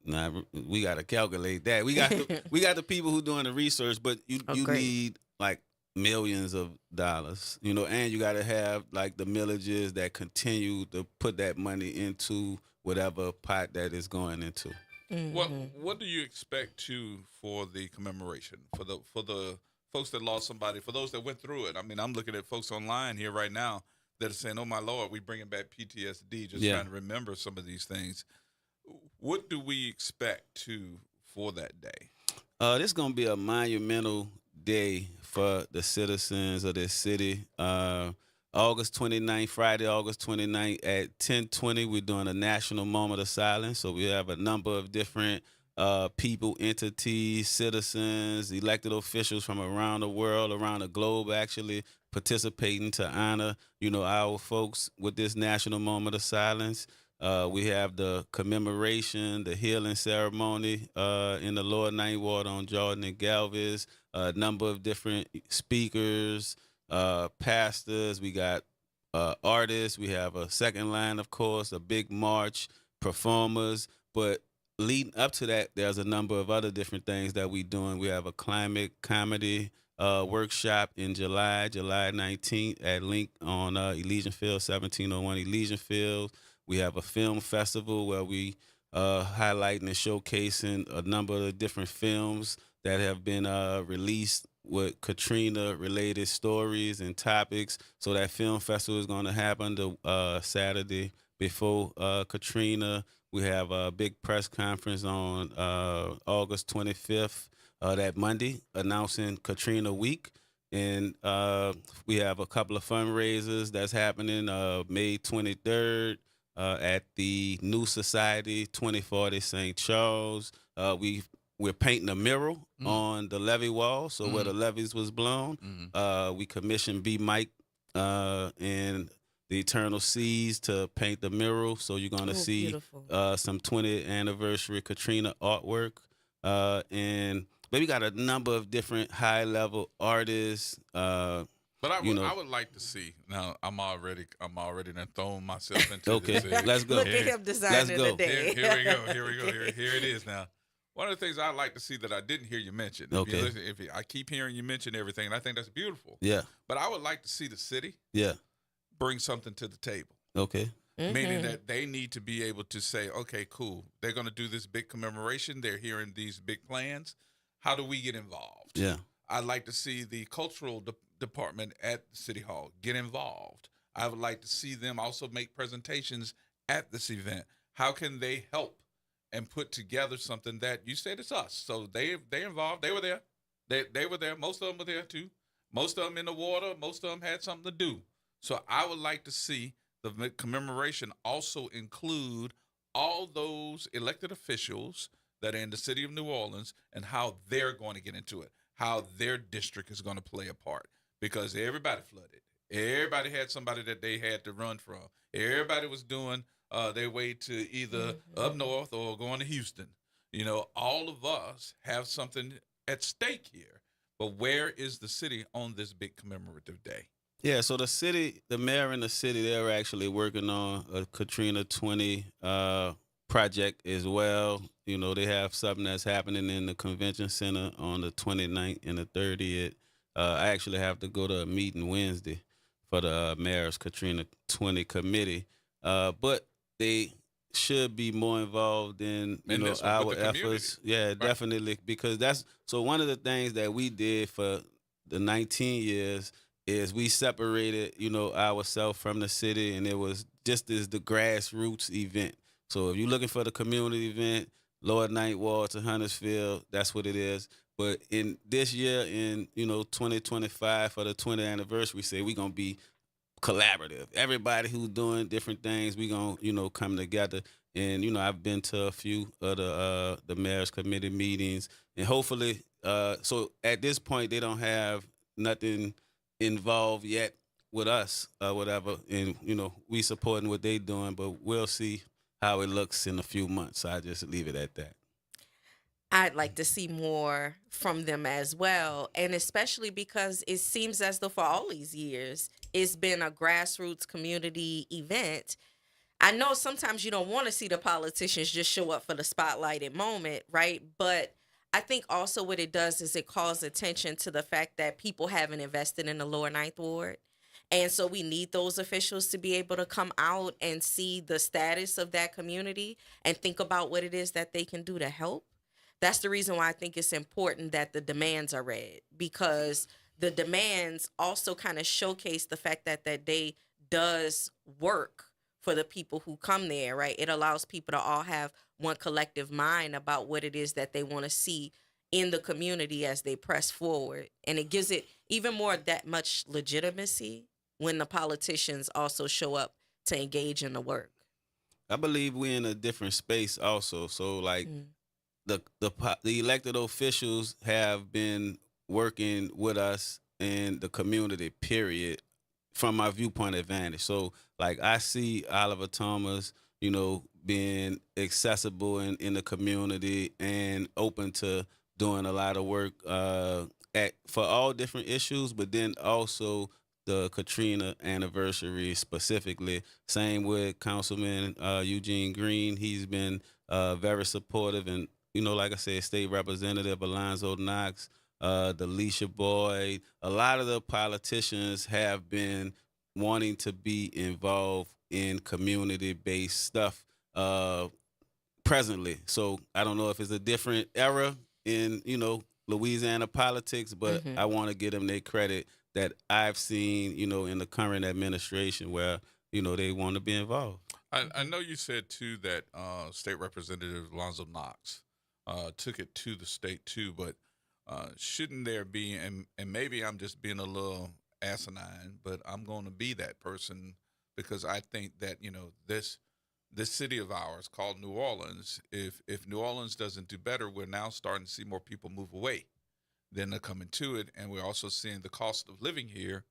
Nah, we got to calculate that. We got the people who doing the research, but you need like millions of dollars, and you got to have like the millages that continue to put that money into whatever pot that is going into. What do you expect for the commemoration, for the folks that lost somebody, for those that went through it? I mean, I'm looking at folks online here right now that are saying, "Oh my Lord, we bringing back PTSD just trying to remember some of these things." What do we expect for that day? This is gonna be a monumental day for the citizens of this city. August 29th, Friday, August 29th at 10:20, we're doing a national moment of silence. So we have a number of different people, entities, citizens, elected officials from around the world, around the globe, actually participating to honor, our folks with this national moment of silence. We have the commemoration, the healing ceremony in the Lower Ninth Ward on Jordan and Galvez. A number of different speakers, pastors. We got artists. We have a second line, of course, a big march, performers. But leading up to that, there's a number of other different things that we're doing. We have a climate comedy workshop in July 19th at Link on Elysian Field, 1701 Elysian Field. We have a film festival where we highlighting and showcasing a number of different films that have been released with Katrina-related stories and topics. So that film festival is going to happen the Saturday before Katrina. We have a big press conference on August 25th, that Monday, announcing Katrina Week. And we have a couple of fundraisers that's happening May 23rd. At the New Society 2040 St. Charles. We're painting a mural on the levee wall, so where the levees was blown. We commissioned B. Mike and the Eternal Seas to paint the mural, so you're going to see some 20th anniversary Katrina artwork. But we got a number of different high-level artists. But I would like to see. Now I'm already done throwing myself into this. Okay, let's go. Look at him designing the day. Here we go. Here it is now. One of the things I'd like to see that I didn't hear you mention. I keep hearing you mention everything, and I think that's beautiful. Yeah. But I would like to see the city. Yeah. Bring something to the table. Okay. Meaning that they need to be able to say, okay, cool. They're going to do this big commemoration. They're hearing these big plans. How do we get involved? Yeah. I'd like to see the cultural department at City Hall get involved. I would like to see them also make presentations at this event. How can they help and put together something that you said it's us? So they involved. They were there. They were there. Most of them were there too. Most of them in the water. Most of them had something to do. So I would like to see the commemoration also include all those elected officials that are in the city of New Orleans and how they're going to get into it, how their district is going to play a part, because everybody flooded. Everybody had somebody that they had to run from. Everybody was doing their way to either up north or going to Houston. You know, all of us have something at stake here. But where is the city on this big commemorative day? Yeah, so the mayor and the city, they're actually working on a Katrina 20 project as well. You know, they have something that's happening in the convention center on the 29th and the 30th. I actually have to go to a meeting Wednesday for the mayor's Katrina 20 committee. But they should be more involved in our efforts. Yeah, right. Definitely, because so one of the things that we did for the 19 years is we separated, ourselves from the city, and it was just as the grassroots event. So if you're looking for the community event, Lower Ninth Ward to Huntersville, that's what it is. But in this year, in 2025 for the 20th anniversary, say we're gonna be collaborative. Everybody who's doing different things, we gonna come together. And I've been to a few of the mayor's committee meetings, and hopefully, so at this point they don't have nothing involved yet with us or whatever, and we supporting what they doing, but we'll see how it looks in a few months. I just leave it at that. I'd like to see more from them as well, and especially because it seems as though for all these years it's been a grassroots community event. I know sometimes you don't want to see the politicians just show up for the spotlighted moment, right? But I think also what it does is it calls attention to the fact that people haven't invested in the Lower Ninth Ward. And so we need those officials to be able to come out and see the status of that community and think about what it is that they can do to help. That's the reason why I think it's important that the demands are read, because the demands also kind of showcase the fact that that day does work for the people who come there, right? It allows people to all have one collective mind about what it is that they want to see in the community as they press forward. And it gives it even more that much legitimacy when the politicians also show up to engage in the work. I believe we're in a different space also. So like the elected officials have been working with us in the community, period, from my viewpoint advantage. So like I see Oliver Thomas, being accessible in the community and open to doing a lot of work for all different issues, but then also the Katrina anniversary specifically. Same with Councilman Eugene Green. He's been very supportive, and like I said, State Representative Alonzo Knox, Delisha Boyd. A lot of the politicians have been wanting to be involved in community-based stuff presently. So I don't know if it's a different era in Louisiana politics, but I want to give them their credit that I've seen, in the current administration where, they want to be involved. I know you said, too, that State Representative Alonzo Knox took it to the state, too, but shouldn't there be, and maybe I'm just being a little asinine, but I'm going to be that person because I think that, this city of ours called New Orleans, if New Orleans doesn't do better, we're now starting to see more people move away than they're coming to it. And we're also seeing the cost of living here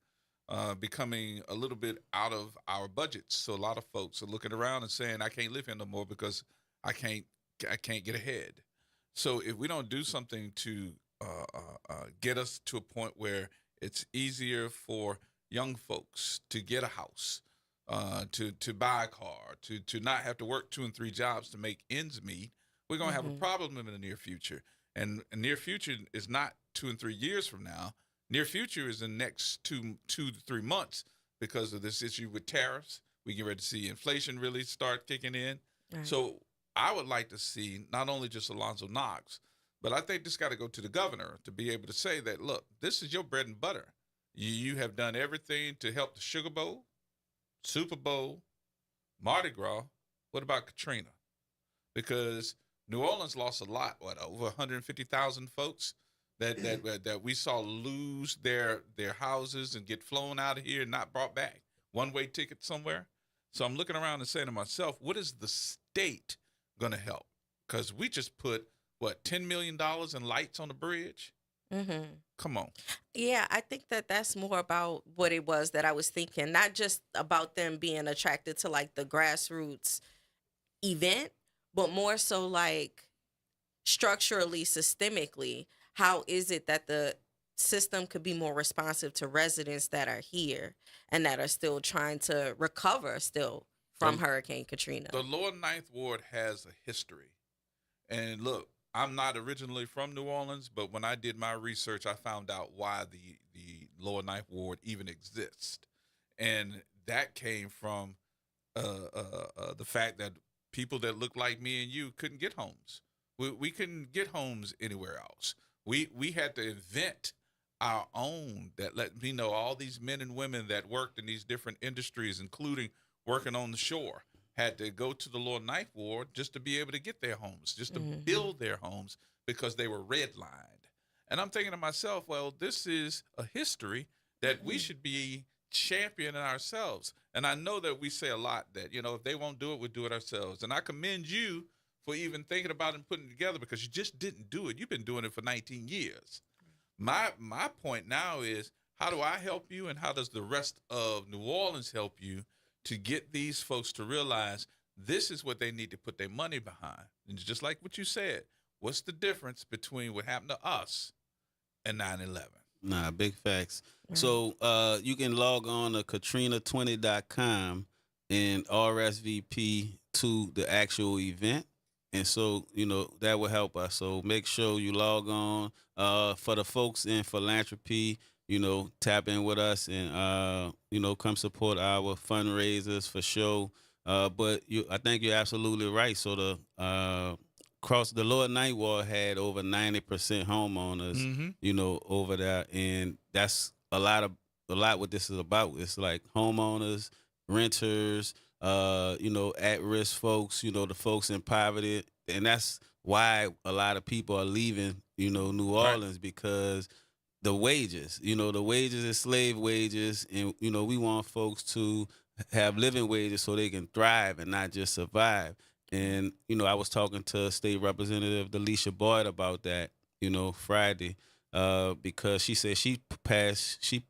becoming a little bit out of our budgets. So a lot of folks are looking around and saying, I can't live here no more because I can't get ahead. So if we don't do something to get us to a point where it's easier for young folks to get a house, to buy a car, to not have to work 2 and 3 jobs to make ends meet, we're going to have a problem in the near future. And near future is not 2 and 3 years from now. Near future is the next 2 to 3 months because of this issue with tariffs. We get ready to see inflation really start kicking in. Right. So I would like to see not only just Alonzo Knox, but I think this got to go to the governor to be able to say that, look, this is your bread and butter. You have done everything to help the Sugar Bowl, Super Bowl, Mardi Gras. What about Katrina? Because New Orleans lost a lot, over 150,000 folks that we saw lose their houses and get flown out of here and not brought back, one-way ticket somewhere. So I'm looking around and saying to myself, what is the state going to help? Because we just put, $10 million in lights on the bridge? Mm-hmm. Come on. Yeah, I think that's more about what it was that I was thinking, not just about them being attracted to like the grassroots event, but more so like structurally, systemically, how is it that the system could be more responsive to residents that are here and that are still trying to recover still from Hurricane Katrina? The Lower Ninth Ward has a history. And look, I'm not originally from New Orleans, but when I did my research, I found out why the Lower Ninth Ward even exists. And that came from the fact that people that look like me and you couldn't get homes. We couldn't get homes anywhere else. We had to invent our own that let me know all these men and women that worked in these different industries, including working on the shore, had to go to the Lower Ninth Ward just to be able to get their homes, just to build their homes because they were redlined. And I'm thinking to myself, well, this is a history that we should be championing ourselves. And I know that we say a lot that, if they won't do it, we'll do it ourselves. And I commend you for even thinking about it and putting it together because you just didn't do it. You've been doing it for 19 years. My point now is, how do I help you and how does the rest of New Orleans help you to get these folks to realize this is what they need to put their money behind? And just like what you said, what's the difference between what happened to us and 9/11? Nah, big facts. So you can log on to Katrina20.com and RSVP to the actual event. And so, that will help us. So make sure you log on. For the folks in philanthropy, tap in with us and, come support our fundraisers for sure. But I think you're absolutely right. So across the Lower Ninth Ward had over 90% homeowners, over there. And that's a lot what this is about. It's like homeowners, renters, at-risk folks, the folks in poverty. And that's why a lot of people are leaving, New Orleans, because the wages, the wages is slave wages. And, we want folks to have living wages so they can thrive and not just survive. And, I was talking to State Representative Delisha Boyd about that, Friday, because she said she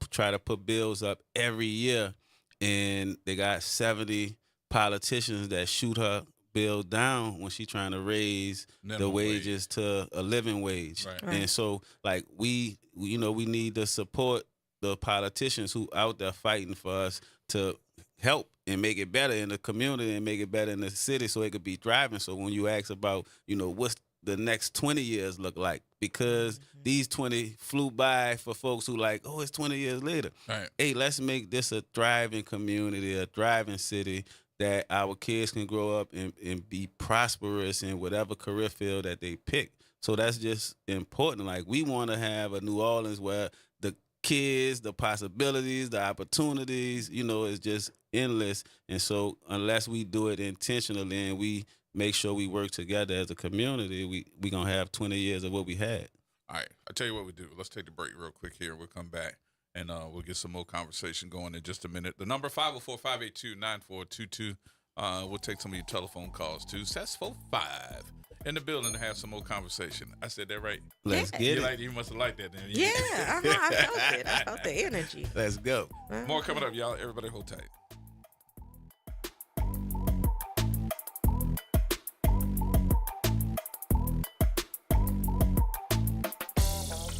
tried to put bills up every year, and they got 70 politicians that shoot her bill down when she's trying to raise the wages to a living wage. Right. And so, we need to support the politicians who out there fighting for us to help and make it better in the community and make it better in the city so it could be thriving. So when you ask about, what's the next 20 years look like, because these 20 flew by for folks who it's 20 years later. Right. Hey, let's make this a thriving community, a thriving city that our kids can grow up and be prosperous in whatever career field that they pick. So that's just important. We want to have a New Orleans where the kids, the possibilities, the opportunities, is just endless. And so unless we do it intentionally and we make sure we work together as a community, we going to have 20 years of what we had. All right. I'll tell you what we do. Let's take the break real quick here. We'll come back. And we'll get some more conversation going in just a minute. The number 504-582-9422. We'll take some of your telephone calls too. That's 45 in the building to have some more conversation. I said that right? Let's get it. You must have liked that then. Yeah, I felt it. I felt the energy. Let's go. More coming up, y'all. Everybody hold tight.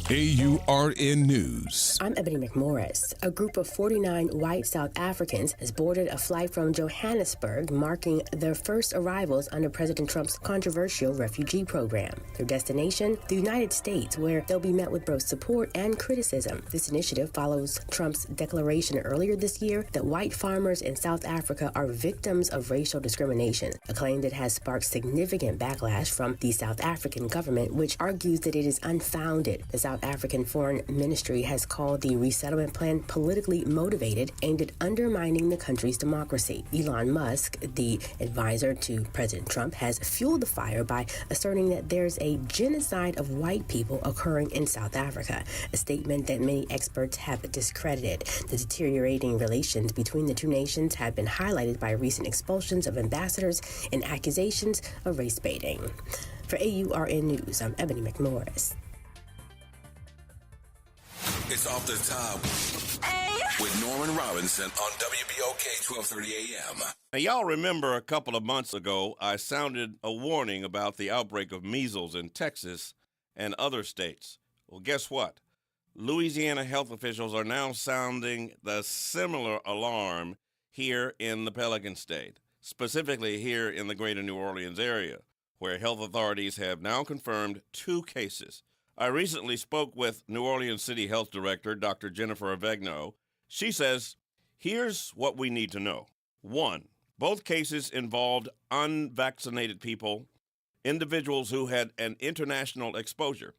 AURN News. I'm Ebony McMorris. A group of 49 white South Africans has boarded a flight from Johannesburg, marking their first arrivals under President Trump's controversial refugee program. Their destination, the United States, where they'll be met with both support and criticism. This initiative follows Trump's declaration earlier this year that white farmers in South Africa are victims of racial discrimination, a claim that has sparked significant backlash from the South African government, which argues that it is unfounded. The South South African Foreign Ministry has called the resettlement plan politically motivated, aimed at undermining the country's democracy. Elon Musk, the advisor to President Trump, has fueled the fire by asserting that there's a genocide of white people occurring in South Africa, a statement that many experts have discredited. The deteriorating relations between the two nations have been highlighted by recent expulsions of ambassadors and accusations of race baiting. For AURN News, I'm Ebony McMorris. It's Off the Top with Norman Robinson on WBOK 1230 AM. Now, y'all remember a couple of months ago, I sounded a warning about the outbreak of measles in Texas and other states. Well, guess what? Louisiana health officials are now sounding the similar alarm here in the Pelican State, specifically here in the greater New Orleans area, where health authorities have now confirmed 2 cases. I recently spoke with New Orleans City Health Director, Dr. Jennifer Avegno. She says, here's what we need to know. 1, both cases involved unvaccinated people, individuals who had an international exposure.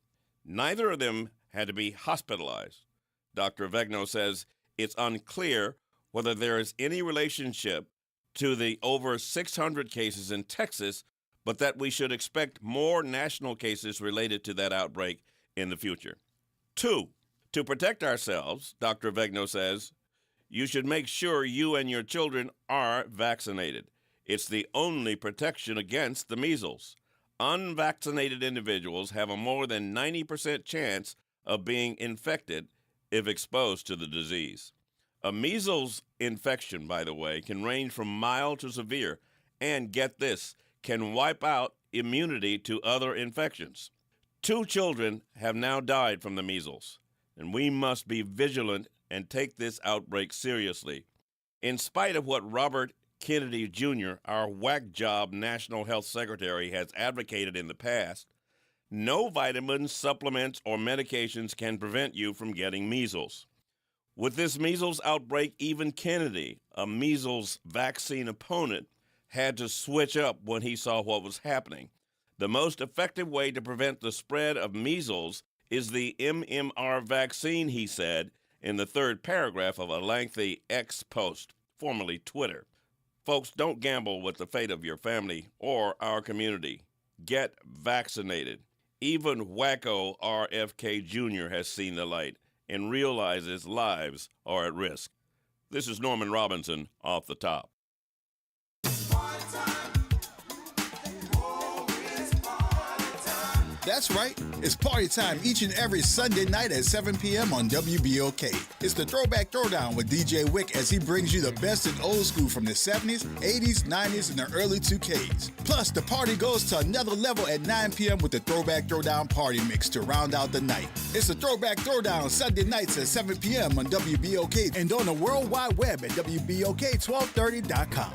Neither of them had to be hospitalized. Dr. Avegno says it's unclear whether there is any relationship to the over 600 cases in Texas, but that we should expect more national cases related to that outbreak in the future. 2, to protect ourselves, Dr. Avegno says, you should make sure you and your children are vaccinated. It's the only protection against the measles. Unvaccinated individuals have a more than 90% chance of being infected if exposed to the disease. A measles infection, by the way, can range from mild to severe, and get this, can wipe out immunity to other infections. 2 children have now died from the measles, and we must be vigilant and take this outbreak seriously. In spite of what Robert Kennedy Jr., our whack job National Health Secretary, has advocated in the past, no vitamins, supplements, or medications can prevent you from getting measles. With this measles outbreak, even Kennedy, a measles vaccine opponent, had to switch up when he saw what was happening. The most effective way to prevent the spread of measles is the MMR vaccine, he said in the 3rd paragraph of a lengthy X post, formerly Twitter. Folks, don't gamble with the fate of your family or our community. Get vaccinated. Even wacko RFK Jr. has seen the light and realizes lives are at risk. This is Norman Robinson, Off the Top. That's right. It's party time each and every Sunday night at 7 p.m. on WBOK. It's the Throwback Throwdown with DJ Wick as he brings you the best in old school from the 70s, 80s, 90s, and the early 2Ks. Plus, the party goes to another level at 9 p.m. with the Throwback Throwdown Party Mix to round out the night. It's the Throwback Throwdown Sunday nights at 7 p.m. on WBOK and on the World Wide Web at WBOK1230.com.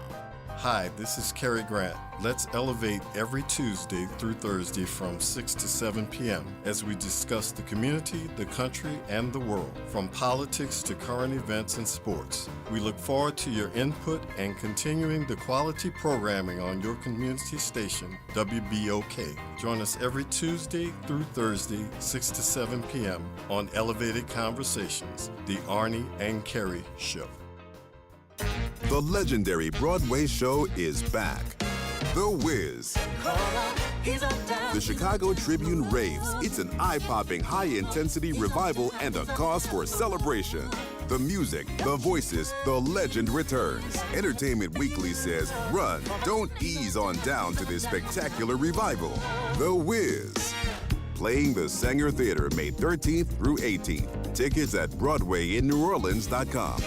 Hi, this is Cary Grant. Let's elevate every Tuesday through Thursday from 6 to 7 p.m. as we discuss the community, the country, and the world, from politics to current events and sports. We look forward to your input and continuing the quality programming on your community station, WBOK. Join us every Tuesday through Thursday, 6 to 7 p.m. on Elevated Conversations, the Arnie and Cary Show. The legendary Broadway show is back. The Wiz. The Chicago Tribune raves. It's an eye-popping, high-intensity revival and a cause for celebration. The music, the voices, the legend returns. Entertainment Weekly says, run, don't ease on down to this spectacular revival. The Wiz. Playing the Sanger Theater May 13th through 18th. Tickets at BroadwayInNewOrleans.com.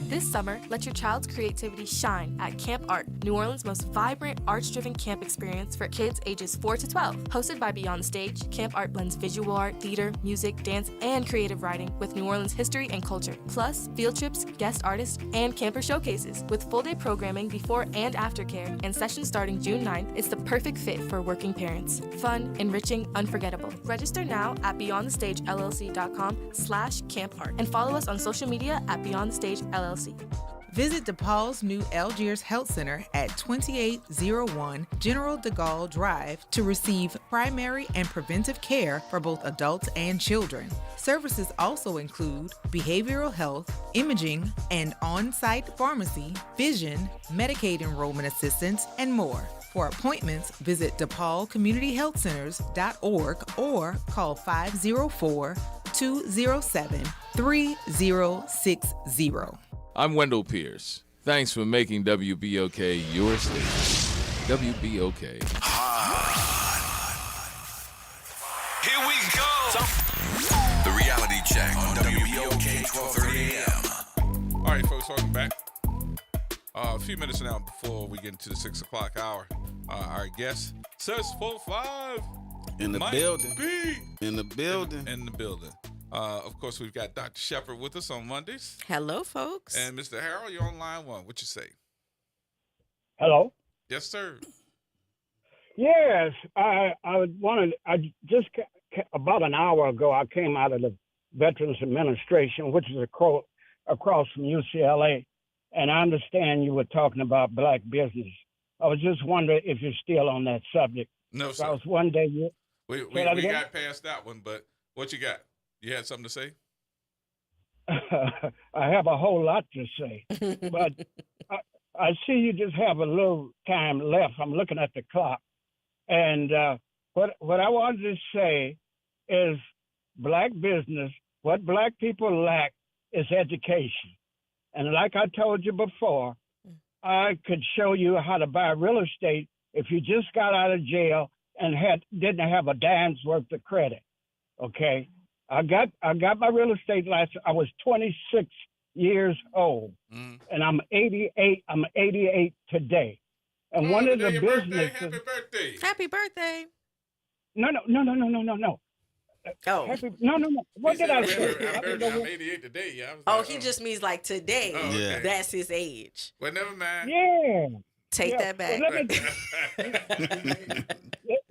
This summer, let your child's creativity shine at Camp Art, New Orleans' most vibrant, arts-driven camp experience for kids ages 4 to 12. Hosted by Beyond Stage, Camp Art blends visual art, theater, music, dance, and creative writing with New Orleans history and culture. Plus, field trips, guest artists, and camper showcases. With full-day programming before and after care and sessions starting June 9th, it's the perfect fit for working parents. Fun, enriching, unforgettable. Register now at BeyondTheStageLLC.com/Camp Art and follow us on social media at Beyond the Stage LLC. Visit DePaul's new Algiers Health Center at 2801 General de Gaulle Drive to receive primary and preventive care for both adults and children. Services also include behavioral health, imaging, and on-site pharmacy, vision, Medicaid enrollment assistance, and more. For appointments, visit DePaulCommunityHealthCenters.org or call 504-207-3060. I'm Wendell Pierce. Thanks for making WBOK your station. WBOK. Here we go. The Reality Check on WBOK 1230 AM. All right, folks, welcome back. A few minutes now before we get into the 6 o'clock hour, our guest, Sus 45. In the building. In the building. In the building. Of course, we've got Dr. Shepard with us on Mondays. Hello, folks. And Mr. Harold, you're on line one. What you say? Hello. Yes, sir. Yes, I just about an hour ago, I came out of the Veterans Administration, which is across from UCLA, and I understand you were talking about black business. I was just wondering if you're still on that subject. No, sir. Because one day we got past that one, but what you got? You had something to say? I have a whole lot to say, but I see you just have a little time left. I'm looking at the clock, and what I wanted to say is black business. What black people lack is education, and like I told you before, I could show you how to buy real estate if you just got out of jail and didn't have a dime's worth of credit. Okay. I got my real estate license. I was 26 years old, and I'm 88. I'm 88 today. And one of the businesses. Happy birthday! Happy birthday! No. Oh. No. What did I say? I'm 88 today. Yeah. He just means like today. Oh, okay. That's his age. Well, never mind. Yeah. Take that back. Well,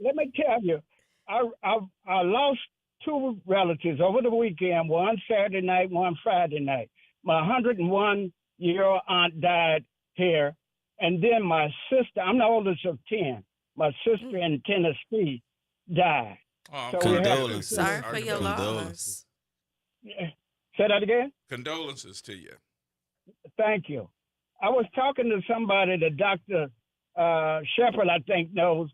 let me tell you, I lost two relatives over the weekend, one Saturday night, one Friday night. My 101-year-old aunt died here, and then my sister, I'm the oldest of 10, my sister in Tennessee died. Oh, so condolences. Sorry for your loss. Say that again? Condolences to you. Thank you. I was talking to somebody that Dr. Shepard, I think, knows,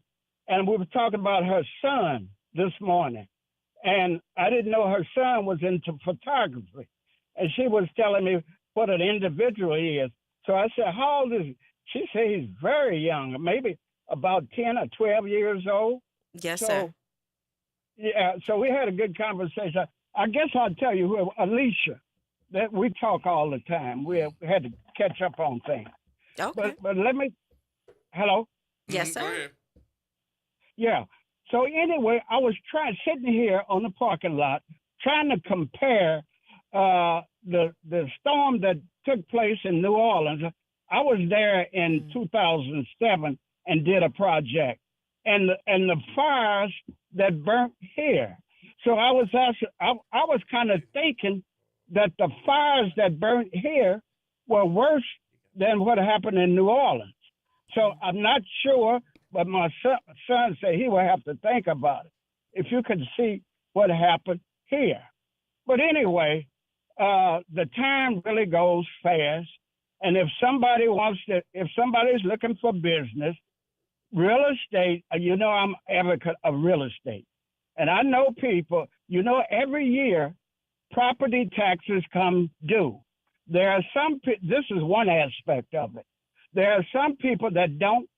and we were talking about her son this morning. And I didn't know her son was into photography. And she was telling me what an individual he is. So I said, how old is he? She said he's very young, maybe about 10 or 12 years old. Yes, sir. Yeah, so we had a good conversation. I guess I'll tell you who, Alicia, that we talk all the time. We had to catch up on things. Okay. But let me, hello? Yes, sir. Go ahead. Yeah. So anyway, I was sitting here on the parking lot, trying to compare the storm that took place in New Orleans. I was there in 2007 and did a project, and the fires that burnt here. So I was kind of thinking that the fires that burnt here were worse than what happened in New Orleans. So I'm not sure, but my son said he will have to think about it if you could see what happened here. But anyway, the time really goes fast. And if somebody's looking for business, real estate, I'm advocate of real estate. And I know people, every year property taxes come due. There are this is one aspect of it. There are some people that don't,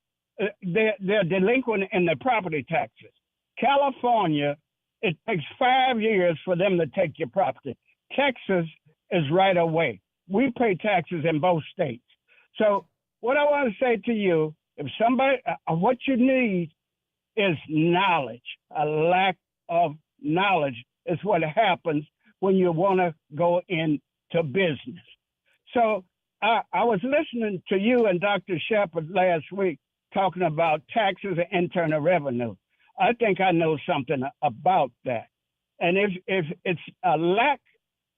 they're delinquent in their property taxes. California, it takes 5 years for them to take your property. Texas is right away. We pay taxes in both states. So what I want to say to you, if somebody, what you need is knowledge. A lack of knowledge is what happens when you want to go into business. So I was listening to you and Dr. Shepard last week talking about taxes and internal revenue. I think I know something about that. And if it's a lack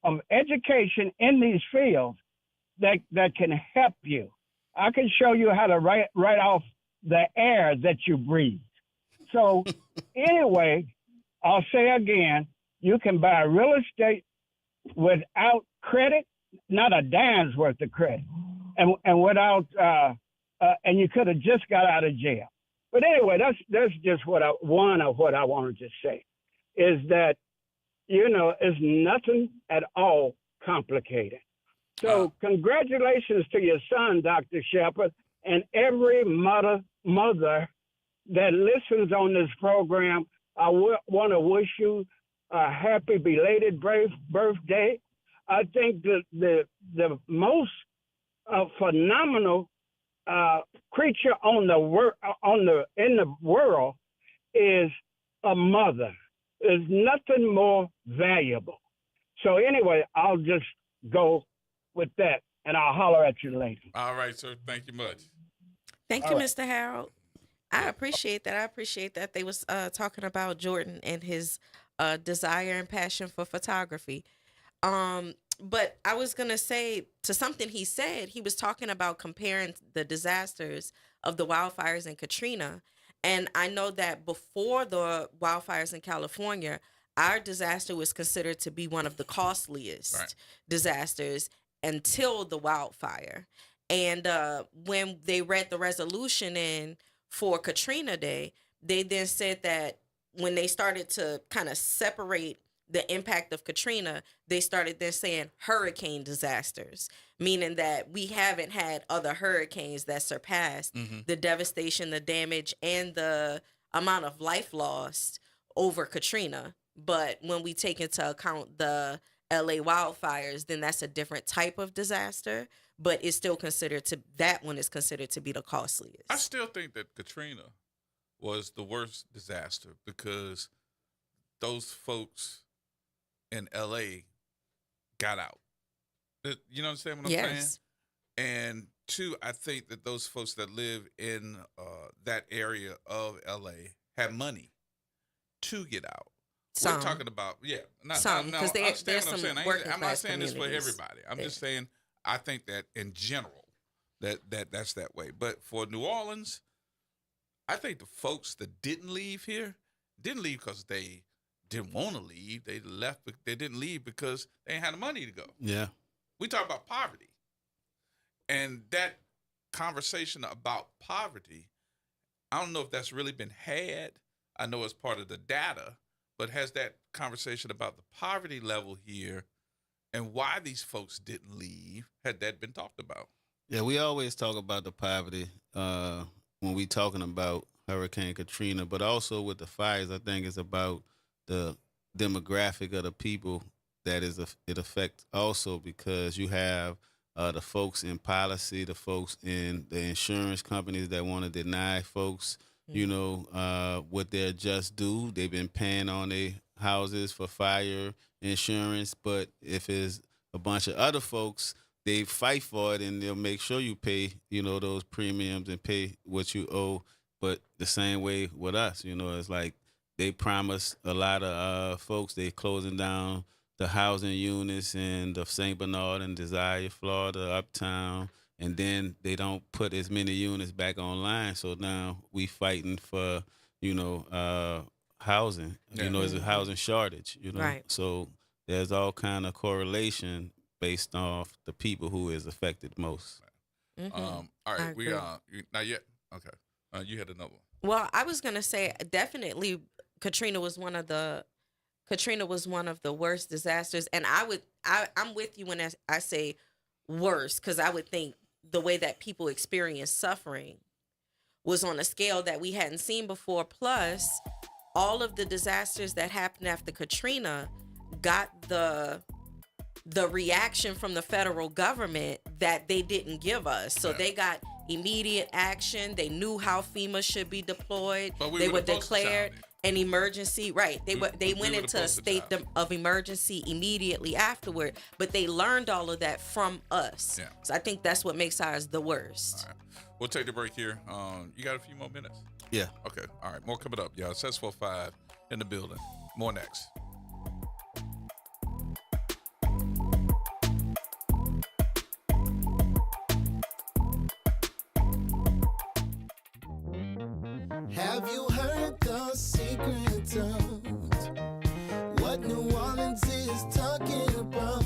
of education in these fields, that can help you. I can show you how to write off the air that you breathe. So anyway, I'll say again, you can buy real estate without credit, not a dime's worth of credit, and without and you could have just got out of jail. But anyway, that's just what I wanted to say, is that, you know, it's nothing at all complicated. So congratulations to your son, Dr. Shepard, and every mother that listens on this program. I want to wish you a happy belated birthday. I think the most phenomenal creature in the world is a mother. There's nothing more valuable. So anyway, I'll just go with that, and I'll holler at you later. All right, sir. Thank you much. Thank you, Mr. Harold. I appreciate that. I appreciate that they was talking about Jordan and his desire and passion for photography. But I was going to say, to something he said, he was talking about comparing the disasters of the wildfires in Katrina. And I know that before the wildfires in California, our disaster was considered to be one of the costliest disasters until the wildfire. And when they read the resolution in for Katrina Day, they then said that when they started to kind of separate the impact of Katrina, they started then saying hurricane disasters, meaning that we haven't had other hurricanes that surpassed the devastation, the damage, and the amount of life lost over Katrina. But when we take into account the LA wildfires, then that's a different type of disaster, but it's still considered to, that one is considered to be the costliest. I still think that Katrina was the worst disaster because those folks in LA got out. You know what I'm saying? And two, I think that those folks that live in that area of LA have money to get out. We're talking about, some, because there's some working I'm not saying class this for everybody. I'm just saying I think that in general that's that way. But for New Orleans, I think the folks that didn't leave here didn't leave because they didn't want to leave. They left. They didn't leave because they ain't had the money to go. Yeah. We talk about poverty, and that conversation about poverty, I don't know if that's really been had. I know it's part of the data, but has that conversation about the poverty level here and why these folks didn't leave, had that been talked about? Yeah, we always talk about the poverty when we talking about Hurricane Katrina, but also with the fires, I think it's about the demographic of the people that it affects also, because you have the folks in policy, the folks in the insurance companies that want to deny folks, you know, what their just due. They've been paying on their houses for fire insurance, but if it's a bunch of other folks, they fight for it and they'll make sure you pay, you know, those premiums and pay what you owe. But the same way with us, you know, it's like they promise a lot of folks they closing down the housing units in the St. Bernard and Desire, Florida, Uptown, and then they don't put as many units back online. So now we fighting for, you know, housing. Yeah. You know, it's a housing shortage, you know. Right. So there's all kind of correlation based off the people who is affected most. All right, we not yet. Okay, you had another one. Well, I was gonna say definitely Katrina was one of the worst disasters, and I'm with you when I say worse, because I would think the way that people experience suffering was on a scale that we hadn't seen before. Plus, all of the disasters that happened after Katrina got the reaction from the federal government that they didn't give us. So they got immediate action. They knew how FEMA should be deployed. They were declared an emergency. Right. They went into a state of emergency immediately afterward, but they learned all of that from us. Yeah. So I think that's what makes ours the worst. All right. We'll take the break here. You got a few more minutes? Yeah. Okay. All right. More coming up. Yeah. SS45 in the building. More next. Have you heard the secret of what New Orleans is talking about?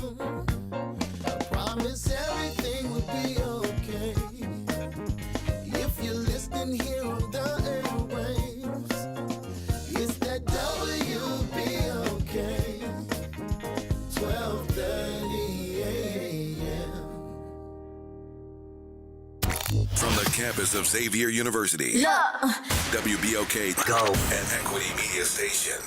I promise everything will be okay if you're listening here on the airwaves. It's that WBOK 12:30 a.m. From the campus of Xavier University, WBOK Go and Equity Media Station.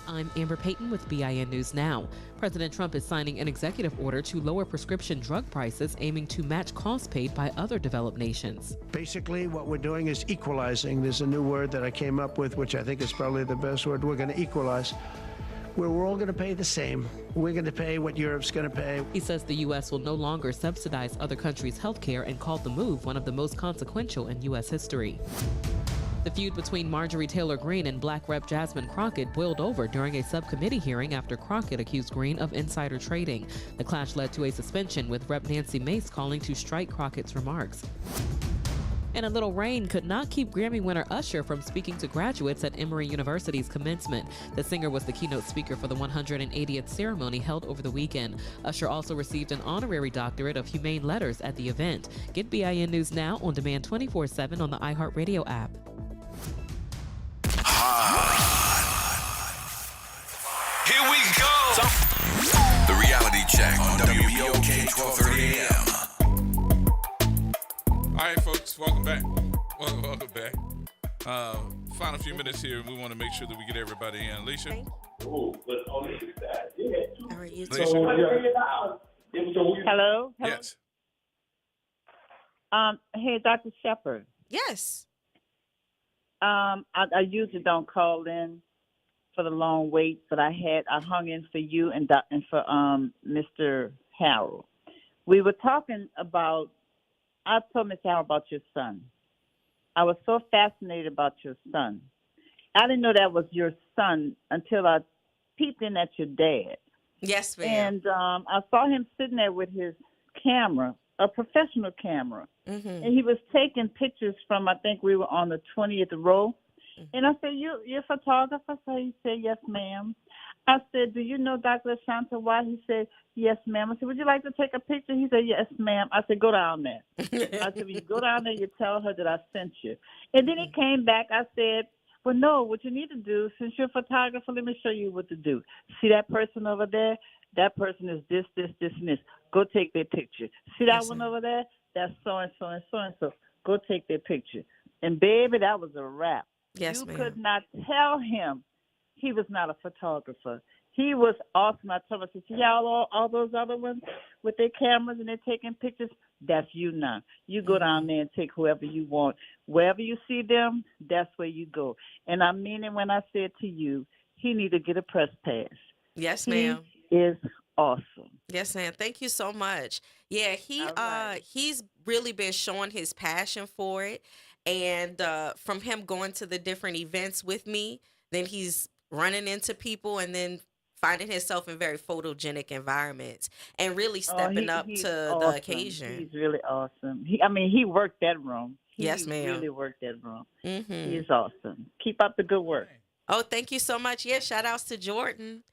I'm Amber Payton with BIN News Now. President Trump is signing an executive order to lower prescription drug prices, aiming to match costs paid by other developed nations. Basically, what we're doing is equalizing. There's a new word that I came up with, which I think is probably the best word. We're going to equalize, where we're all going to pay the same. We're going to pay what Europe's going to pay. He says the U.S. will no longer subsidize other countries' health care and called the move one of the most consequential in U.S. history. The feud between Marjorie Taylor Greene and Black Rep Jasmine Crockett boiled over during a subcommittee hearing after Crockett accused Greene of insider trading. The clash led to a suspension, with Rep Nancy Mace calling to strike Crockett's remarks. And a little rain could not keep Grammy winner Usher from speaking to graduates at Emory University's commencement. The singer was the keynote speaker for the 180th ceremony held over the weekend. Usher also received an honorary doctorate of humane letters at the event. Get BIN News Now on demand 24/7 on the iHeartRadio app. Here we go. The reality check on WBOK 12:30 a.m. All right, folks, welcome back. Welcome back. Final few minutes here. We want to make sure that we get everybody in. Alicia? Hello? Yes. Hey, Dr. Shepard. Yes. I usually don't call in for the long wait, but I hung in for you and for Mr. Harold. We were talking about. I told Mr. Harold about your son. I was so fascinated about your son. I didn't know that was your son until I peeped in at your dad. Yes, ma'am. And I saw him sitting there with his camera, a professional camera. Mm-hmm. And he was taking pictures from, I think we were on the 20th row. Mm-hmm. And I said, you're a photographer? So he said, yes, ma'am. I said, do you know Dr. Ashanta White? He said, yes, ma'am. I said, would you like to take a picture? He said, yes, ma'am. I said, go down there. I said, when you go down there, you tell her that I sent you. And then he came back. I said, well, no, what you need to do, since you're a photographer, let me show you what to do. See that person over there? That person is this, this, this, and this. Go take their picture. See that one over there? That's so-and-so and so-and-so. Go take their picture. And, baby, that was a wrap. Yes, ma'am. You could not tell him he was not a photographer. He was awesome. I told him, I said, see all those other ones with their cameras and they're taking pictures? That's you now. You go down there and take whoever you want. Wherever you see them, that's where you go. And I mean it when I said to you, he need to get a press pass. Yes, ma'am. He is awesome. Yes, ma'am. Thank you so much. Yeah, he's really been showing his passion for it. And from him going to the different events with me, then he's running into people and then finding himself in very photogenic environments and really stepping up to the occasion. He's really awesome. He worked that room. Yes, ma'am. He really worked that room. Mm-hmm. He's awesome. Keep up the good work. Oh, thank you so much. Yeah, shout outs to Jordan.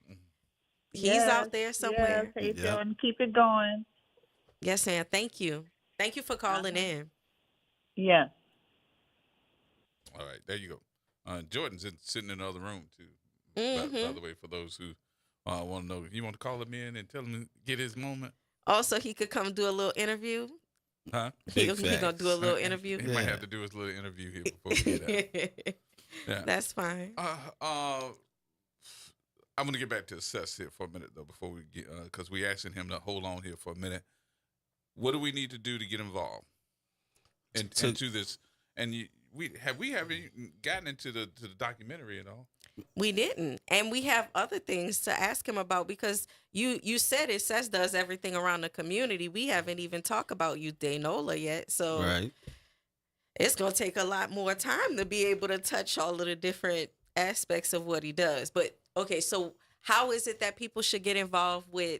He's out there somewhere. Yes, hey, Jordan, keep it going. Yes, ma'am. Thank you. Thank you for calling in. Yeah. All right, there you go. Jordan's sitting in the other room, too. Mm-hmm. By the way, for those who want to know, you want to call him in and tell him to get his moment? Also, he could come do a little interview. Huh? He gonna do a little interview. He might have to do his little interview here before we get out. Yeah. That's fine. I'm going to get back to Seth here for a minute, though, before we get, because we asking him to hold on here for a minute. What do we need to do to get involved into this? And we haven't gotten into the documentary at all. We didn't, and we have other things to ask him about because you said it. Seth does everything around the community. We haven't even talked about Youth Day NOLA yet, so right. It's gonna take a lot more time to be able to touch all of the different aspects of what he does. But okay, so how is it that people should get involved with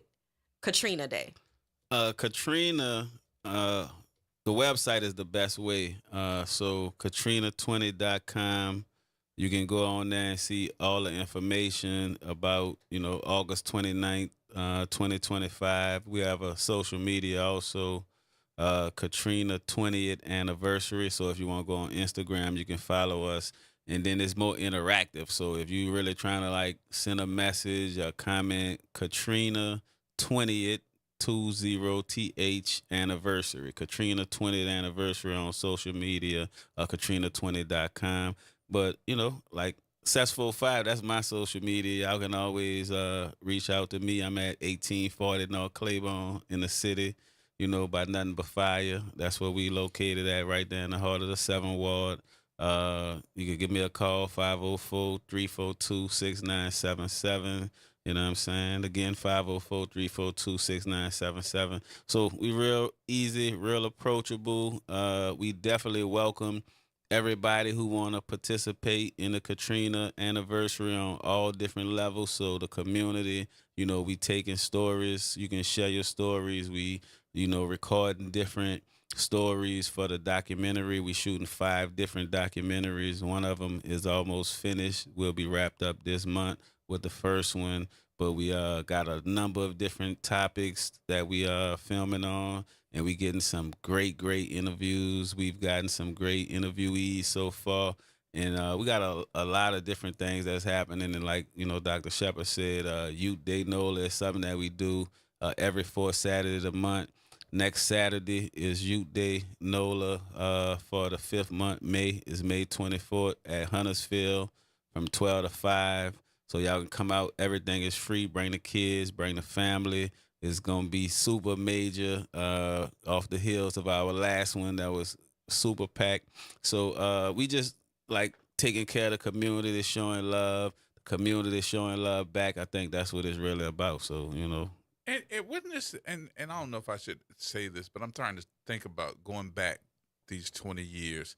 Katrina Day? Katrina the website is the best way. So Katrina20.com. You can go on there and see all the information about, August 29th, 2025. We have a social media also, Katrina 20th anniversary. So if you want to go on Instagram, you can follow us. And then it's more interactive. So if you're really trying to send a message or comment, Katrina 20th 20th anniversary, Katrina 20th anniversary on social media, Katrina20.com. But Cess45, that's my social media. Y'all can always reach out to me. I'm at 1840 North Claiborne in the city, by Nothing But Fire. That's where we located at, right there in the heart of the 7th Ward. You can give me a call, 504-342-6977. You know what I'm saying? Again, 504-342-6977. So we real easy, real approachable. We definitely welcome everybody who want to participate in the Katrina anniversary on all different levels. So the community, we taking stories. You can share your stories. We, recording different stories for the documentary. We shooting 5 different documentaries. One of them is almost finished. We'll be wrapped up this month with the first one, but we got a number of different topics that we are filming on, and we getting some great interviews. We've gotten some great interviewees so far, and we got a lot of different things that's happening. And like Dr. Shepard said, Youth Day NOLA is something that we do every 4th Saturday of the month. Next Saturday is Youth Day NOLA for the 5th month. May 24th at Huntersville from 12 to 5. So y'all can come out. Everything is free. Bring the kids, bring the family. It's going to be super major off the heels of our last one that was super packed. So we just taking care of the community that's showing love. The community that's showing love back. I think that's what it's really about. So, And wouldn't this, and I don't know if I should say this, but I'm trying to think about going back these 20 years.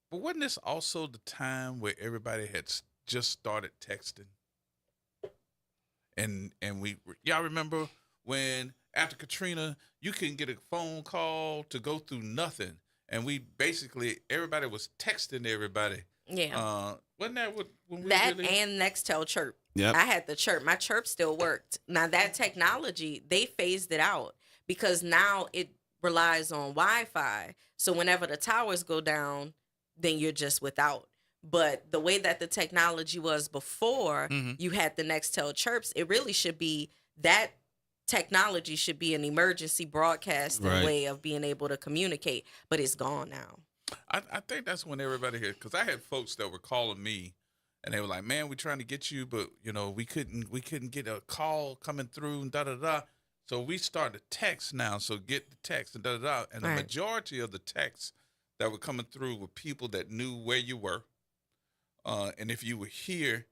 But wasn't this also the time where everybody had just started texting? And y'all remember when after Katrina, you couldn't get a phone call to go through nothing, and everybody was texting everybody. Yeah. Wasn't that what when we that really... and Nextel Chirp? Yep. I had the Chirp. My Chirp still worked. Now that technology, they phased it out because now it relies on Wi-Fi. So whenever the towers go down, then you're just without. But the way that the technology was before, you had the Nextel Chirps, it really should be that technology should be an emergency broadcasting way of being able to communicate, but it's gone now. I think that's when everybody here, because I had folks that were calling me, and they were like, "Man, we're trying to get you, but we couldn't get a call coming through and da da da." So we started text now. So get the text and da da da, and the majority of the texts that were coming through were people that knew where you were. And if you were here,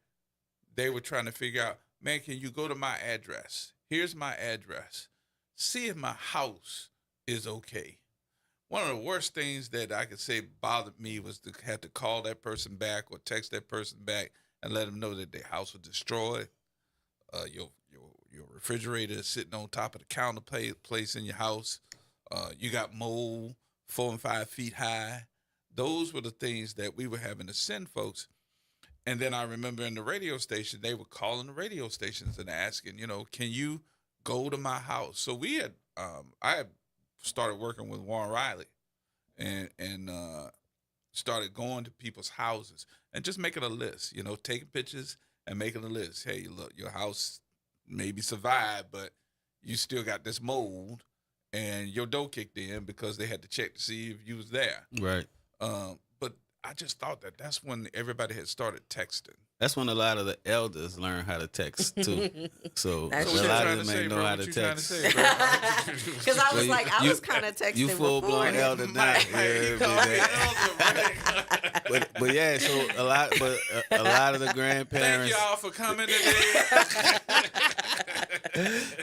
they were trying to figure out, man, can you go to my address? Here's my address. See if my house is okay. One of the worst things that I could say bothered me was to have to call that person back or text that person back and let them know that their house was destroyed. Your refrigerator is sitting on top of the counter place in your house. You got mold 4 and 5 feet high. Those were the things that we were having to send folks. And then I remember in the radio station, they were calling the radio stations and asking, can you go to my house? So we had, I had started working with Warren Riley and started going to people's houses and just making a list, taking pictures and making a list. Hey, look, your house maybe survived, but you still got this mold and your door kicked in because they had to check to see if you was there. Right. But I just thought that's when everybody had started texting. That's when a lot of the elders learn how to text too. So a That's lot of them ain't know how to text. Because I was I was kind of texting you full blown elder now. But yeah, so a lot of the grandparents. Thank y'all for coming today.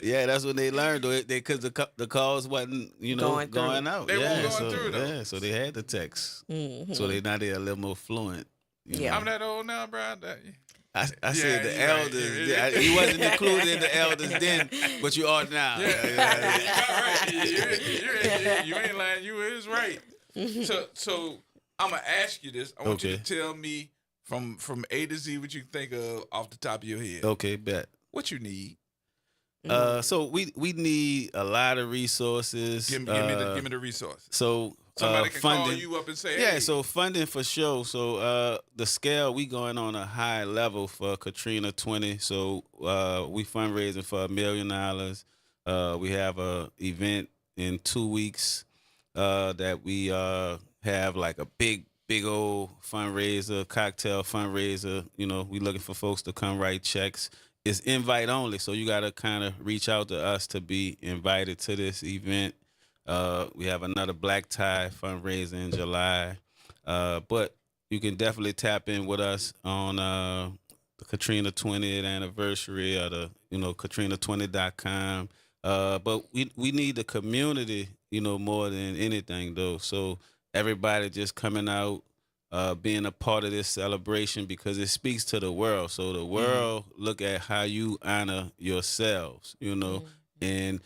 Yeah, that's when they learned because the calls wasn't going out. They weren't going through though. Yeah, so they had to text. So they're a little more fluent. Yeah, I'm that old now, bro. I said the elders. You wasn't included in the elders then, but you are now. Yeah. You ain't lying. You is right. So I'm gonna ask you this. I want you to tell me from A to Z what you think of off the top of your head. Okay, bet. What you need? So we need a lot of resources. Give me the resources. So somebody can funding, call you up and say, yeah. Hey. So funding for sure. So the scale, we going on a high level for Katrina 20. So we fundraising for $1 million. We have a event in 2 weeks that we have like a big old fundraiser, cocktail fundraiser. You know, we looking for folks to come write checks. It's invite only, so you got to kind of reach out to us to be invited to this event. We have another black tie fundraiser in July, but you can definitely tap in with us on the Katrina 20th anniversary or the Katrina20.com. But we need the community, more than anything though. So everybody just coming out. Being a part of this celebration because it speaks to the world. So the world look at how you honor yourselves, and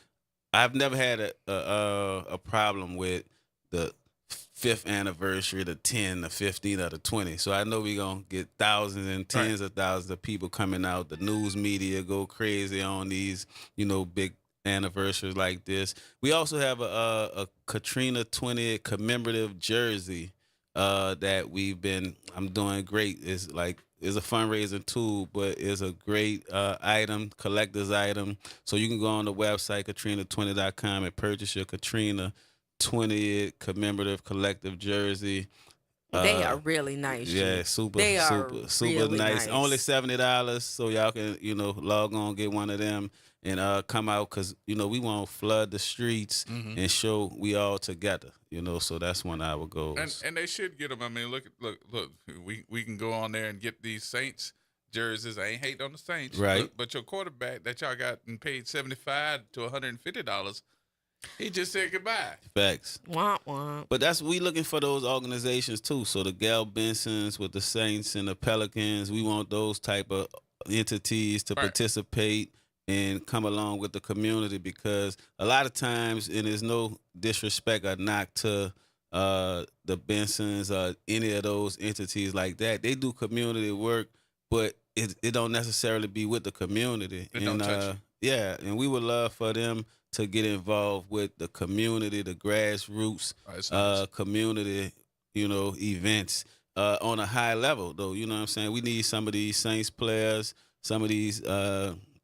I've never had a problem with the 5th anniversary, the 10, the 15, or the 20. So I know we're going to get thousands and tens of thousands of people coming out. The news media go crazy on these, big anniversaries like this. We also have a Katrina 20 commemorative jersey that I'm doing great. It's a fundraising tool, but it's a great item, collector's item. So you can go on the website, Katrina20.com, and purchase your Katrina 20 commemorative collective jersey. They are really nice. Yeah, super really nice. Only $70, so y'all can, log on, get one of them. And come out because, we want to flood the streets and show we all together, so that's one of our goals. And they should get them. I mean, look, we can go on there and get these Saints jerseys. I ain't hating on the Saints. Right. But your quarterback that y'all got and paid $75 to $150, he just said goodbye. Facts. Womp womp. But we looking for those organizations too. So the Gal Bensons with the Saints and the Pelicans, we want those type of entities to participate and come along with the community because a lot of times, and there's no disrespect or knock to the Bensons or any of those entities like that. They do community work, but it don't necessarily be with the community. It don't touch you. Yeah, and we would love for them to get involved with the community, the grassroots community, events on a high level, though. You know what I'm saying? We need some of these Saints players, some of these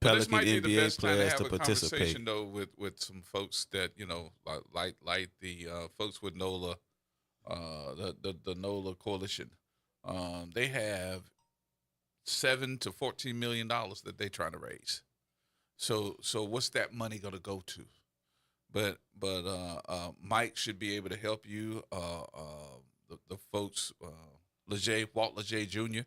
Pelican NBA players to participate. Conversation though with some folks that like the folks with NOLA, the NOLA coalition. They have $7 to $14 million that they're trying to raise. So what's that money going to go to? But Mike should be able to help you. The folks, Walt Leger Jr.,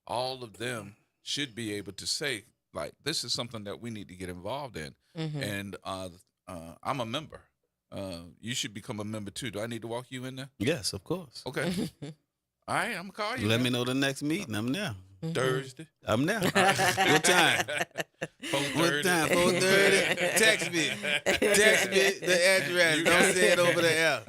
all of them should be able to say, like, this is something that we need to get involved in. And I'm a member. You should become a member too. Do I need to walk you in there? Yes, of course. Okay. All right, I'm going to call you. Let me know the next meeting. I'm there. Thursday. I'm there. What time? 4:30. What time? 4:30? Text me the address. Don't say it over the air.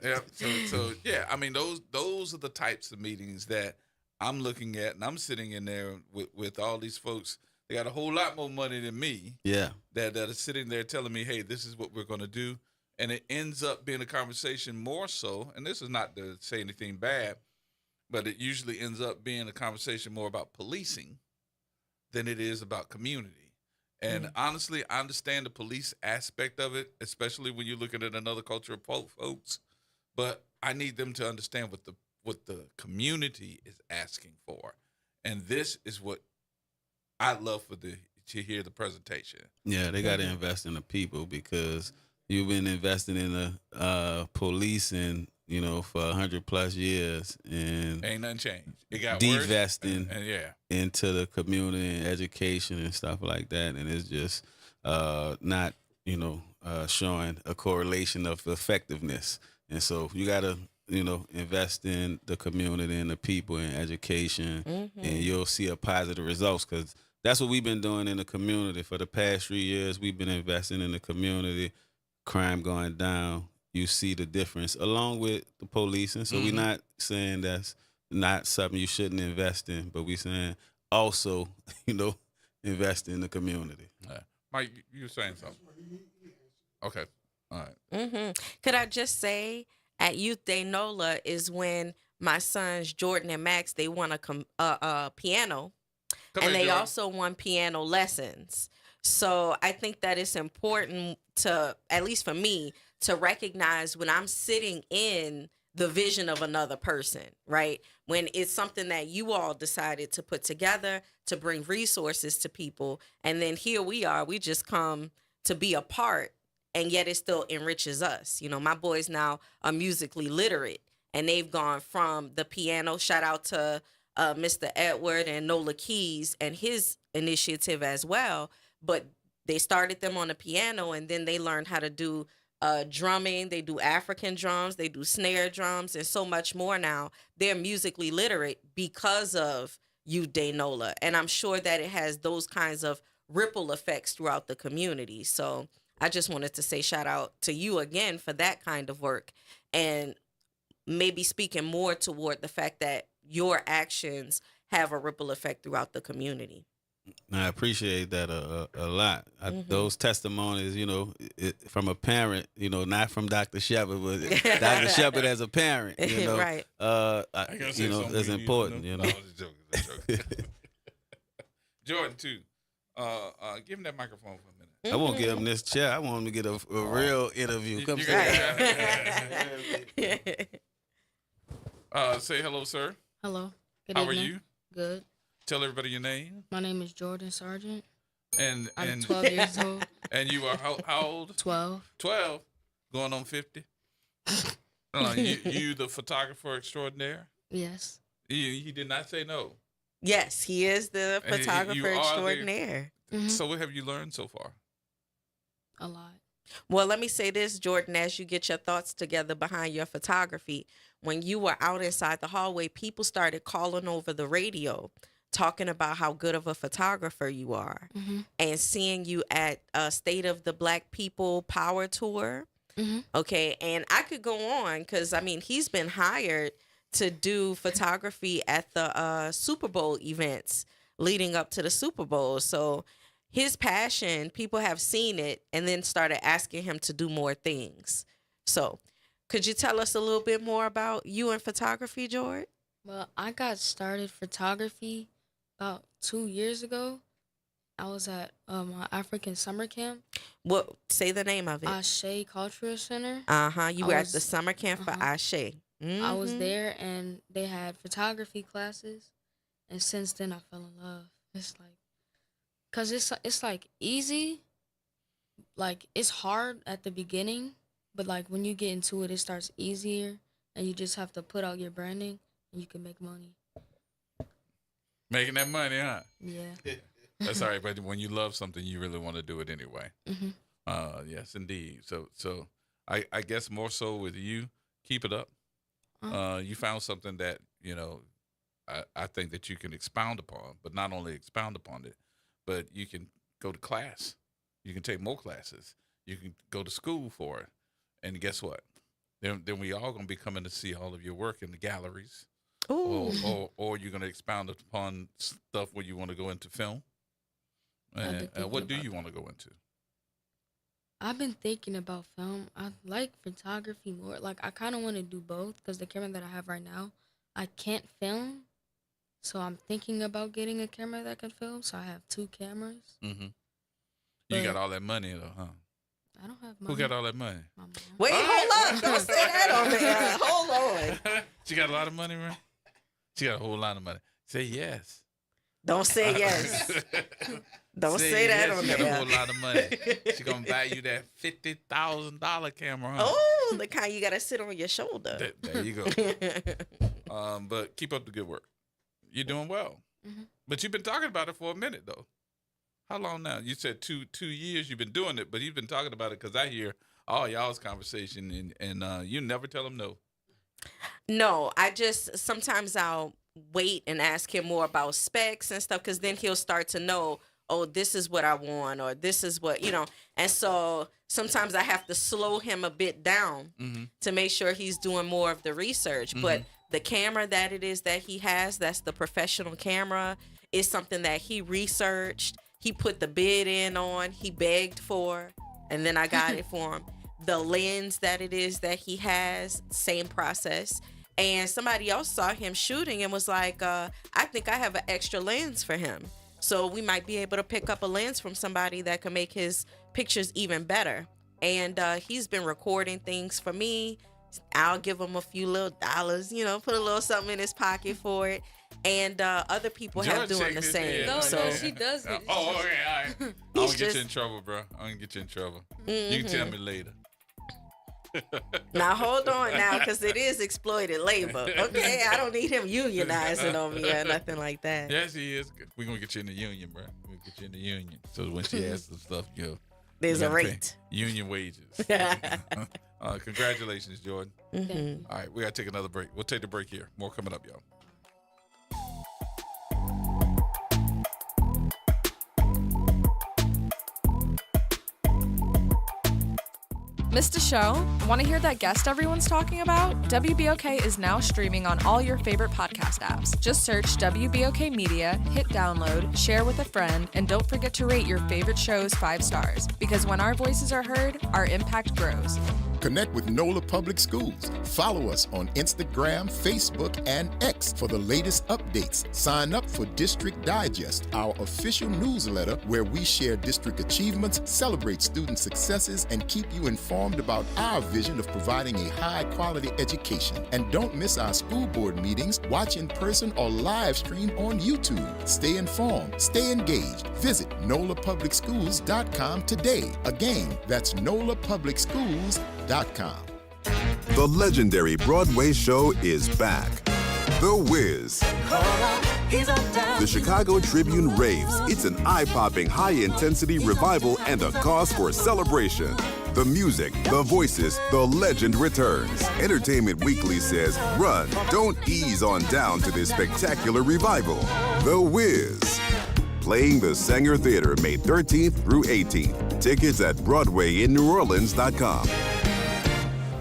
Yeah. So yeah, I mean those are the types of meetings that I'm looking at, and I'm sitting in there with all these folks. They got a whole lot more money than me. Yeah. That are sitting there telling me, hey, this is what we're going to do. And it ends up being a conversation more so, and this is not to say anything bad, but it usually ends up being a conversation more about policing than it is about community. And honestly, I understand the police aspect of it, especially when you're looking at another culture of folks, but I need them to understand what the community is asking for. And this is what I'd love to hear the presentation. Yeah, they got to invest in the people because you've been investing in the policing, for 100+ years, and ain't nothing changed. It got divesting worse. Into the community and education and stuff like that, and it's just not, showing a correlation of effectiveness. And so you got to, invest in the community and the people and education, and you'll see a positive results because that's what we've been doing in the community for the past 3 years. We've been investing in the community, crime going down, you see the difference along with the policing. So we're not saying that's not something you shouldn't invest in, but we saying also, invest in the community. Mike, you were saying something. Okay. All right. Could I just say, at Youth Day NOLA is when my sons Jordan and Max, they won a piano, and they also won piano lessons. So I think that it's important to, at least for me, to recognize when I'm sitting in the vision of another person, right? When it's something that you all decided to put together to bring resources to people, and then here we are, we just come to be a part, and yet it still enriches us. My boys now are musically literate, and they've gone from the piano, shout out to Mr. Edward and Nola Keys and his initiative as well, but they started them on the piano, and then they learned how to do drumming. They do African drums, they do snare drums, and so much more now. They're musically literate because of Youth Day NOLA, and I'm sure that it has those kinds of ripple effects throughout the community. So I just wanted to say shout out to you again for that kind of work, and maybe speaking more toward the fact that your actions have a ripple effect throughout the community. I appreciate that a lot. Those testimonies, from a parent, not from Dr. Shepard, but Dr. Shepard as a parent, right. Is important, No, I was joking. Jordan, too. Give him that microphone for a minute. I won't give him this chair. I want him to get a real interview. Come say hello, sir. Hello. Good How evening. are you? Good. Tell everybody your name. My name is Jordan Sargent. And I'm 12 years old. And you are how old? 12. 12. Going on 50. You the photographer extraordinaire? Yes. He did not say no. Yes, he is the And photographer you are extraordinaire. So what have you learned so far? A lot. Well, let me say this, Jordan, as you get your thoughts together behind your photography. When you were out inside the hallway, people started calling over the radio, talking about how good of a photographer you are, and seeing you at State of the Black People Power Tour. Okay, and I could go on because, he's been hired to do photography at the Super Bowl events leading up to the Super Bowl. So his passion, people have seen it and then started asking him to do more things. So could you tell us a little bit more about you and photography, George? Well, I got started photography about 2 years ago. I was at my African summer camp. What? Say the name of it. Ashe Cultural Center. You were at the summer camp for Ashe. I was there, and they had photography classes, and since then I fell in love. It's like, cause it's like easy, like it's hard at the beginning, but like when you get into it, it starts easier, and you just have to put out your branding, and you can make money. Making that money, huh? Yeah. That's all right, but when you love something, you really want to do it anyway. Yes, indeed. So I guess more so with you, keep it up. You found something that, I think that you can expound upon, but not only expound upon it, but you can go to class. You can take more classes. You can go to school for it. And guess what? Then we all going to be coming to see all of your work in the galleries. Or you're going to expound upon stuff where you want to go into film. And what do you want to go into? I've been thinking about film. I like photography more. Like, I kind of want to do both because the camera that I have right now, I can't film. So I'm thinking about getting a camera that can film. So I have 2 cameras. You got all that money, though, huh? I don't have money. Who got all that money? My mom. Wait, hold up. Don't say that on there. Hold on. She got a lot of money, right? She got a whole lot of money. Say yes. Don't say yes. Don't say that on there. She got a whole lot of money. She gonna buy you that $50,000 camera, huh? Oh, the kind you gotta sit on your shoulder. There you go. But keep up the good work. You're doing well. But you've been talking about it for a minute, though. How long now? You said 2 years you've been doing it, but you've been talking about it because I hear all y'all's conversation, and you never tell them no. No, sometimes I'll wait and ask him more about specs and stuff, because then he'll start to know oh, this is what I want, or this is what, And so sometimes I have to slow him a bit down to make sure he's doing more of the research. But the camera that it is that he has, that's the professional camera, is something that he researched. He put the bid in on, he begged for, and then I got it for him. The lens that it is that he has, same process. And somebody else saw him shooting and was like, I think I have an extra lens for him. So we might be able to pick up a lens from somebody that can make his pictures even better. And he's been recording things for me. I'll give him a few little dollars, put a little something in his pocket for it. And other people have doing the same. No, she does it. Oh, okay, all right. I'm going to get you in trouble, bro. I'm going to get you in trouble. You can tell me later. Now, hold on now, because it is exploited labor. Okay, I don't need him unionizing on me or nothing like that. Yes, he is. We're going to get you in the union, bro. We're going to get you in the union. So when she asks the stuff, there's a rate. Union wages. Congratulations, Jordan. All right, we got to take another break. We'll take the break here. More coming up, y'all. Missed a show? Want to hear that guest everyone's talking about? WBOK is now streaming on all your favorite podcast apps. Just search WBOK Media, hit download, share with a friend, and don't forget to rate your favorite shows 5 stars. Because when our voices are heard, our impact grows. Connect with NOLA Public Schools. Follow us on Instagram, Facebook, and X for the latest updates. Sign up for District Digest, our official newsletter where we share district achievements, celebrate student successes, and keep you informed about our vision of providing a high-quality education. And don't miss our school board meetings. Watch in person or live stream on YouTube. Stay informed. Stay engaged. Visit NOLAPublicSchools.com today. Again, that's NOLAPublicSchools.com. The legendary Broadway show is back. The Wiz. The Chicago Tribune raves. It's an eye-popping, high-intensity revival and a cause for celebration. The music, the voices, the legend returns. Entertainment Weekly says, run, don't ease on down to this spectacular revival. The Wiz. Playing the Sanger Theater May 13th through 18th. Tickets at BroadwayInNewOrleans.com.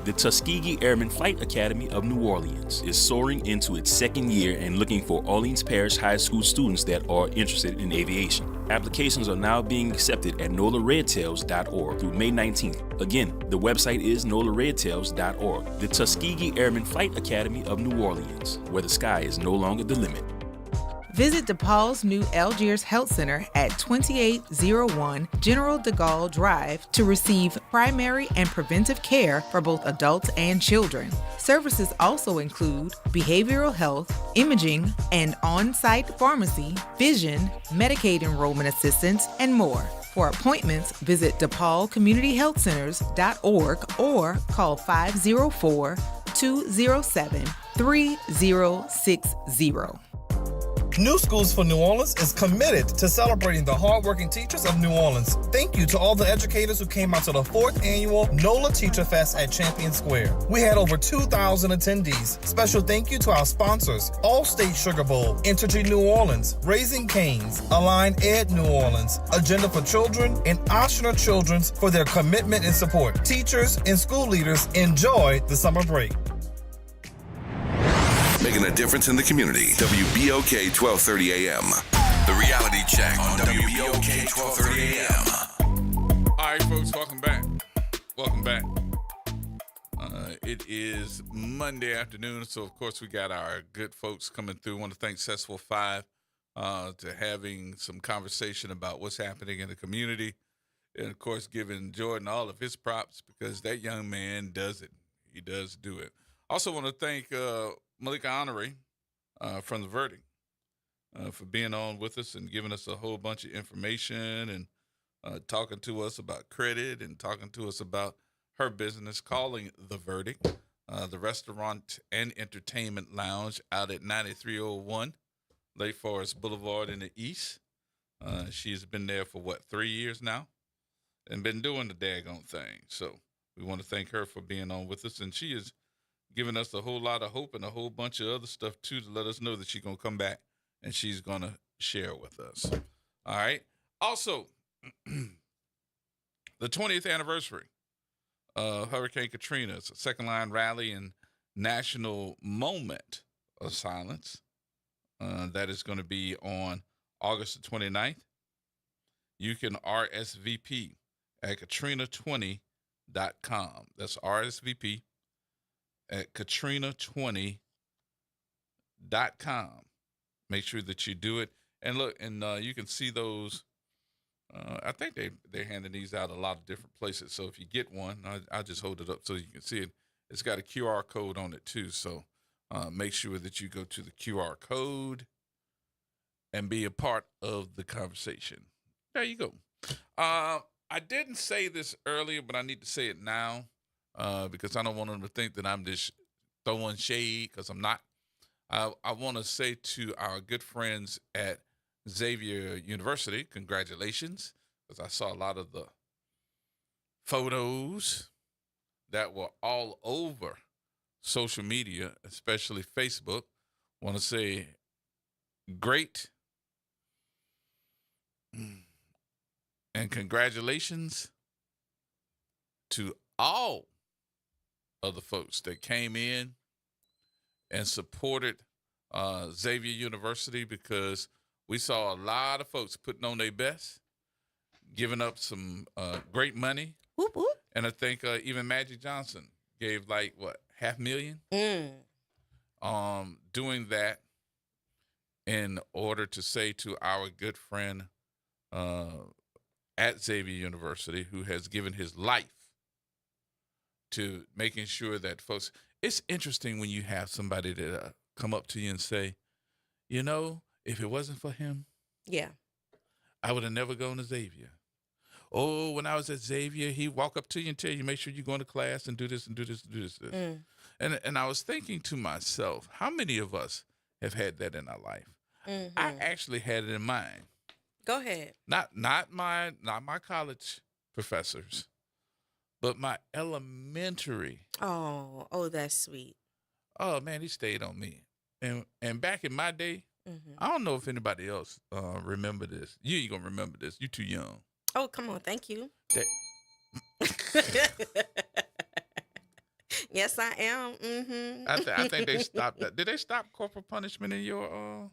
The Tuskegee Airmen Flight Academy of New Orleans is soaring into its second year and looking for Orleans Parish High School students that are interested in aviation. Applications are now being accepted at NOLARedtails.org through May 19th. Again, the website is NOLARedtails.org. The Tuskegee Airmen Flight Academy of New Orleans, where the sky is no longer the limit. Visit DePaul's new Algiers Health Center at 2801 General de Gaulle Drive to receive primary and preventive care for both adults and children. Services also include behavioral health, imaging, and on-site pharmacy, vision, Medicaid enrollment assistance, and more. For appointments, visit DePaulCommunityHealthCenters.org or call 504-207-3060. New Schools for New Orleans is committed to celebrating the hardworking teachers of New Orleans. Thank you to all the educators who came out to the 4th annual NOLA Teacher Fest at Champion Square. We had over 2,000 attendees. Special thank you to our sponsors, Allstate Sugar Bowl, Entergy New Orleans, Raising Cane's, Align Ed New Orleans, Agenda for Children, and Oshner Children's for their commitment and support. Teachers and school leaders, enjoy the summer break. Making a difference in the community. WBOK 1230 AM. The Reality Check on WBOK 1230 AM. All right, folks, welcome back. Welcome back. It is Monday afternoon, so of course we got our good folks coming through. I want to thank Cessful 5 to having some conversation about what's happening in the community. And of course, giving Jordan all of his props because that young man does it. He does do it. Also want to thank Malika Honoré from The Verdict for being on with us and giving us a whole bunch of information and talking to us about credit and talking to us about her business, calling The Verdict, the restaurant and entertainment lounge out at 9301 Lake Forest Boulevard in the East. She's been there for, 3 years now and been doing the daggone thing. So we want to thank her for being on with us. And she is giving us a whole lot of hope and a whole bunch of other stuff, too, to let us know that she's going to come back and she's going to share with us. All right. Also, the 20th anniversary of Hurricane Katrina. It's a second line rally and national moment of silence. That is going to be on August the 29th. You can RSVP at katrina20.com. That's RSVP at katrina20.com. Make sure that you do it. And look, and you can see those. I think they're handing these out a lot of different places. So if you get one, I'll just hold it up so you can see it. It's got a QR code on it too. So make sure that you go to the QR code and be a part of the conversation. There you go. I didn't say this earlier, but I need to say it now because I don't want them to think that I'm just throwing shade, because I'm not. I want to say to our good friends at Xavier University, congratulations, because I saw a lot of the photos that were all over social media, especially Facebook. Want to say great and congratulations to all of the folks that came in and supported Xavier University, because we saw a lot of folks putting on their best, giving up some great money. Whoop, whoop. And I think even Magic Johnson gave like, what, $500,000? Doing that in order to say to our good friend at Xavier University, who has given his life to making sure that folks, it's interesting when you have somebody that come up to you and say, you know, if it wasn't for him, yeah, I would have never gone to Xavier. Oh, when I was at Xavier, he'd walk up to you and tell you, make sure you go into class and do this and do this and do this. And I was thinking to myself, how many of us have had that in our life? Mm-hmm. I actually had it in mind. Go ahead. Not my college professors, but my elementary. Oh, that's sweet. Oh man, he stayed on me. And back in my day, I don't know if anybody else remember this. You ain't gonna remember this. You too young. Oh, come on. Thank you. Yes, I am. Mm-hmm. I think they stopped that. Did they stop corporal punishment in your?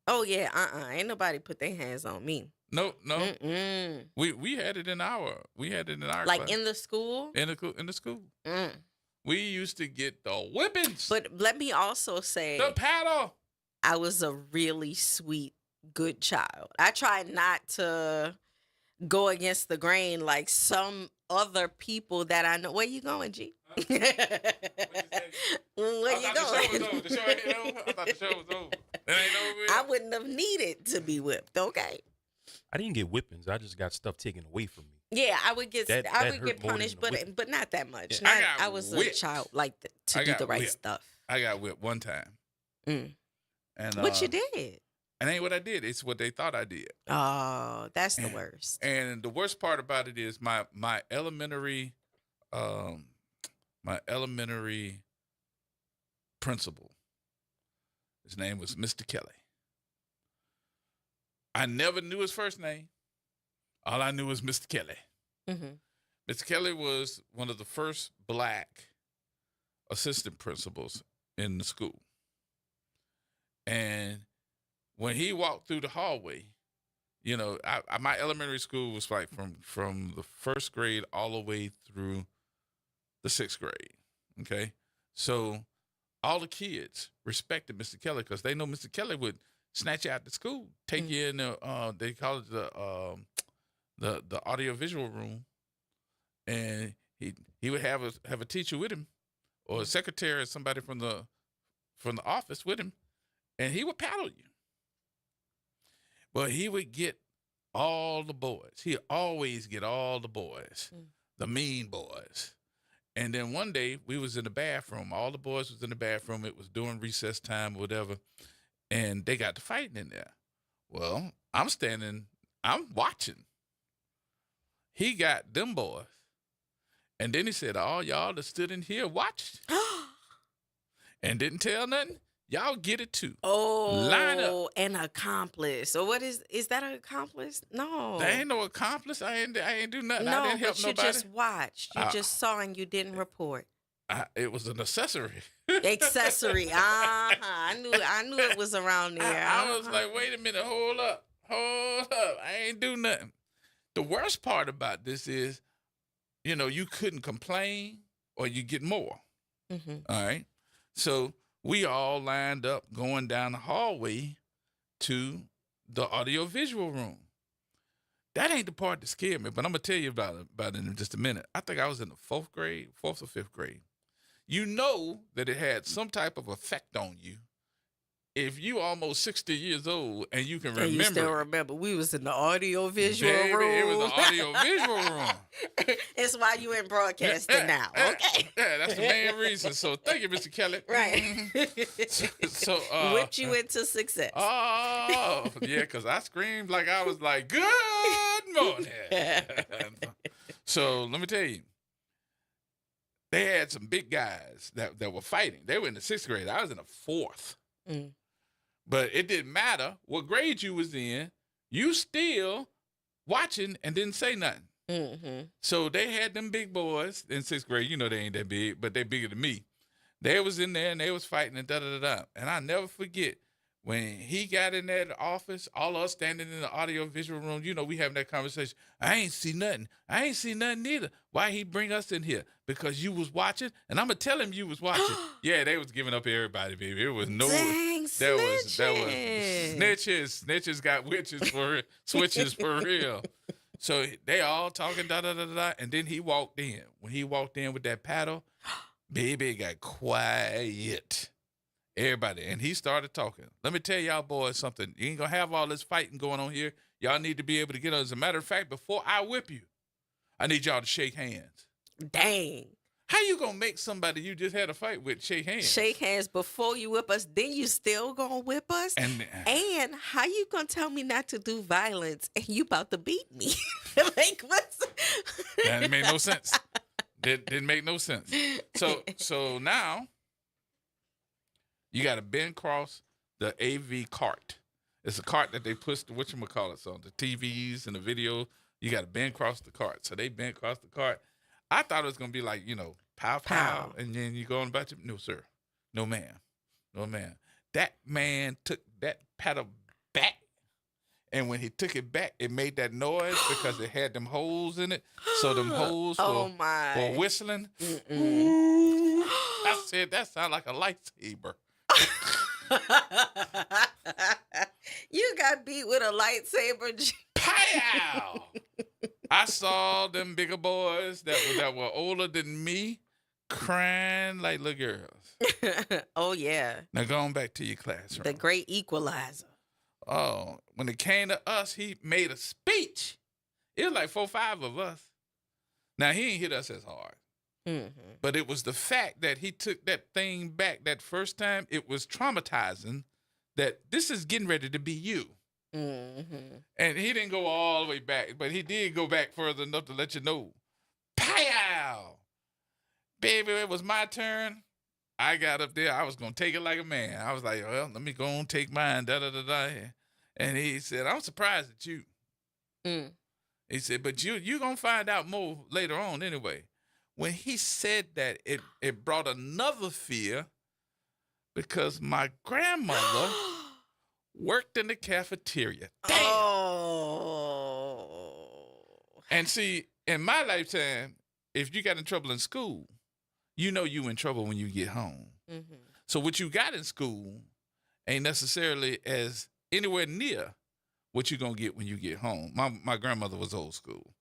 Oh yeah. Ain't nobody put their hands on me. No. Mm-mm. We had it in our. Like class. in the school. In the school. We used to get the whippings. But let me also say, the paddle. I was a really sweet, good child. I tried not to go against the grain like some other people that I know. Where you going, G? Where you going? The show ain't over. I thought the show was over. It ain't over yet. I wouldn't have needed to be whipped. Okay. I didn't get whippings. I just got stuff taken away from me. Yeah, I would get punished, but not that much. I was a child to do the right whipped. stuff. I got whipped one time. And what you did? It ain't what I did. It's what they thought I did. Oh, that's the worst. And the worst part about it is my elementary principal. His name was Mr. Kelly. I never knew his first name. All I knew was Mr. Kelly. Mr. Kelly was one of the first black assistant principals in the school. And when he walked through the hallway, you know, my elementary school was like from the first grade all the way through the 6th grade. Okay. So all the kids respected Mr. Kelly because they know Mr. Kelly would snatch you out to school, take you in they call it the audiovisual room, and he would have a teacher with him or a secretary or somebody from the office with him, and he would paddle you. But he would get all the boys. He'd always get all the boys, the mean boys. And then one day we was in the bathroom. All the boys was in the bathroom. It was during recess time or whatever. And they got to fighting in there. Well, I'm watching. He got them boys. And then he said, all y'all that stood in here watched and didn't tell nothing, Y'all get it too. Oh, Line up. an accomplice. So what is that an accomplice? No. There ain't no accomplice. I ain't do nothing. No, I didn't help but you nobody. just watched. You just saw and you didn't report. It was an accessory. Accessory. I knew it was around there. I was like, wait a minute, hold up. I ain't do nothing. The worst part about this is, you couldn't complain or you get more. Mm-hmm. All right. So we all lined up going down the hallway to the audio-visual room. That ain't the part that scared me, but I'm going to tell you about it in just a minute. I think I was in the 4th or 5th grade. You know that it had some type of effect on you if you almost 60 years old and you can remember. And you still remember we was in the audio-visual room. It was the audio-visual room. It's why you in broadcasting now, okay? Yeah, that's the main reason. So thank you, Mr. Kelly. Right. So whipped you into success. Oh, yeah, because I screamed like I was like, good morning. So let me tell you, they had some big guys that were fighting. They were in the 6th grade. I was in the 4th. Mm. But it didn't matter what grade you was in. You still watching and didn't say nothing. Mm-hmm. So they had them big boys in 6th grade. You know they ain't that big, but they bigger than me. They was in there and they was fighting and da-da-da-da. And I never forget when he got in that office, all of us standing in the audio-visual room, we having that conversation. I ain't see nothing. I ain't see nothing either. Why he bring us in here? Because you was watching? And I'm going to tell him you was watching. Yeah, they was giving up everybody, baby. It was no... Dang, that was snitches. Snitches got witches for switches for real. So they all talking, da-da-da-da, and then he walked in. When he walked in with that paddle, baby, it got quiet. Everybody. And he started talking. Let me tell y'all boys something. You ain't going to have all this fighting going on here. Y'all need to be able to get on. As a matter of fact, before I whip you, I need y'all to shake hands. Dang. How you going to make somebody you just had a fight with shake hands? Shake hands before you whip us, then you still going to whip us? And how you going to tell me not to do violence and you about to beat me? Like, what's... That made no sense. Didn't make no sense. So now... you got to bend across the AV cart. It's a cart that they push the whatchamacallits on, the TVs and the video. You got to bend across the cart. So they bent across the cart. I thought it was going to be like, pow, pow. And then you go on about your, no, sir. No, ma'am. No, ma'am. That man took that paddle back. And when he took it back, it made that noise because it had them holes in it. So them holes were whistling. I said, that sounded like a lightsaber. You got beat with a lightsaber. Pow! I saw them bigger boys that were older than me crying like little girls. Oh, yeah. Now going back to your classroom. The great equalizer. Oh, when it came to us, he made a speech. It was like 4 or 5 of us. Now, he ain't hit us as hard. Mm-hmm. But it was the fact that he took that thing back that first time. It was traumatizing that this is getting ready to be you. Mm-hmm. And he didn't go all the way back, but he did go back further enough to let you know. Pow! Baby, it was my turn. I got up there. I was going to take it like a man. I was like, well, let me go and take mine, da-da-da-da. And he said, I'm surprised at you. Mm. He said, but you're going to find out more later on anyway. When he said that, it brought another fear because my grandmother worked in the cafeteria. Damn. Oh. And see, in my lifetime, if you got in trouble in school, you know you in trouble when you get home. Mm-hmm. So what you got in school ain't necessarily as anywhere near what you're going to get when you get home. My grandmother was old school.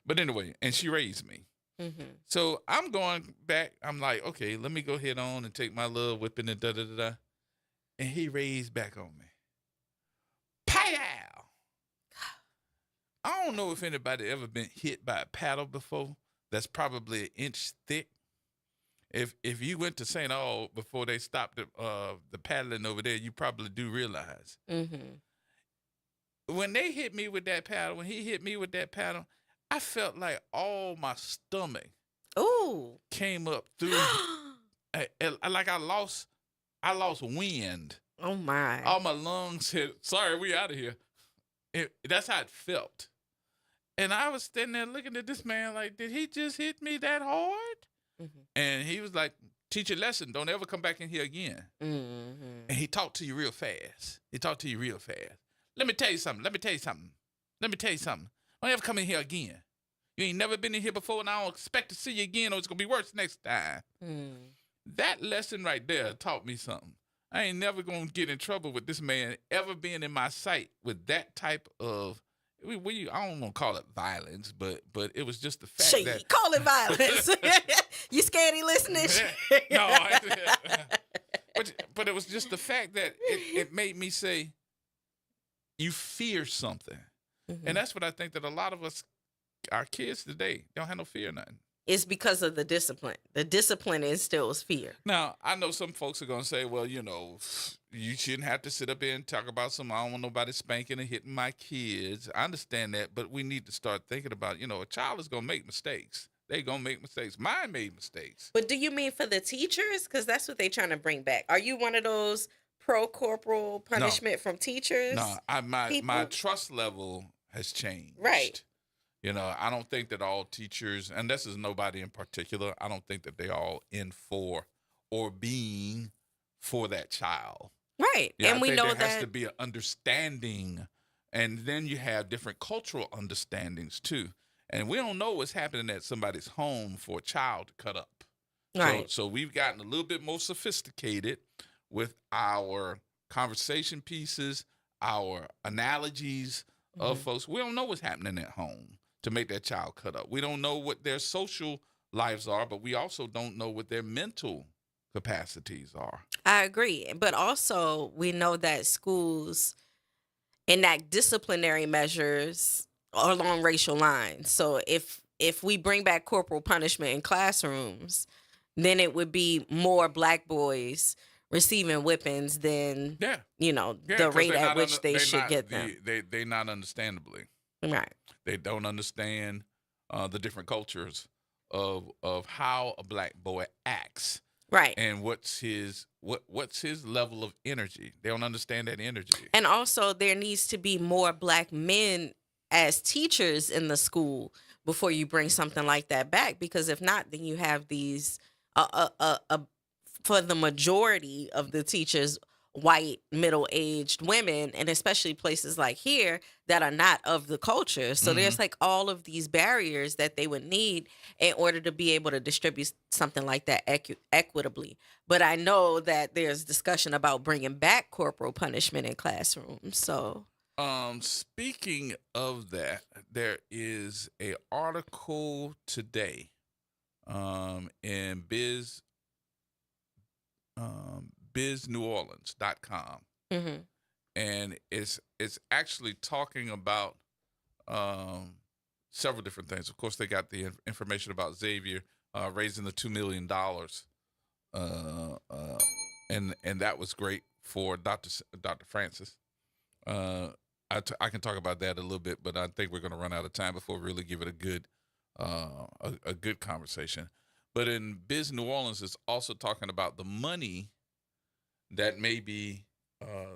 But anyway, and she raised me. Mm-hmm. So I'm going back. I'm like, okay, let me go head on and take my little whipping and da-da-da-da. And he raised back on me. Pow! I don't know if anybody ever been hit by a paddle before that's probably an inch thick. If you went to St. Aug before they stopped the paddling over there, you probably do realize. Mm-hmm. When they hit me with that paddle, when he hit me with that paddle, I felt like all my stomach Ooh. came up through, like I lost I lost wind. Oh my! All my lungs hit. Sorry, we out of here. That's how it felt. And I was standing there looking at this man like, did he just hit me that hard? Mm-hmm. And he was like, teach a lesson. Don't ever come back in here again. Mm-hmm. And he talked to you real fast. Let me tell you something. Don't ever come in here again. You ain't never been in here before, and I don't expect to see you again, or it's going to be worse next time. That lesson right there taught me something. I ain't never going to get in trouble with this man ever being in my sight with that type of, I don't want to call it violence, but it was just the fact that. Call it violence. You scared he listening? No, but it was just the fact that it made me say, you fear something. Mm-hmm. And that's what I think that a lot of us, our kids today, don't have no fear of nothing. It's because of the discipline. The discipline instills fear. Now, I know some folks are going to say, well, you shouldn't have to sit up here and talk about I don't want nobody spanking and hitting my kids. I understand that, but we need to start thinking about, a child is going to make mistakes. They're going to make mistakes. Mine made mistakes. But do you mean for the teachers? Because that's what they're trying to bring back. Are you one of those pro-corporal punishment from teachers? No, my trust level has changed. Right. I don't think that all teachers, and this is nobody in particular, I don't think that they all in for or being for that child. Right. Yeah, and I we think know there that has to be an understanding, and then you have different cultural understandings too. And we don't know what's happening at somebody's home for a child to cut up. Right. So we've gotten a little bit more sophisticated with our conversation pieces, our analogies of folks. We don't know what's happening at home to make that child cut up. We don't know what their social lives are, but we also don't know what their mental capacities are. I agree. But also we know that schools enact disciplinary measures along racial lines. So if we bring back corporal punishment in classrooms, then it would be more black boys receiving whippings than the rate at which they should get them. They not understandably. Right. They don't understand the different cultures of how a black boy acts. Right. And what's his level of energy. They don't understand that energy. And also there needs to be more black men as teachers in the school before you bring something like that back, because if not, then you have these for the majority of the teachers, white middle-aged women, and especially places like here that are not of the culture. So there's like all of these barriers that they would need in order to be able to distribute something like that equitably. But I know that there's discussion about bringing back corporal punishment in classrooms. So speaking of that, there is a article today in bizneworleans.com. Mm-hmm. And it's actually talking about several different things. Of course, they got the information about Xavier raising the $2 million, and that was great for Dr. Francis. I can talk about that a little bit, but I think we're going to run out of time before we really give it a good conversation. But in Biz New Orleans, it's also talking about the money that maybe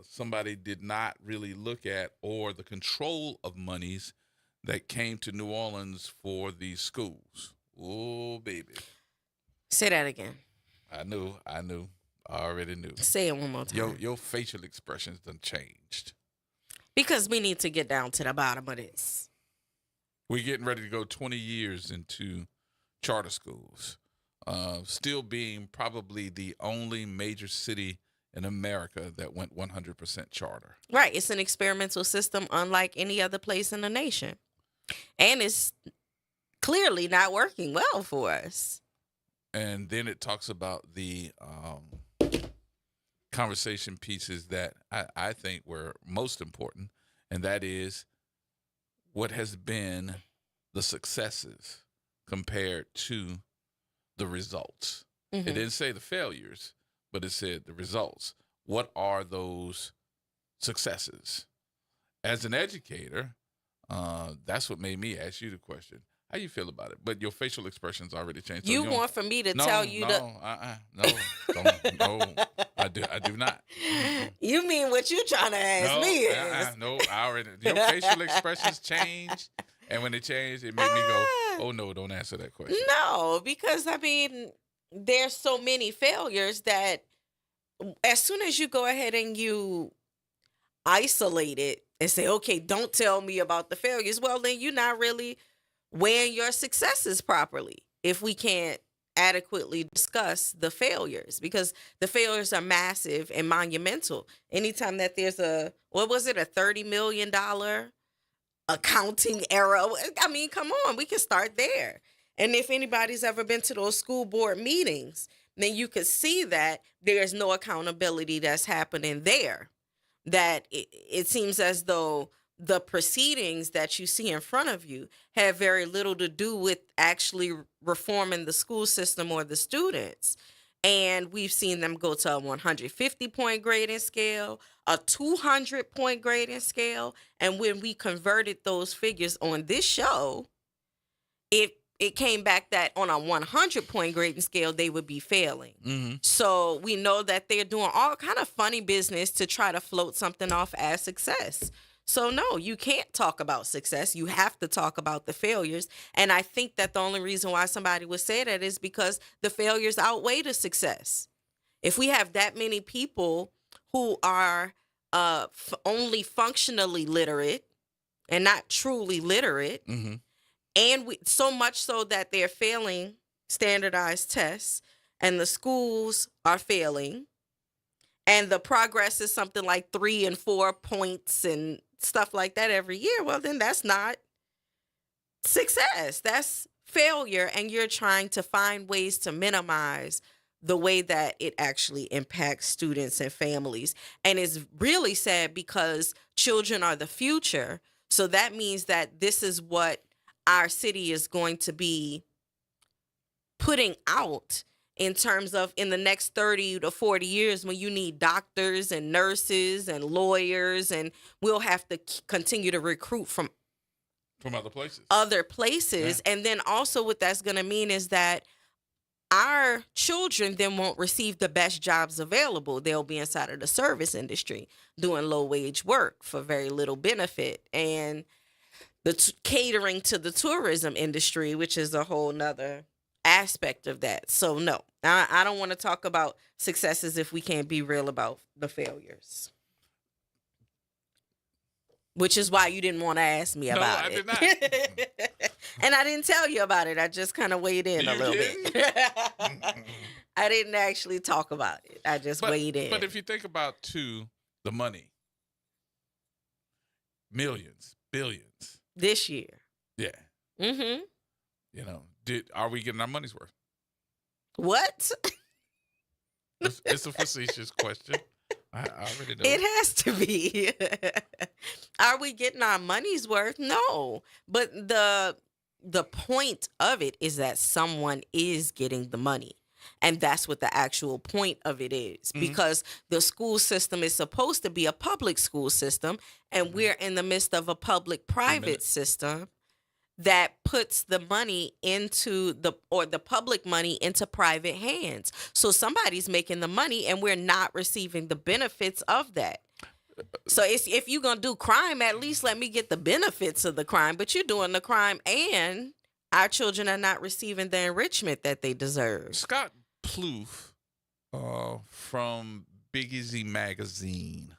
somebody did not really look at, or the control of monies that came to New Orleans for these schools. Oh, baby. Say that again. I knew. I already knew. Say it one more time. Your facial expressions done changed. Because we need to get down to the bottom of this. We're getting ready to go 20 years into charter schools. Still being probably the only major city in America that went 100% charter. Right. It's an experimental system unlike any other place in the nation. And it's clearly not working well for us. And then it talks about the conversation pieces that I think were most important, and that is what has been the successes compared to the results. Mm-hmm. It didn't say the failures, but it said the results. What are those successes? As an educator, that's what made me ask you the question. How you feel about it? But your facial expressions already changed. So You don't- want for me to no, tell you no, to? no, I do not. You mean what you trying to ask me is? No, I already. Your facial expressions change, and when they change, it made me go, "Oh no, don't answer that question." No, because I mean, there's so many failures that as soon as you go ahead and you isolate it and say, okay, don't tell me about the failures, well, then you're not really weighing your successes properly if we can't adequately discuss the failures, because the failures are massive and monumental. Anytime that there's a $30 million accounting error, I mean, come on, we can start there. And if anybody's ever been to those school board meetings, then you could see that there's no accountability that's happening there. That it seems as though the proceedings that you see in front of you have very little to do with actually reforming the school system or the students. And we've seen them go to a 150-point grading scale, a 200-point grading scale. And when we converted those figures on this show, it came back that on a 100-point grading scale, they would be failing. Mm-hmm. So we know that they're doing all kind of funny business to try to float something off as success. So no, you can't talk about success. You have to talk about the failures. And I think that the only reason why somebody would say that is because the failures outweigh the success. If we have that many people who are only functionally literate and not truly literate, Mm-hmm. and so much so that they're failing standardized tests and the schools are failing, and the progress is something like 3 and 4 points and stuff like that every year, well, then that's not success. That's failure, and you're trying to find ways to minimize the way that it actually impacts students and families. And it's really sad because children are the future. So that means that this is what our city is going to be putting out in terms of in the next 30 to 40 years, when you need doctors and nurses and lawyers, and we'll have to continue to recruit from other places. Yeah. And then also what that's going to mean is that our children then won't receive the best jobs available. They'll be inside of the service industry doing low wage work for very little benefit, and the catering to the tourism industry, which is a whole nother aspect of that. So no, I don't want to talk about successes if we can't be real about the failures. Which is why you didn't want to ask me about it. No, I did not. And I didn't tell you about it. I just kind of weighed in a little bit. I didn't actually talk about it. I just weighed in. But if you think about, too, the money, millions, billions. This year. Yeah. Mm-hmm. You know, are we getting our money's worth? What? It's a facetious question. I already know. It has to be. Are we getting our money's worth? No. But the point of it is that someone is getting the money. And that's what the actual point of it is. Mm-hmm. Because the school system is supposed to be a public school system, and we're in the midst of a public-private system that puts the money into the public money into private hands. So somebody's making the money and we're not receiving the benefits of that. So if you're going to do crime, at least let me get the benefits of the crime. But you're doing the crime and our children are not receiving the enrichment that they deserve. Scott Plouffe from Big Easy Magazine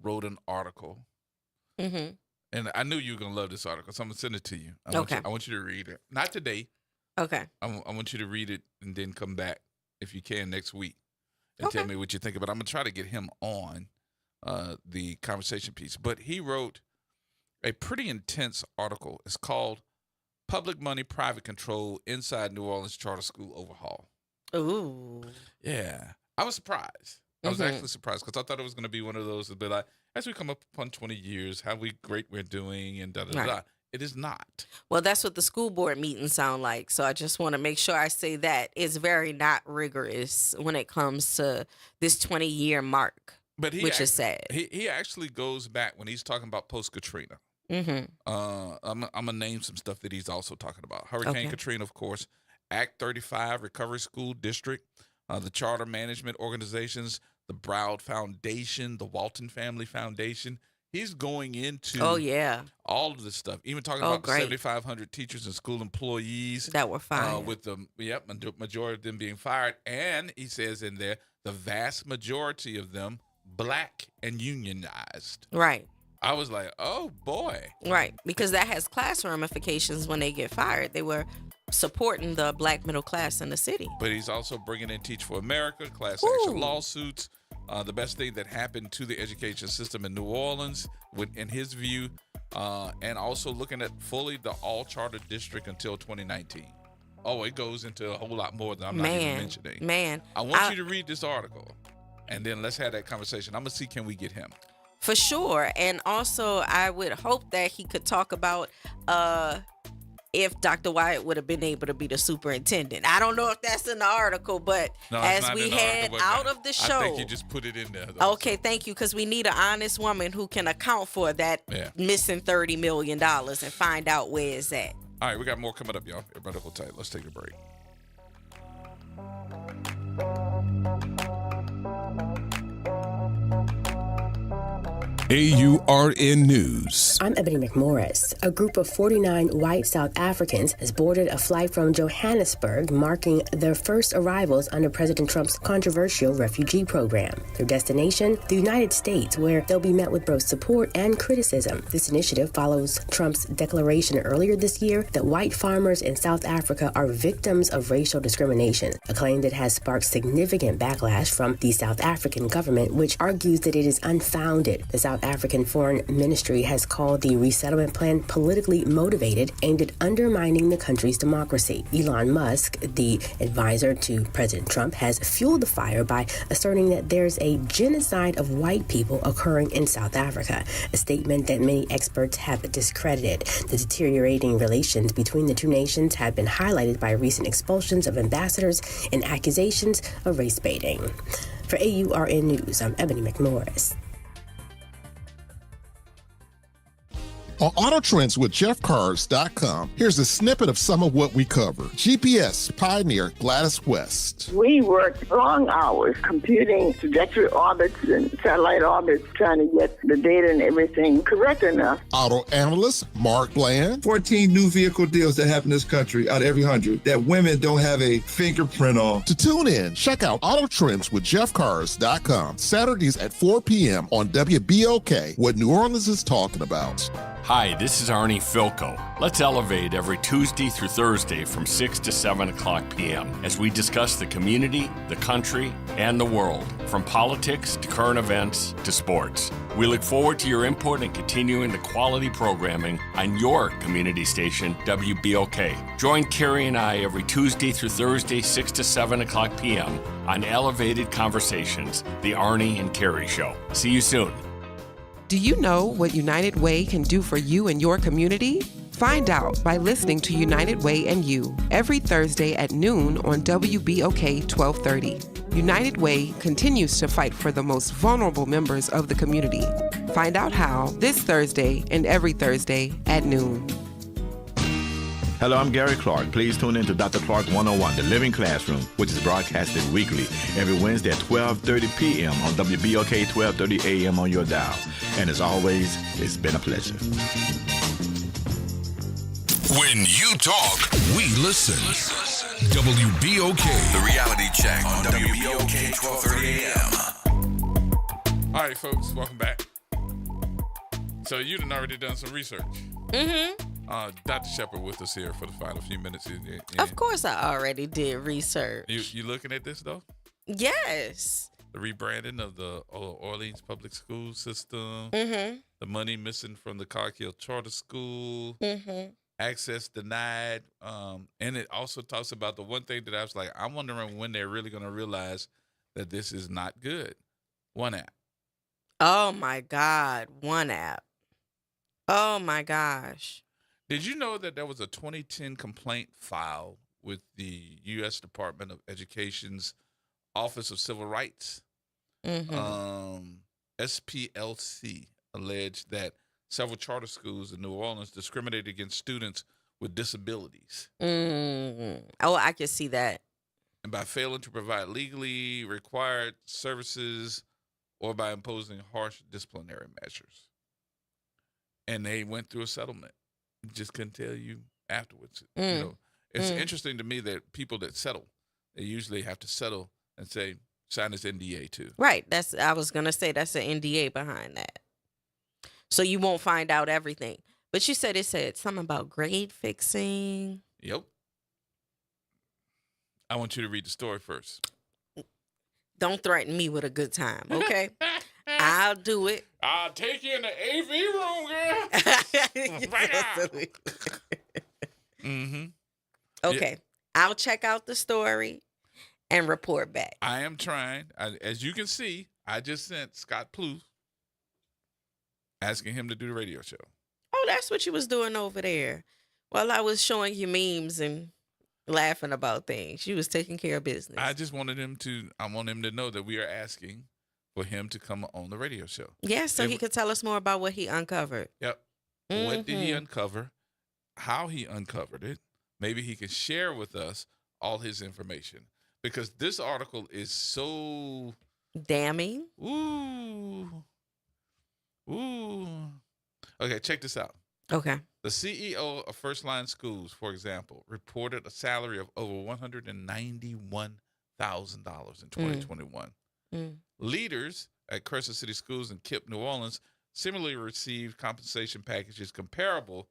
wrote an article. Mm-hmm. And I knew you were going to love this article, so I'm going to send it to you. I want you to read it. Not today. Okay. I want you to read it and then come back, if you can, next week and tell me what you think about it. I'm going to try to get him on the conversation piece. But he wrote a pretty intense article. It's called Public Money, Private Control Inside New Orleans Charter School Overhaul. Ooh. Yeah. I was surprised. I was actually surprised because I thought it was going to be one of those that be like, as we come up upon 20 years, how great we're doing and da-da-da. Right. It is not. Well, that's what the school board meetings sound like. So I just want to make sure I say that it's very not rigorous when it comes to this 20-year mark, which is sad. He actually goes back when he's talking about post-Katrina. Mm-hmm. I'm gonna name some stuff that he's also talking about. Hurricane Katrina, of course, Act 35 Recovery School District, the Charter Management Organizations, the Broward Foundation, the Walton Family Foundation. He's going into all of this stuff, even talking about the 7,500 teachers and school employees that were fired. With the majority of them being fired, and he says in there the vast majority of them black and unionized. Right. I was like, oh boy. Right, because that has class ramifications when they get fired. They were supporting the black middle class in the city. But he's also bringing in Teach for America, class action lawsuits. The best thing that happened to the education system in New Orleans, in his view, and also looking at fully the all charter district until 2019. Oh, it goes into a whole lot more than I'm not even mentioning. I want you to read this article, and then let's have that conversation. I'm going to see, can we get him? For sure. And also, I would hope that he could talk about if Dr. Wyatt would have been able to be the superintendent. I don't know if that's in the article, but as we head out of the show. I think you just put it in there. Okay, thank you, because we need an honest woman who can account for that missing $30 million and find out where it's at. All right, we got more coming up, y'all. Everybody hold tight. Let's take a break. AURN News. I'm Ebony McMorris. A group of 49 white South Africans has boarded a flight from Johannesburg, marking their first arrivals under President Trump's controversial refugee program. Their destination, the United States, where they'll be met with both support and criticism. This initiative follows Trump's declaration earlier this year that white farmers in South Africa are victims of racial discrimination, a claim that has sparked significant backlash from the South African government, which argues that it is unfounded. The South African Foreign Ministry has called the resettlement plan politically motivated, aimed at undermining the country's democracy. Elon Musk, the advisor to President Trump, has fueled the fire by asserting that there's a genocide of white people occurring in South Africa, a statement that many experts have discredited. The deteriorating relations between the two nations have been highlighted by recent expulsions of ambassadors and accusations of race baiting. For AURN News, I'm Ebony McMorris. On Auto Trends with JeffCars.com, here's a snippet of some of what we cover. GPS pioneer Gladys West. We worked long hours computing trajectory orbits and satellite orbits, trying to get the data and everything correct enough. Auto analyst Mark Bland. 14 new vehicle deals that happen in this country out of every 100 that women don't have a fingerprint on. To tune in, check out Auto Trends with JeffCars.com, Saturdays at 4 p.m. on WBOK, what New Orleans is talking about. Hi, this is Arnie Filko. Let's Elevate every Tuesday through Thursday from 6 to 7 o'clock p.m. as we discuss the community, the country, and the world, from politics to current events to sports. We look forward to your input and continuing the quality programming on your community station, WBOK. Join Carrie and I every Tuesday through Thursday, 6 to 7 o'clock p.m. on Elevated Conversations, the Arnie and Carrie Show. See you soon. Do you know what United Way can do for you and your community? Find out by listening to United Way and You every Thursday at noon on WBOK 1230. United Way continues to fight for the most vulnerable members of the community. Find out how this Thursday and every Thursday at noon. Hello, I'm Gary Clark. Please tune in to Dr. Clark 101, The Living Classroom, which is broadcasted weekly every Wednesday at 12:30 p.m. on WBOK 1230 a.m. on your dial. And as always, it's been a pleasure. When you talk, we listen. WBOK. The Reality Check on WBOK 1230 a.m. All right, folks, welcome back. So you done already done some research. Mm-hmm. Dr. Shepard with us here for the final few minutes. Of course I already did research. You looking at this, though? Yes. The rebranding of the Orleans public school system. Mm-hmm. The money missing from the Coghill Charter School. Mm-hmm. Access denied. And it also talks about the one thing that I was like, I'm wondering when they're really going to realize that this is not good. One app. Oh, my God. One app. Oh, my gosh. Did you know that there was a 2010 complaint filed with the U.S. Department of Education's Office of Civil Rights? Mm-hmm. SPLC alleged that several charter schools in New Orleans discriminated against students with disabilities. Oh, I can see that. And by failing to provide legally required services or by imposing harsh disciplinary measures. And they went through a settlement. Just couldn't tell you afterwards. You know, it's interesting to me that people that settle, they usually have to settle and say, sign this NDA too. Right. I was going to say that's an NDA behind that. So you won't find out everything. But you said it said something about grade fixing. Yep. I want you to read the story first. Don't threaten me with a good time, okay? I'll do it. I'll take you in the AV room, girl. Right now. Okay. Yeah. I'll check out the story and report back. I am trying. As you can see, I just sent Scott Plouffe asking him to do the radio show. Oh, that's what you was doing over there. While I was showing you memes and laughing about things. You was taking care of business. I just wanted him to, I want him to know that we are asking for him to come on the radio show. Yeah, so he could tell us more about what he uncovered. Yep. What did he uncover? How he uncovered it? Maybe he can share with us all his information. Because this article is so damning. Ooh. Okay, check this out. Okay. The CEO of First Line Schools, for example, reported a salary of over $191,000 in 2021. Leaders at Crescent City Schools in KIPP, New Orleans, similarly received compensation packages comparable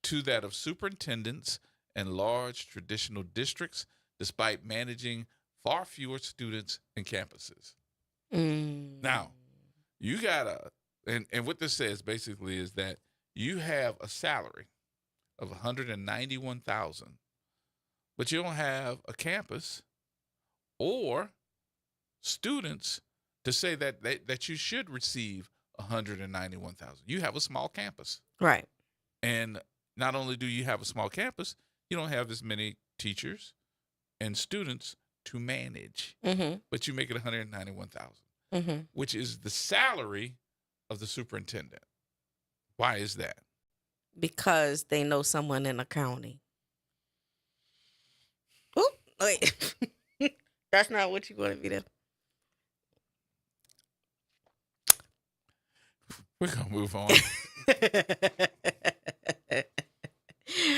to that of superintendents in large traditional districts, despite managing far fewer students and campuses. Now, you gotta, and what this says basically is that you have a salary of $191,000, but you don't have a campus or students to say that you should receive $191,000. You have a small campus, right? And not only do you have a small campus, you don't have as many teachers and students to manage, but you make it $191,000, which is the salary of the superintendent. Why is that? Because they know someone in the county. Oh, wait. That's not what you wanted me to. We're going to move on.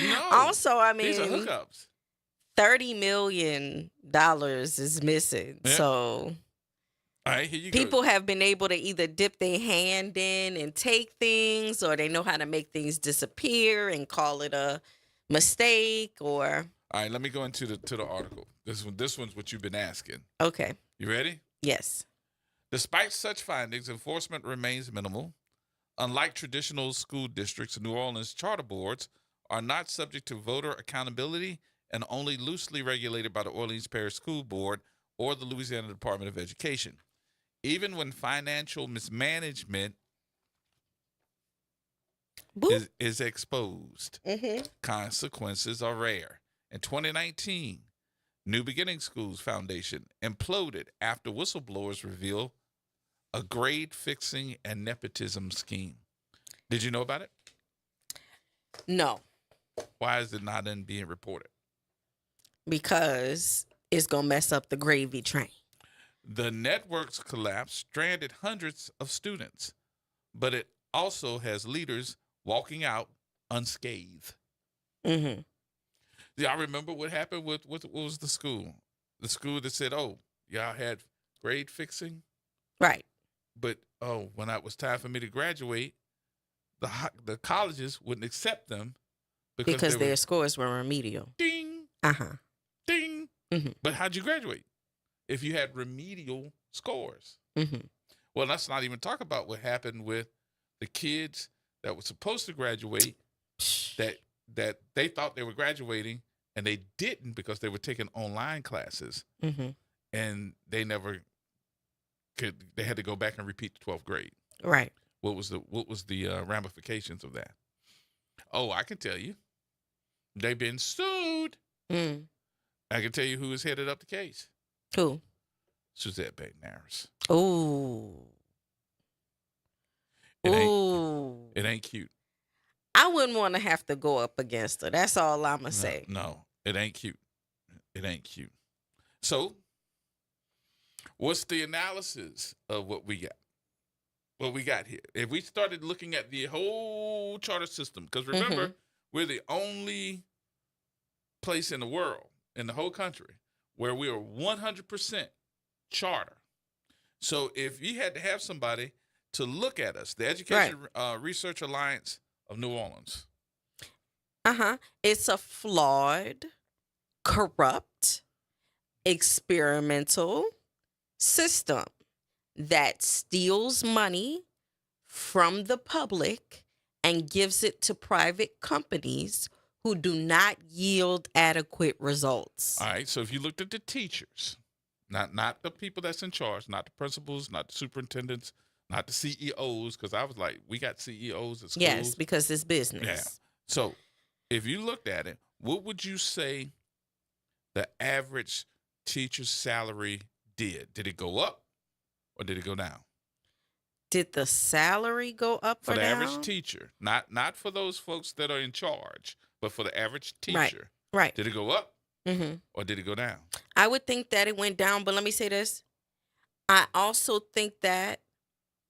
No, also, I mean, these are hookups. $30 million is missing. Yeah. So all right, here you people go. have been able to either dip their hand in and take things, or they know how to make things disappear and call it a mistake, or. All right, let me go into the article. This one's what you've been asking. Okay. You ready? Yes. Despite such findings, enforcement remains minimal. Unlike traditional school districts, New Orleans charter boards are not subject to voter accountability and only loosely regulated by the Orleans Parish School Board or the Louisiana Department of Education. Even when financial mismanagement is exposed, consequences are rare. In 2019, New Beginning Schools Foundation imploded after whistleblowers revealed a grade fixing and nepotism scheme. Did you know about it? No. Why is it not being reported? Because it's going to mess up the gravy train. The network's collapse stranded hundreds of students, but it also has leaders walking out unscathed. Yeah, I remember what happened with what was the school? The school that said, "Oh, y'all had grade fixing." Right. But when it was time for me to graduate, the colleges wouldn't accept them because their scores were remedial. Ding. Ding. But how'd you graduate if you had remedial scores? Well, let's not even talk about what happened with the kids that were supposed to graduate that they thought they were graduating and they didn't because they were taking online classes and they never could. They had to go back and repeat the 12th grade. Right. What was the ramifications of that? Oh, I can tell you. They've been sued. I can tell you who has headed up the case. Who? Suzette Baton-Harris. Oh. It ain't cute. I wouldn't want to have to go up against her. That's all I'm going to say. No, it ain't cute. It ain't cute. So, what's the analysis of what we got? What we got here? If we started looking at the whole charter system, because remember, we're the only place in the world, in the whole country, where we are 100% charter. So if you had to have somebody to look at us, the Education Research Alliance of New Orleans. It's a flawed, corrupt, experimental system that steals money from the public and gives it to private companies who do not yield adequate results. All right, so if you looked at the teachers, not the people that's in charge, not the principals, not the superintendents, not the CEOs, because I was like, we got CEOs at schools. Yes, because it's business. Yeah. So if you looked at it, what would you say the average teacher's salary did? Did it go up or did it go down? Did the salary go up for or the down? average teacher? Not for those folks that are in charge, but for the average teacher. Right. Did it go up or did it go down? I would think that it went down, but let me say this. I also think that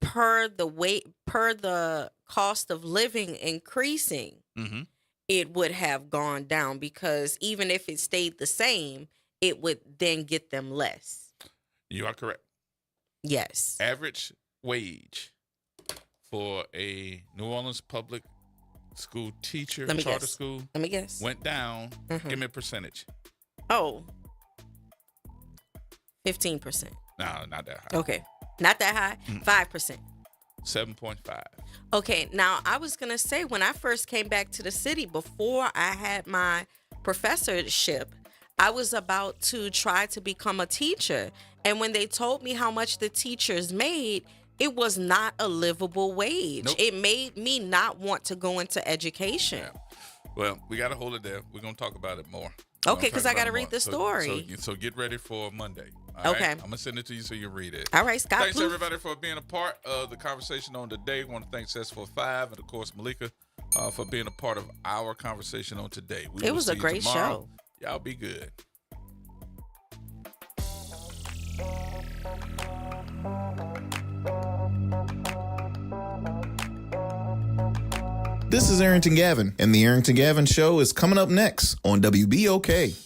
per the cost of living increasing, it would have gone down, because even if it stayed the same, it would then get them less. You are correct. Yes. Average wage for a New Orleans public school teacher, charter school, let me guess, went down. Give me a percentage. 15%. No, not that high. Okay. Not that high. 5%. 7.5. Okay. Now, I was going to say, when I first came back to the city, before I had my professorship, I was about to try to become a teacher. And when they told me how much the teachers made, it was not a livable wage. Nope. It made me not want to go into education. Yeah. Well, we got to hold it there. We're going to talk about it more. Okay, because I got to read the story. So get ready for Monday. All okay. Right? I'm going to send it to you so you read it. All right, Scott. Thanks, everybody, for being a part of the conversation on today. I want to thank Cess45 and, of course, Malika for being a part of our conversation on today. It was a great show. Y'all be good. This is Arrington Gavin, and the Arrington Gavin Show is coming up next on WBOK.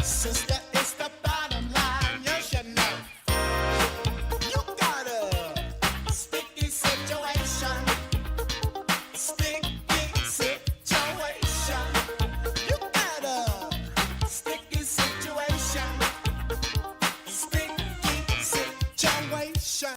Sister